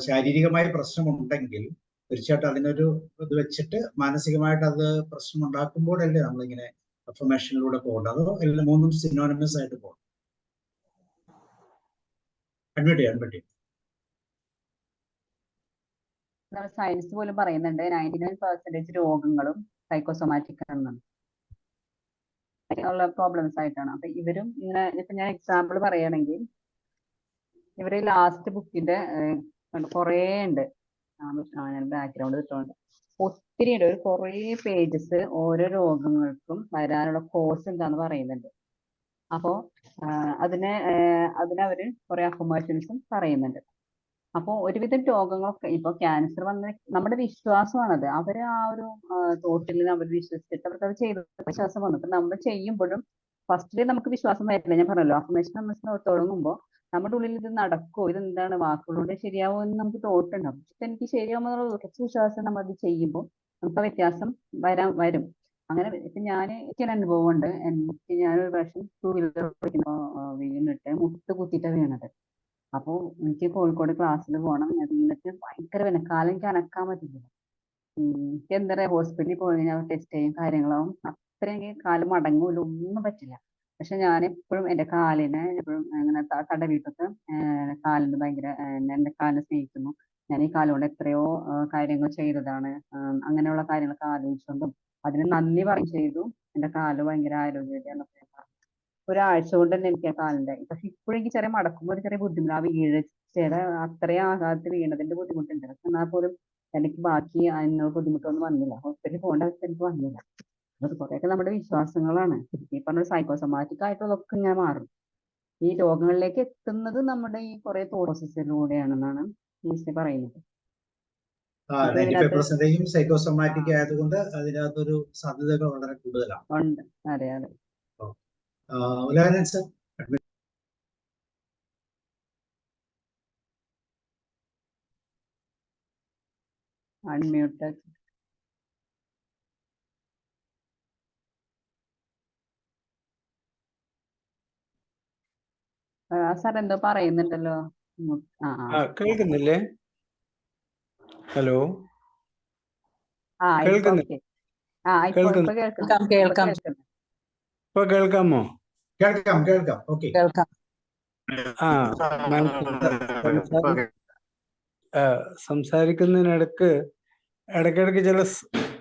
ശാരീരികമായ പ്രശ്നമുണ്ടെങ്കിൽ തീർച്ചയായിട്ടും അതിനൊരു ഇത് വെച്ചിട്ട് മാനസികമായിട്ട് അത് പ്രശ്നം ഉണ്ടാക്കുമ്പോഴല്ലേ നമ്മളിങ്ങനെ അഫർമേഷനിലൂടെ പോകേണ്ടത്. അതോ എല്ലാം 3ഉം സിനോണിമസ് ആയിട്ട് പോകണം? അഡ്മിറ്റ് ചെയ്യാം. സയൻസ് പോലും പറയുന്നുണ്ട് 99% രോഗങ്ങളും സൈക്കോസൊമാറ്റിക് ആണെന്നാണ്, ഉള്ള പ്രോബ്ലംസ് ആയിട്ടാണ്. അപ്പൊ ഇവരും ഇങ്ങനെ, ഇപ്പൊ ഞാൻ എക്സാമ്പിൾ പറയുകയാണെങ്കിൽ ഇവര് ലാസ്റ്റ് ബുക്കിന്റെ കുറേ ഉണ്ട്, ഞാൻ ബാക്ക്ഗ്രൗണ്ട് ഇട്ടുകൊണ്ട് ഒത്തിരി ഉണ്ട്, ഒരു കുറേ പേജസ് ഓരോ രോഗങ്ങൾക്കും വരാനുള്ള കോസ് എന്താന്ന് പറയുന്നുണ്ട്. അപ്പോ അതിനവര് കുറെ അഫർമേഷൻസും പറയുന്നുണ്ട്. അപ്പോൾ ഒരുവിധം രോഗങ്ങളൊക്കെ ഇപ്പൊ ക്യാൻസർ വന്ന നമ്മുടെ വിശ്വാസമാണത്. അവര് ആ ഒരു തോട്ടിൽ അവർ വിശ്വസിച്ചിട്ട് അവർക്ക് അത് ചെയ്ത് വിശ്വാസം വന്നു. അപ്പൊ നമ്മൾ ചെയ്യുമ്പോഴും ഫസ്റ്റില് നമുക്ക് വിശ്വാസം വരില്ല. ഞാൻ പറഞ്ഞല്ലോ, അഫർമേഷൻ നമ്മൾ തുടങ്ങുമ്പോൾ നമ്മുടെ ഉള്ളിൽ ഇത് നടക്കുമോ, ഇതെന്താണ് വാക്കുകളുടെ ശരിയാവോ എന്ന് നമുക്ക് തോട്ടുണ്ടാവും. പക്ഷെ എനിക്ക് ശരിയാവുമ്പോൾ ഉറച്ച വിശ്വാസം നമ്മൾ അത് ചെയ്യുമ്പോൾ നമുക്ക് വ്യത്യാസം വരും. അങ്ങനെ ഇപ്പൊ എനിക്കൊരു അനുഭവം ഉണ്ട്. ഞാനൊരു പ്രാവശ്യം 2 വീലർ വീണിട്ട് മുട്ട് കുത്തിയിട്ടാണ് വീണത്. അപ്പോൾ എനിക്ക് കോഴിക്കോട് ക്ലാസ്സിൽ പോകണം. എന്നിട്ട് ഭയങ്കര കാലം എനിക്ക് അനക്കാൻ പറ്റില്ല. എനിക്ക് എന്താ പറയാ, ഹോസ്പിറ്റലിൽ പോയി കഴിഞ്ഞാൽ ടെസ്റ്റ് ചെയ്യും കാര്യങ്ങളാവും, അത്രയും എനിക്ക് കാല് മടങ്ങൂല, ഒന്നും പറ്റില്ല. പക്ഷെ ഞാൻ എപ്പോഴും എൻ്റെ കാലിനെ എപ്പോഴും അങ്ങനെ തടവിട്ടൊക്കെ കാലിന് ഭയങ്കര എൻ്റെ കാലിനെ സ്നേഹിക്കുന്നു. ഞാൻ ഈ കാലുകൊണ്ട് എത്രയോ കാര്യങ്ങൾ ചെയ്തതാണ്. അങ്ങനെയുള്ള കാര്യങ്ങളൊക്കെ ആലോചിച്ചുകൊണ്ടും അതിന് നന്ദി പറയും ചെയ്തു. എൻ്റെ കാല് ഭയങ്കര ആരോഗ്യമായിട്ട് ഒരാഴ്ച കൊണ്ട് തന്നെ എനിക്ക് ആ കാലിന്റെ, പക്ഷെ ഇപ്പോഴെനിക്ക് ചെറിയ മടക്കുമ്പോൾ ഒരു ചെറിയ ബുദ്ധിമുട്ട്, ആ വീഴ്ചയുടെ അത്രയും ആഘാതത്തിൽ വീണതിന്റെ ബുദ്ധിമുട്ടുണ്ട്. പക്ഷെ എന്നാൽ പോലും എനിക്ക് ബാക്കി അതിനുള്ള ബുദ്ധിമുട്ടൊന്നും വന്നില്ല. ഹോസ്പിറ്റലിൽ പോകേണ്ട അവസ്ഥ എനിക്ക് വന്നില്ല. അത് കുറെയൊക്കെ നമ്മുടെ വിശ്വാസങ്ങളാണ്. ഈ പറഞ്ഞ സൈക്കോസൊമാറ്റിക് ആയിട്ടുള്ളതൊക്കെ ഇങ്ങനെ മാറും. ഈ രോഗങ്ങളിലേക്ക് എത്തുന്നത് നമ്മുടെ ഈ കുറെ പ്രോസസ്സിലൂടെയാണെന്നാണ് ഈസി പറയുന്നത്. 95% സൈക്കോസൊമാറ്റിക് ആയതുകൊണ്ട് അതിനകത്തൊരു സാധ്യതകൾ വളരെ കൂടുതലാണ്. ഉണ്ട്. അതെ. സർ, അൺമ്യൂട്ടഡ്. സാർ എന്തോ പറയുന്നുണ്ടല്ലോ. കേൾക്കുന്നില്ലേ? ഹലോ, ഇപ്പൊ കേൾക്കാമോ? കേൾക്കാം. ഓക്കെ, സംസാരിക്കുന്നതിനിടക്ക് ഇടയ്ക്കിടയ്ക്ക് ചില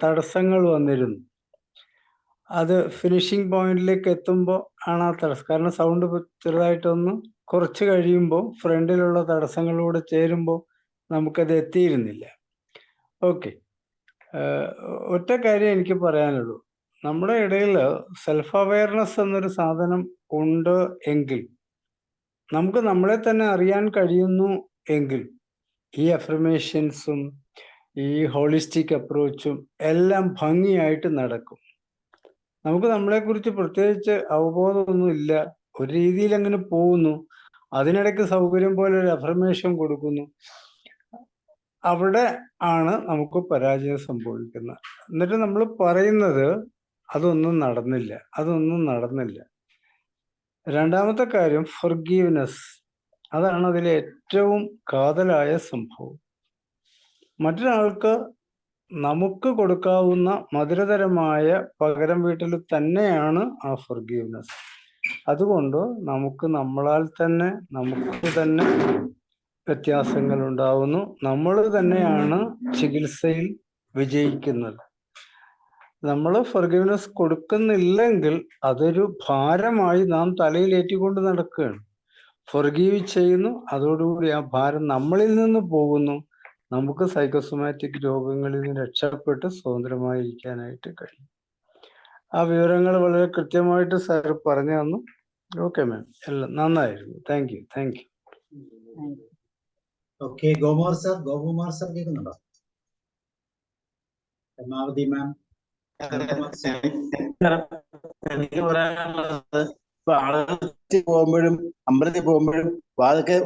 തടസ്സങ്ങൾ വന്നിരുന്നു. അത് ഫിനിഷിംഗ് പോയിന്റിലേക്ക് എത്തുമ്പോൾ ആണ് ആ തടസ്സം. കാരണം സൗണ്ട് ചെറുതായിട്ടൊന്ന് കുറച്ച് കഴിയുമ്പോൾ ഫ്രണ്ടിലുള്ള തടസ്സങ്ങളൂടെ ചേരുമ്പോൾ നമുക്കത് എത്തിയിരുന്നില്ല. ഓക്കെ, ഒറ്റ കാര്യം എനിക്ക് പറയാനുള്ളൂ. നമ്മുടെ ഇടയിൽ സെൽഫ് അവയർനെസ് എന്നൊരു സാധനം ഉണ്ട് എങ്കിൽ, നമുക്ക് നമ്മളെ തന്നെ അറിയാൻ കഴിയുന്നു എങ്കിൽ, ഈ അഫർമേഷൻസും ഈ ഹോളിസ്റ്റിക് അപ്രോച്ചും എല്ലാം ഭംഗിയായിട്ട് നടക്കും. നമുക്ക് നമ്മളെക്കുറിച്ച് പ്രത്യേകിച്ച് അവബോധമൊന്നും ഇല്ല, ഒരു രീതിയിൽ അങ്ങനെ പോകുന്നു. അതിനിടയ്ക്ക് സൗകര്യം പോലെ ഒരു അഫർമേഷൻ കൊടുക്കുന്നു. അവിടെ ആണ് നമുക്ക് പരാജയം സംഭവിക്കുന്നത്. എന്നിട്ട് നമ്മൾ പറയുന്നത് അതൊന്നും നടന്നില്ല. രണ്ടാമത്തെ കാര്യം ഫൊർഗീവ്നെസ്. അതാണ് അതിലെ ഏറ്റവും കാതലായ സംഭവം. മറ്റൊരാൾക്ക് നമുക്ക് കൊടുക്കാവുന്ന മധുരതരമായ പകരം വീട്ടൽ തന്നെയാണ് ആ ഫൊർഗീവ്നെസ്. അതുകൊണ്ട് നമുക്ക് തന്നെ വ്യത്യാസങ്ങൾ ഉണ്ടാവുന്നു. നമ്മൾ തന്നെയാണ് ചികിത്സയിൽ വിജയിക്കുന്നത്. നമ്മൾ ഫൊർഗീവ്നെസ് കൊടുക്കുന്നില്ലെങ്കിൽ അതൊരു ഭാരമായി നാം തലയിലേറ്റിക്കൊണ്ട് നടക്കുകയാണ്. ഫൊർഗീവ് ചെയ്യുന്നു, അതോടുകൂടി ആ ഭാരം നമ്മളിൽ നിന്ന് പോകുന്നു. നമുക്ക് സൈക്കോസൊമാറ്റിക് രോഗങ്ങളിൽ നിന്ന് രക്ഷപ്പെട്ട് സ്വതന്ത്രമായിരിക്കാനായിട്ട് കഴിയും. ആ വിവരങ്ങൾ വളരെ കൃത്യമായിട്ട് സാർ പറഞ്ഞു തന്നു. ഓക്കെ മാം, എല്ലാം നന്നായിരുന്നു. Thank you. ഓക്കെ, ഗോകുമാർ സാർ കേൾക്കുന്നുണ്ടോ? പത്മാവതി മാം. എനിക്ക് പറയാനുള്ളത്, ഇപ്പൊ ആളുകൾ പോകുമ്പോഴും അമ്പലത്തിൽ പോകുമ്പോഴും വാതൊക്കെ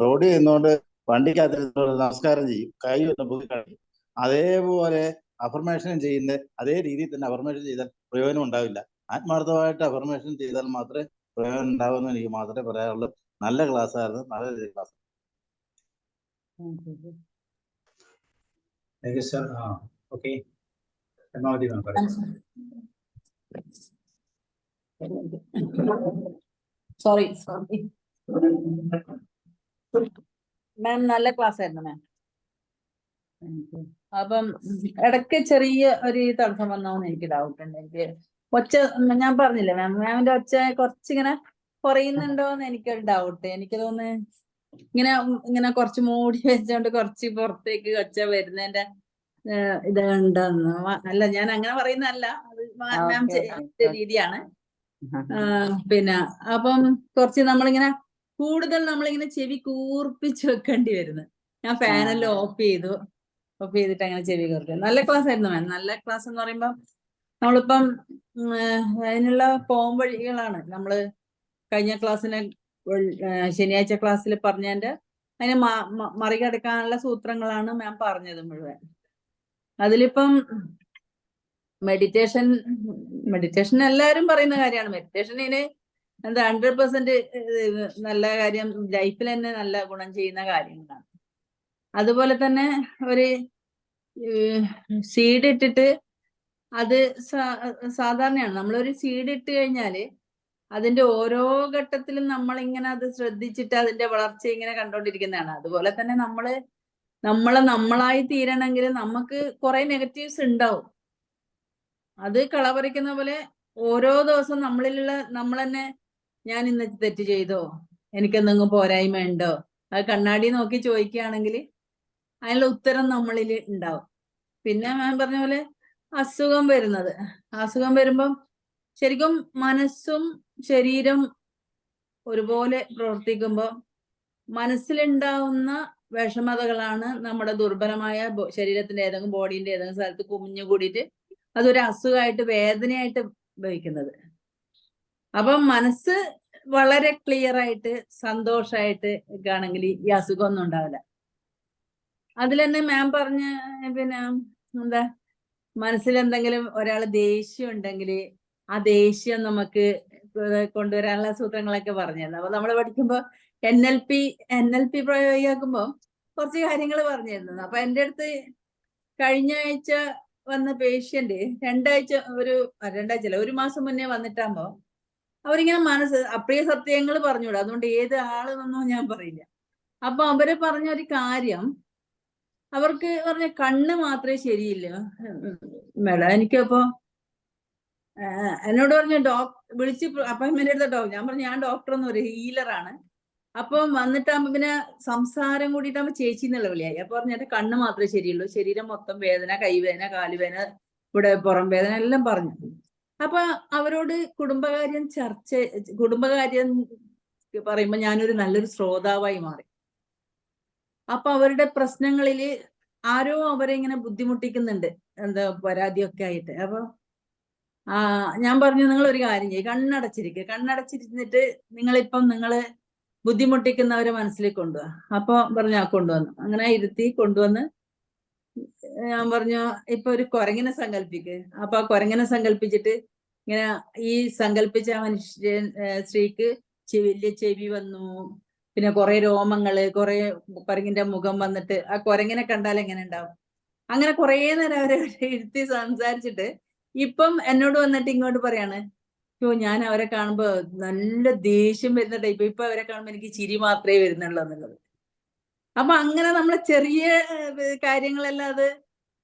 റോഡിൽ നിന്നോണ്ട് വണ്ടിക്കകത്ത് നമസ്കാരം ചെയ്യും, കൈ ഒന്ന് പൊക്കി കാണിക്കും. അതേപോലെ അഫർമേഷൻ ചെയ്യുന്ന അതേ രീതിയിൽ തന്നെ അഫർമേഷൻ ചെയ്താൽ പ്രയോജനം ഉണ്ടാവില്ല. ആത്മാർത്ഥമായിട്ട് അഫർമേഷൻ ചെയ്താൽ മാത്രമേ പ്രയോജനം ഉണ്ടാവുമെന്ന് എനിക്ക് മാത്രമേ പറയാനുള്ളൂ. നല്ല ക്ലാസ് ആയിരുന്നു, നല്ല class. Thank you sir. Okay, പരമാവധി പറയാം. സോറി മാം, നല്ല ക്ലാസ് ആയിരുന്നു മാം. അപ്പം ഇടയ്ക്ക് ചെറിയ ഒരു തടസ്സം വന്നോന്ന് എനിക്ക് ഡൗട്ട് ഉണ്ട്. എനിക്ക് ഒച്ച ഞാൻ പറഞ്ഞില്ലേ മാം, മാമിന്റെ ഒച്ച കുറച്ചിങ്ങനെ കുറയുന്നുണ്ടോന്ന് എനിക്കൊരു ഡൗട്ട്. എനിക്ക് തോന്നുന്നു ഇങ്ങനെ കുറച്ച് മൂടി വെച്ചോണ്ട് കുറച്ച് പുറത്തേക്ക് ഒച്ച വരുന്നതിന്റെ ഇത് ഉണ്ടെന്ന്. അല്ല, ഞാൻ അങ്ങനെ പറയുന്നതല്ല, അത് മാം രീതിയാണ്. പിന്നെ അപ്പം കുറച്ച് നമ്മളിങ്ങനെ കൂടുതൽ നമ്മളിങ്ങനെ ചെവി കൂർപ്പിച്ച് വെക്കേണ്ടി വരുന്നു. ഞാൻ ഫാനെല്ലാം ഓഫ് ചെയ്തിട്ട് അങ്ങനെ ചെവി കൂർപ്പിച്ചു. നല്ല ക്ലാസ് ആയിരുന്നു മാം. നല്ല ക്ലാസ് എന്ന് പറയുമ്പോൾ നമ്മളിപ്പം അതിനുള്ള പോംവഴികളാണ് നമ്മള് കഴിഞ്ഞ ക്ലാസ്സിന് ശനിയാഴ്ച ക്ലാസ്സിൽ പറഞ്ഞതിന്റെ അതിനെ മറികടക്കാനുള്ള സൂത്രങ്ങളാണ് മാം പറഞ്ഞത് മുഴുവൻ. അതിലിപ്പം മെഡിറ്റേഷൻ എല്ലാവരും പറയുന്ന കാര്യമാണ്. മെഡിറ്റേഷന് എന്താ 100% നല്ല കാര്യം, ലൈഫിൽ തന്നെ നല്ല ഗുണം ചെയ്യുന്ന കാര്യങ്ങളാണ്. അതുപോലെ തന്നെ ഒരു സീഡ് ഇട്ടിട്ട് അത് സാധാരണയാണ്. നമ്മളൊരു സീഡ് ഇട്ട് കഴിഞ്ഞാല് അതിന്റെ ഓരോ ഘട്ടത്തിലും നമ്മളിങ്ങനെ അത് ശ്രദ്ധിച്ചിട്ട് അതിന്റെ വളർച്ച ഇങ്ങനെ കണ്ടോണ്ടിരിക്കുന്നതാണ്. അതുപോലെ തന്നെ നമ്മളായി തീരണമെങ്കിൽ നമുക്ക് കുറെ നെഗറ്റീവ്സ് ഉണ്ടാവും. അത് കളപറിക്കുന്ന പോലെ ഓരോ ദിവസം നമ്മൾ തന്നെ ഞാൻ ഇന്ന് തെറ്റ് ചെയ്തോ, എനിക്കെന്തെങ്കിലും പോരായ്മ ഉണ്ടോ, അത് കണ്ണാടി നോക്കി ചോദിക്കുകയാണെങ്കിൽ അതിനുള്ള ഉത്തരം നമ്മളിൽ ഉണ്ടാവും. പിന്നെ ഞാൻ പറഞ്ഞ പോലെ അസുഖം വരുമ്പം ശരിക്കും മനസ്സും ശരീരം ഒരുപോലെ പ്രവർത്തിക്കുമ്പോൾ മനസ്സിലുണ്ടാവുന്ന വിഷമതകളാണ് നമ്മുടെ ദുർബലമായ ശരീരത്തിന്റെ ഏതെങ്കിലും ബോഡീന്റെ ഏതെങ്കിലും സ്ഥലത്ത് കുമിഞ്ഞു കൂടിയിട്ട് അതൊരു അസുഖമായിട്ട് വേദനയായിട്ട് ഉപയോഗിക്കുന്നത്. അപ്പം മനസ്സ് വളരെ ക്ലിയർ ആയിട്ട് സന്തോഷമായിട്ട് ആണെങ്കിൽ ഈ അസുഖമൊന്നും ഉണ്ടാവില്ല. അതിൽ തന്നെ മാം പറഞ്ഞ പിന്നെ എന്താ, മനസ്സിലെന്തെങ്കിലും ഒരാൾ ദേഷ്യം ഉണ്ടെങ്കിൽ ആ ദേഷ്യം നമുക്ക് കൊണ്ടുവരാനുള്ള സൂത്രങ്ങളൊക്കെ പറഞ്ഞിരുന്നു. അപ്പൊ നമ്മൾ പഠിക്കുമ്പോൾ NLP പ്രയോഗിക്കുമ്പോൾ കുറച്ച് കാര്യങ്ങൾ പറഞ്ഞിരുന്നു. അപ്പൊ എൻ്റെ അടുത്ത് കഴിഞ്ഞ ആഴ്ച വന്ന പേഷ്യന്റ് ഒരു മാസം മുന്നേ വന്നിട്ടാകുമ്പോ അവരിങ്ങനെ അപ്രിയ സത്യങ്ങൾ പറഞ്ഞുകൂടാ, അതുകൊണ്ട് ഏത് ആളെന്നൊന്നും ഞാൻ പറയില്ല. അപ്പൊ അവര് പറഞ്ഞൊരു കാര്യം, അവർക്ക് പറഞ്ഞ കണ്ണ് മാത്രമേ ശരിയില്ല മേഡം. എനിക്കപ്പോ എന്നോട് പറഞ്ഞു വിളിച്ച് അപ്പോയിന്റ്മെന്റ് എടുത്ത ഡോക്ടർ. ഞാൻ പറഞ്ഞു ഞാൻ ഡോക്ടറൊന്നും ഒരു ഹീലറാണ്. അപ്പം വന്നിട്ടാകുമ്പോ പിന്നെ സംസാരം കൂടിയിട്ടാകുമ്പോ ചേച്ചി എന്നുള്ള വിളിയായി. അപ്പൊ പറഞ്ഞു എന്റെ കണ്ണ് മാത്രമേ ശരിയുള്ളൂ, ശരീരം മൊത്തം വേദന, കൈവേദന, കാലുവേദന, ഇവിടെ പുറം വേദന എല്ലാം പറഞ്ഞു. അപ്പൊ അവരോട് കുടുംബകാര്യം പറയുമ്പോ ഞാനൊരു നല്ലൊരു ശ്രോതാവായി മാറി. അപ്പൊ അവരുടെ പ്രശ്നങ്ങളില് ആരോ അവരെ ഇങ്ങനെ ബുദ്ധിമുട്ടിക്കുന്നുണ്ട്, എന്താ പരാതിയൊക്കെ ആയിട്ട്. അപ്പൊ ഞാൻ പറഞ്ഞു നിങ്ങൾ ഒരു കാര്യം ചെയ്യും, കണ്ണടച്ചിരുന്നിട്ട് നിങ്ങള് ബുദ്ധിമുട്ടിക്കുന്നവരെ മനസ്സിലേക്ക് കൊണ്ടുപോവാ. അപ്പൊ പറഞ്ഞു കൊണ്ടുവന്നു. അങ്ങനെ ഇരുത്തി കൊണ്ടുവന്ന് ഞാൻ പറഞ്ഞു ഇപ്പൊ ഒരു കുരങ്ങിനെ സങ്കല്പിക്ക്. അപ്പൊ ആ കുരങ്ങിനെ സങ്കല്പിച്ചിട്ട് ഇങ്ങനെ ഈ സങ്കല്പിച്ച സ്ത്രീക്ക് വലിയ ചെവി വന്നു, പിന്നെ കുറെ രോമങ്ങള്, കുറെ കുരങ്ങിന്റെ മുഖം വന്നിട്ട് ആ കുരങ്ങിനെ കണ്ടാൽ എങ്ങനെ ഉണ്ടാവും. അങ്ങനെ കുറെ നേരം അവരെ ഇരുത്തി സംസാരിച്ചിട്ട് ഇപ്പം എന്നോട് വന്നിട്ട് ഇങ്ങോട്ട് പറയാണ്, ഞാൻ അവരെ കാണുമ്പോ നല്ല ദേഷ്യം വരുന്ന ടൈപ്പ്, ഇപ്പൊ അവരെ കാണുമ്പോ എനിക്ക് ചിരി മാത്രമേ വരുന്നുള്ളൂ എന്നുള്ളത്. അപ്പൊ അങ്ങനെ നമ്മളെ ചെറിയ കാര്യങ്ങളെല്ലാം അത്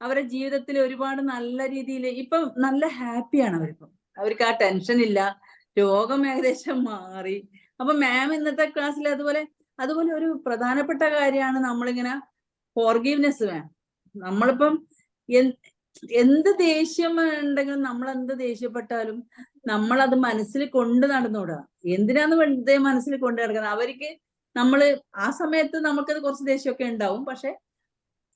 അവരുടെ ജീവിതത്തിൽ ഒരുപാട് നല്ല രീതിയിൽ ഇപ്പം നല്ല ഹാപ്പിയാണ് അവരിപ്പം. അവർക്ക് ആ ടെൻഷൻ ഇല്ല, രോഗം ഏകദേശം മാറി. അപ്പൊ മാം ഇന്നത്തെ ക്ലാസ്സിൽ അതുപോലെ ഒരു പ്രധാനപ്പെട്ട കാര്യമാണ് നമ്മളിങ്ങനെ ഫോർഗീവ്നെസ് വേണം. നമ്മളിപ്പം എന്ത് ദേഷ്യം ഉണ്ടെങ്കിലും നമ്മൾ എന്ത് ദേഷ്യപ്പെട്ടാലും നമ്മളത് മനസ്സിൽ കൊണ്ട് നടന്നുകൂടാ. എന്തിനാന്ന് വെറുതെ മനസ്സിൽ കൊണ്ട് നടക്കുന്നത്? അവർക്ക് ആ സമയത്ത് നമുക്കത് കുറച്ച് ദേഷ്യമൊക്കെ ഉണ്ടാവും, പക്ഷെ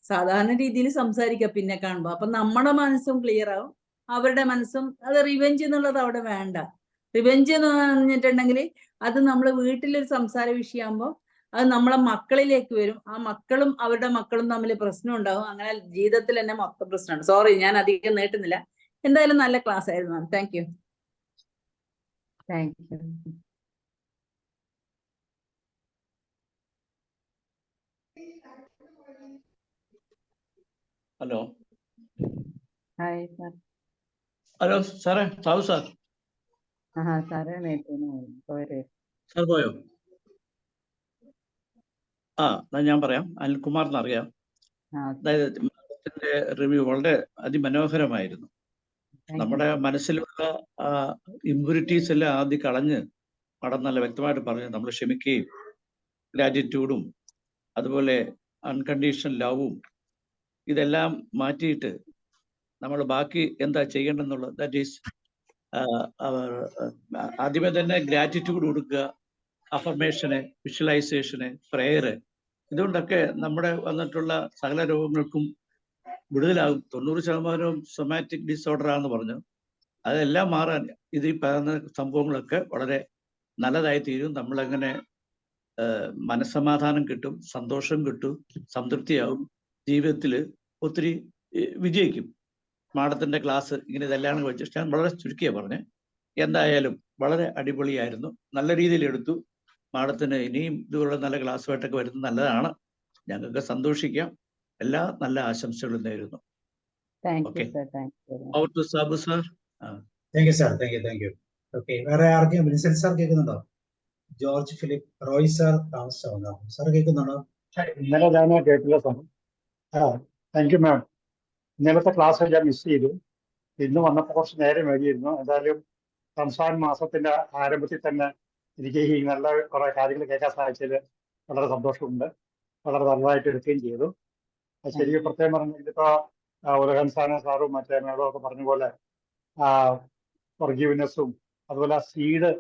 സാധാരണ രീതിയിൽ സംസാരിക്കാം പിന്നെ കാണുമ്പോ. അപ്പൊ നമ്മുടെ മനസ്സും ക്ലിയർ ആവും, അവരുടെ മനസ്സും. അത് റിവെഞ്ച് എന്നുള്ളത് അവിടെ വേണ്ട. റിവെഞ്ച് എന്ന് പറഞ്ഞിട്ടുണ്ടെങ്കിൽ അത് നമ്മൾ വീട്ടിലൊരു സംസാര വിഷയമാകുമ്പോൾ അത് നമ്മളെ മക്കളിലേക്ക് വരും. ആ മക്കളും അവരുടെ മക്കളും തമ്മിൽ പ്രശ്നം ഉണ്ടാവും. അങ്ങനെ ജീവിതത്തിൽ തന്നെ മൊത്തം പ്രശ്നമാണ്. സോറി, ഞാൻ അധികം നീട്ടുന്നില്ല. എന്തായാലും നല്ല ക്ലാസ് ആയിരുന്നു ma'am. Thank you. Thank you. Hello hi sir. Hello സാറേ, സാബു സാർ. സാറ് പോരെ. സാർ പോയോ? എന്നാ ഞാൻ പറയാം. അനിൽകുമാർ എന്നറിയാം. അതായത് മാഡത്തിന്റെ റിവ്യൂ വളരെ അതിമനോഹരമായിരുന്നു. നമ്മുടെ മനസ്സിലുള്ള ഇമ്പ്യൂരിറ്റീസ് എല്ലാം ആദ്യം കളഞ്ഞ് മാഡം നല്ല വ്യക്തമായിട്ട് പറഞ്ഞു. നമ്മൾ ക്ഷമിക്കുകയും ഗ്രാറ്റിറ്റ്യൂഡും അതുപോലെ അൺകണ്ടീഷണൽ ലവും ഇതെല്ലാം മാറ്റിയിട്ട് നമ്മൾ ബാക്കി എന്താ ചെയ്യേണ്ടെന്നുള്ളത്, ദാറ്റ് ഈസ് ആദ്യമേ തന്നെ ഗ്രാറ്റിറ്റ്യൂഡ് കൊടുക്കുക, അഫർമേഷന്, വിഷ്വലൈസേഷന്, പ്രെയറ്, ഇതുകൊണ്ടൊക്കെ നമ്മുടെ വന്നിട്ടുള്ള സകല രോഗങ്ങൾക്കും വിടുതലാകും. 90% സൊമാറ്റിക് ഡിസോർഡർ ആണെന്ന് പറഞ്ഞു. അതെല്ലാം മാറാൻ ഇത് ഈ പറയുന്ന സംഭവങ്ങളൊക്കെ വളരെ നല്ലതായി തീരും. നമ്മളെങ്ങനെ മനസ്സമാധാനം കിട്ടും, സന്തോഷം കിട്ടും, സംതൃപ്തിയാവും, ജീവിതത്തിൽ ഒത്തിരി വിജയിക്കും. മാഡത്തിന്റെ ക്ലാസ് ഇങ്ങനെ ഇതെല്ലാം വെച്ചിട്ട് ഞാൻ വളരെ ചുരുക്കിയാണ് പറഞ്ഞേ. എന്തായാലും വളരെ അടിപൊളിയായിരുന്നു, നല്ല രീതിയിൽ എടുത്തു. മാഡത്തിന് ഇനിയും ഇതുപോലുള്ള നല്ല ക്ലാസ്സുമായിട്ടൊക്കെ വരുന്നത് നല്ലതാണ്. ഞങ്ങൾക്ക് സന്തോഷിക്കാം. എല്ലാ നല്ല ആശംസകളും നേരുന്നു. Okay, over to Sabu sir. Thank you sir. Thank you. Okay, വേറെ ആർക്കും വിൻസെന്റ് സാർ കേൾക്കുന്നുണ്ടോ? ജോർജ് ഫിലിപ്പ്, റോയ് സാർ താമസിച്ചാവുന്നോ? സാർ കേൾക്കുന്നുണ്ടോ? ഇന്നലെ ഞാൻ കേട്ടില്ല സാർ. താങ്ക് യു മാം. ഇന്നലത്തെ ക്ലാസ് ഞാൻ മിസ് ചെയ്തു. ഇന്ന് വന്നപ്പോൾ കുറച്ച് നേരം വൈകിയിരുന്നു. എന്തായാലും റംസാൻ മാസത്തിന്റെ ആരംഭത്തിൽ തന്നെ എനിക്ക് ഈ നല്ല കുറെ കാര്യങ്ങൾ കേൾക്കാൻ സാധിച്ചതിൽ വളരെ സന്തോഷമുണ്ട്. വളരെ നല്ലതായിട്ട് എടുക്കുകയും ചെയ്തു. അത് ശരിക്കും പ്രത്യേകം പറഞ്ഞാൽ ഇതിപ്പോ ഉലഹൻ സാറും മറ്റേ മേഡവും ഒക്കെ പറഞ്ഞ പോലെ ഫോർഗീവ്നെസ്സും അതുപോലെ സീഡ്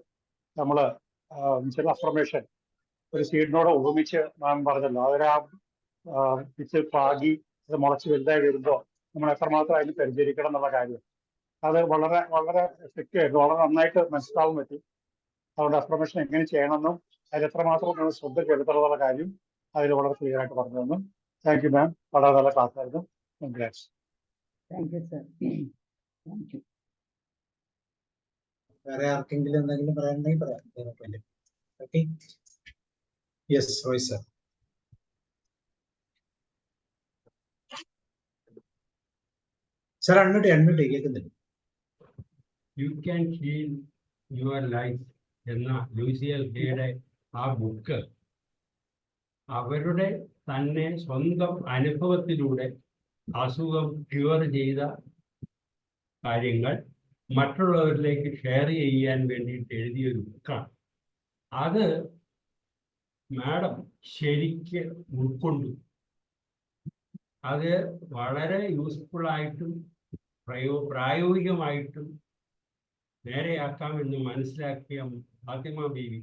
നമ്മള് ചില അഫർമേഷൻ ഒരു സീഡിനോട് ഉപമിച്ച് മാം പറഞ്ഞല്ലോ, അവരാ പിച്ച് പാകി അത് മുളച്ച് വലുതായി വരുമ്പോൾ നമ്മൾ എത്രമാത്രം അതിന് പരിചരിക്കണം എന്നുള്ള കാര്യം അത് വളരെ വളരെ എഫക്റ്റീവായിരുന്നു. വളരെ നന്നായിട്ട് മനസ്സിലാവാൻ പറ്റി. അതുകൊണ്ട് അഫർമേഷൻ എങ്ങനെ ചെയ്യണമെന്നും അതിൽ എത്രമാത്രം നമ്മൾ ശ്രദ്ധ ചെലുത്തണമെന്നുള്ള കാര്യം അതിൽ വളരെ ക്ലിയർ ആയിട്ട് പറഞ്ഞു തന്നു. Thank you ma'am. വളരെ നല്ല ക്ലാസ് ആയിരുന്നു. Congrats. Thank you sir. Thank you. വേറെ ആർക്കെങ്കിലും എന്തെങ്കിലും പറയാനുണ്ടെങ്കിൽ പറയാം. Okay, yes Roy sir. Sir unmute കേൾക്കുന്നില്ല. You can heal your life എന്ന ലൂസിയൽ ഹേയുടെ ആ ബുക്ക് അവരുടെ തന്നെ സ്വന്തം അനുഭവത്തിലൂടെ അസുഖം ക്യൂർ ചെയ്ത കാര്യങ്ങൾ മറ്റുള്ളവരിലേക്ക് ഷെയർ ചെയ്യാൻ വേണ്ടിയിട്ട് എഴുതിയൊരു ബുക്കാണ്. അത് മാഡം ശരിക്ക് ഉൾക്കൊണ്ടു. അത് വളരെ യൂസ്ഫുൾ ആയിട്ടും പ്രായോഗികമായിട്ടും നേരെയാക്കാമെന്ന് മനസ്സിലാക്കിയ ഫാത്തിമ ബീവി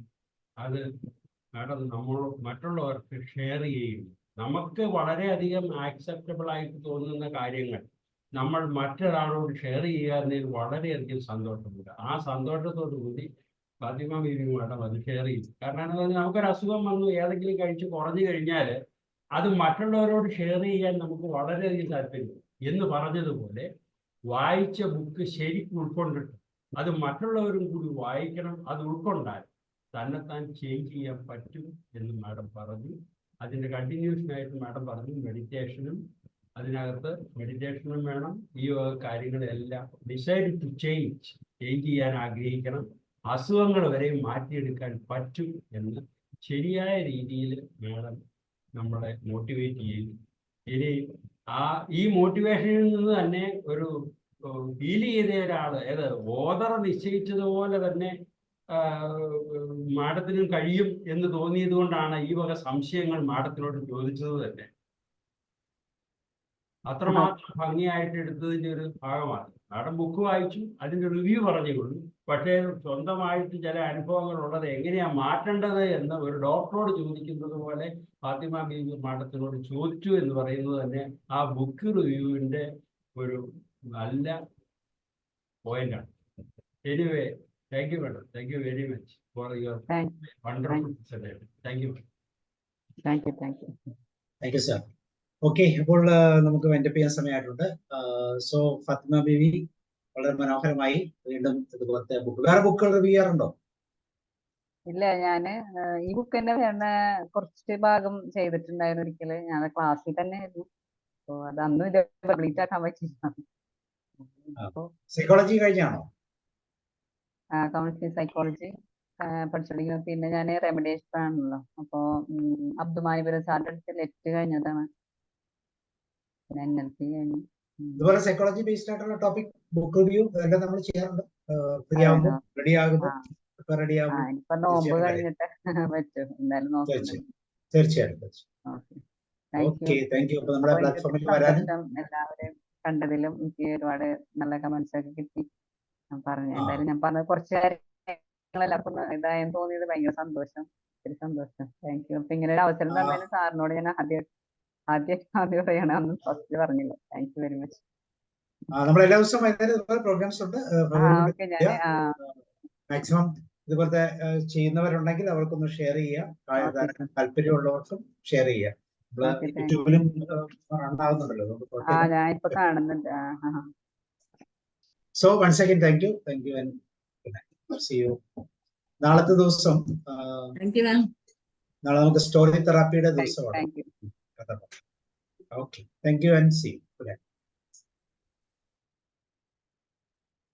അത് മാഡം മറ്റുള്ളവർക്ക് ഷെയർ ചെയ്യും. നമുക്ക് വളരെയധികം ആക്സെപ്റ്റബിൾ ആയിട്ട് തോന്നുന്ന കാര്യങ്ങൾ നമ്മൾ മറ്റൊരാളോട് ഷെയർ ചെയ്യാതിൽ വളരെയധികം സന്തോഷമുണ്ട്. ആ സന്തോഷത്തോടു കൂടി ഫാത്തിമ ബീവി മാഡം അത് ഷെയർ ചെയ്യും. കാരണം നമുക്കൊരു അസുഖം വന്നു ഏതെങ്കിലും കഴിച്ച് കുറഞ്ഞു കഴിഞ്ഞാൽ അത് മറ്റുള്ളവരോട് ഷെയർ ചെയ്യാൻ നമുക്ക് വളരെയധികം താല്പര്യം എന്ന് പറഞ്ഞതുപോലെ വായിച്ച ബുക്ക് ശരിക്കും ഉൾക്കൊണ്ടിട്ട് അത് മറ്റുള്ളവരും കൂടി വായിക്കണം. അത് ഉൾക്കൊണ്ടാൽ തന്നെത്താൻ ചേഞ്ച് ചെയ്യാൻ പറ്റും എന്ന് മാഡം പറഞ്ഞു. അതിൻ്റെ കണ്ടിന്യൂഷനായിട്ട് മാഡം പറഞ്ഞു മെഡിറ്റേഷനും അതിനകത്ത് മെഡിറ്റേഷനും വേണം. ഈ കാര്യങ്ങളെല്ലാം ഡിസൈഡ് ടു ചേഞ്ച് ചെയ്യാൻ ആഗ്രഹിക്കണം. അസുഖങ്ങൾ വരെ മാറ്റിയെടുക്കാൻ പറ്റും എന്ന് ശരിയായ രീതിയിൽ മാഡം നമ്മളെ മോട്ടിവേറ്റ് ചെയ്തു. ഇനി ഈ മോട്ടിവേഷനിൽ നിന്ന് തന്നെ ഒരു ഫീൽ ചെയ്ത ഒരാള് ഓദർ നിശ്ചയിച്ചതുപോലെ തന്നെ മാഡത്തിനും കഴിയും എന്ന് തോന്നിയത് കൊണ്ടാണ് ഈ വക സംശയങ്ങൾ മാഡത്തിനോട് ചോദിച്ചത് തന്നെ. അത്രമാത്രം ഭംഗിയായിട്ട് എടുത്തതിൻ്റെ ഒരു ഭാഗമാണ്. മാഡം ബുക്ക് വായിച്ചു, അതിൻ്റെ റിവ്യൂ പറഞ്ഞുകൊള്ളു. പക്ഷേ സ്വന്തമായിട്ട് ചില അനുഭവങ്ങൾ ഉള്ളത് എങ്ങനെയാണ് മാറ്റേണ്ടത് എന്ന് ഒരു ഡോക്ടറോട് ചോദിക്കുന്നത് പോലെ ഫാത്തിമ ബീവി മാഡത്തിനോട് ചോദിച്ചു എന്ന് പറയുന്നത് തന്നെ ആ ബുക്ക് റിവ്യൂവിൻ്റെ ഒരു നല്ല പോയിന്റാണ്. Anyway, thank you madam. Thank you very much for your wonderful presentation. Thank you. Thank you thank you. Thank you sir. Okay, അപ്പോൾ നമുക്ക് വെൻഡപ്പ് ചെയ്യാൻ സമയമായിട്ടുണ്ട്. സോ ഫാത്തിമ ബീവി വളരെ മനോഹരമായി വീണ്ടും ഇതുപോലത്തെ ബുക്ക്, വേറെ ബുക്കുകൾ റിവ്യൂ ചെയ്യാറുണ്ടോ? ഇല്ല, ഞാന് ഈ ബുക്ക് തന്നെ വേണ്ട കുറച്ച് ഭാഗം ചെയ്തിട്ടുണ്ടായിരുന്നു ഒരിക്കല്. ഞാൻ ക്ലാസ്സിൽ തന്നെ ആയിരുന്നു. അപ്പൊ അത് അന്നും ഇത് കംപ്ലീറ്റ് ആക്കാൻ പറ്റില്ല. അപ്പൊ സൈക്കോളജി കഴിഞ്ഞാണോ? കൗൺസിലിംഗ് സൈക്കോളജി പഠിച്ചോണ്ടിരിക്കുന്നത്. പിന്നെ ഞാൻ റെമഡിയേഷൻ ആണല്ലോ. അപ്പൊ അബ്ദുമാനിപുരം സാറിന്റെ അടുത്ത് ലെറ്റ് കഴിഞ്ഞതാണ്. പിന്നെ NLP കഴിഞ്ഞു. ഇതുപോലെ സൈക്കോളജി ബേസ്ഡ് ആയിട്ടുള്ള ടോപ്പിക് ബുക്ക് റിവ്യൂ എല്ലാം നമ്മൾ ചെയ്യാറുണ്ട്. ഫ്രീ ആകുമ്പോൾ റെഡി ആകുമ്പോൾ റെഡി ആകുമ്പോൾ ഇപ്പൊ നോമ്പ് കഴിഞ്ഞിട്ട് പറ്റും. എന്തായാലും നോക്കുന്നുണ്ട്. തീർച്ചയായിട്ടും. Okay, thank U. അപ്പൊ നമ്മുടെ പ്ലാറ്റ്ഫോമിൽ വരാനും എല്ലാവരെയും കണ്ടതിലും എനിക്ക് ഒരുപാട് നല്ല കമന്റ്സ് ഒക്കെ കിട്ടി. ഞാൻ പറഞ്ഞു, എന്തായാലും ഞാൻ പറഞ്ഞത് കുറച്ച് കാര്യങ്ങളെല്ലാം ഇതായെന്ന് തോന്നിയത് ഭയങ്കര സന്തോഷം. ഒത്തിരി സന്തോഷം. Thank you. അപ്പൊ ഇങ്ങനെ ഒരു അവസരം തന്നതിന് സാറിനോട് ഞാൻ ആദ്യം പറയണം, അന്ന് ഫസ്റ്റ് പറഞ്ഞില്ല. Thank you very much. നമ്മൾ എല്ലാ ദിവസവും വൈകുന്നേരം പ്രോഗ്രാംസ് ഉണ്ട്. മാക്സിമം ഇതുപോലത്തെ ചെയ്യുന്നവരുണ്ടെങ്കിൽ അവർക്കൊന്ന് ഷെയർ ചെയ്യാം. താല്പര്യമുള്ളവർക്കും ഷെയർ ചെയ്യാം. യൂട്യൂബിലും ഉണ്ടാകുന്നുണ്ടല്ലോ. ഞാൻ ഇപ്പൊ കാണുന്നുണ്ട്. So once again thank you and see you. നാളത്തെ ദിവസം നാളെ നമുക്ക് സ്റ്റോറി തെറാപ്പിയുടെ ദിവസമാണ്. Okay, thank you and see U.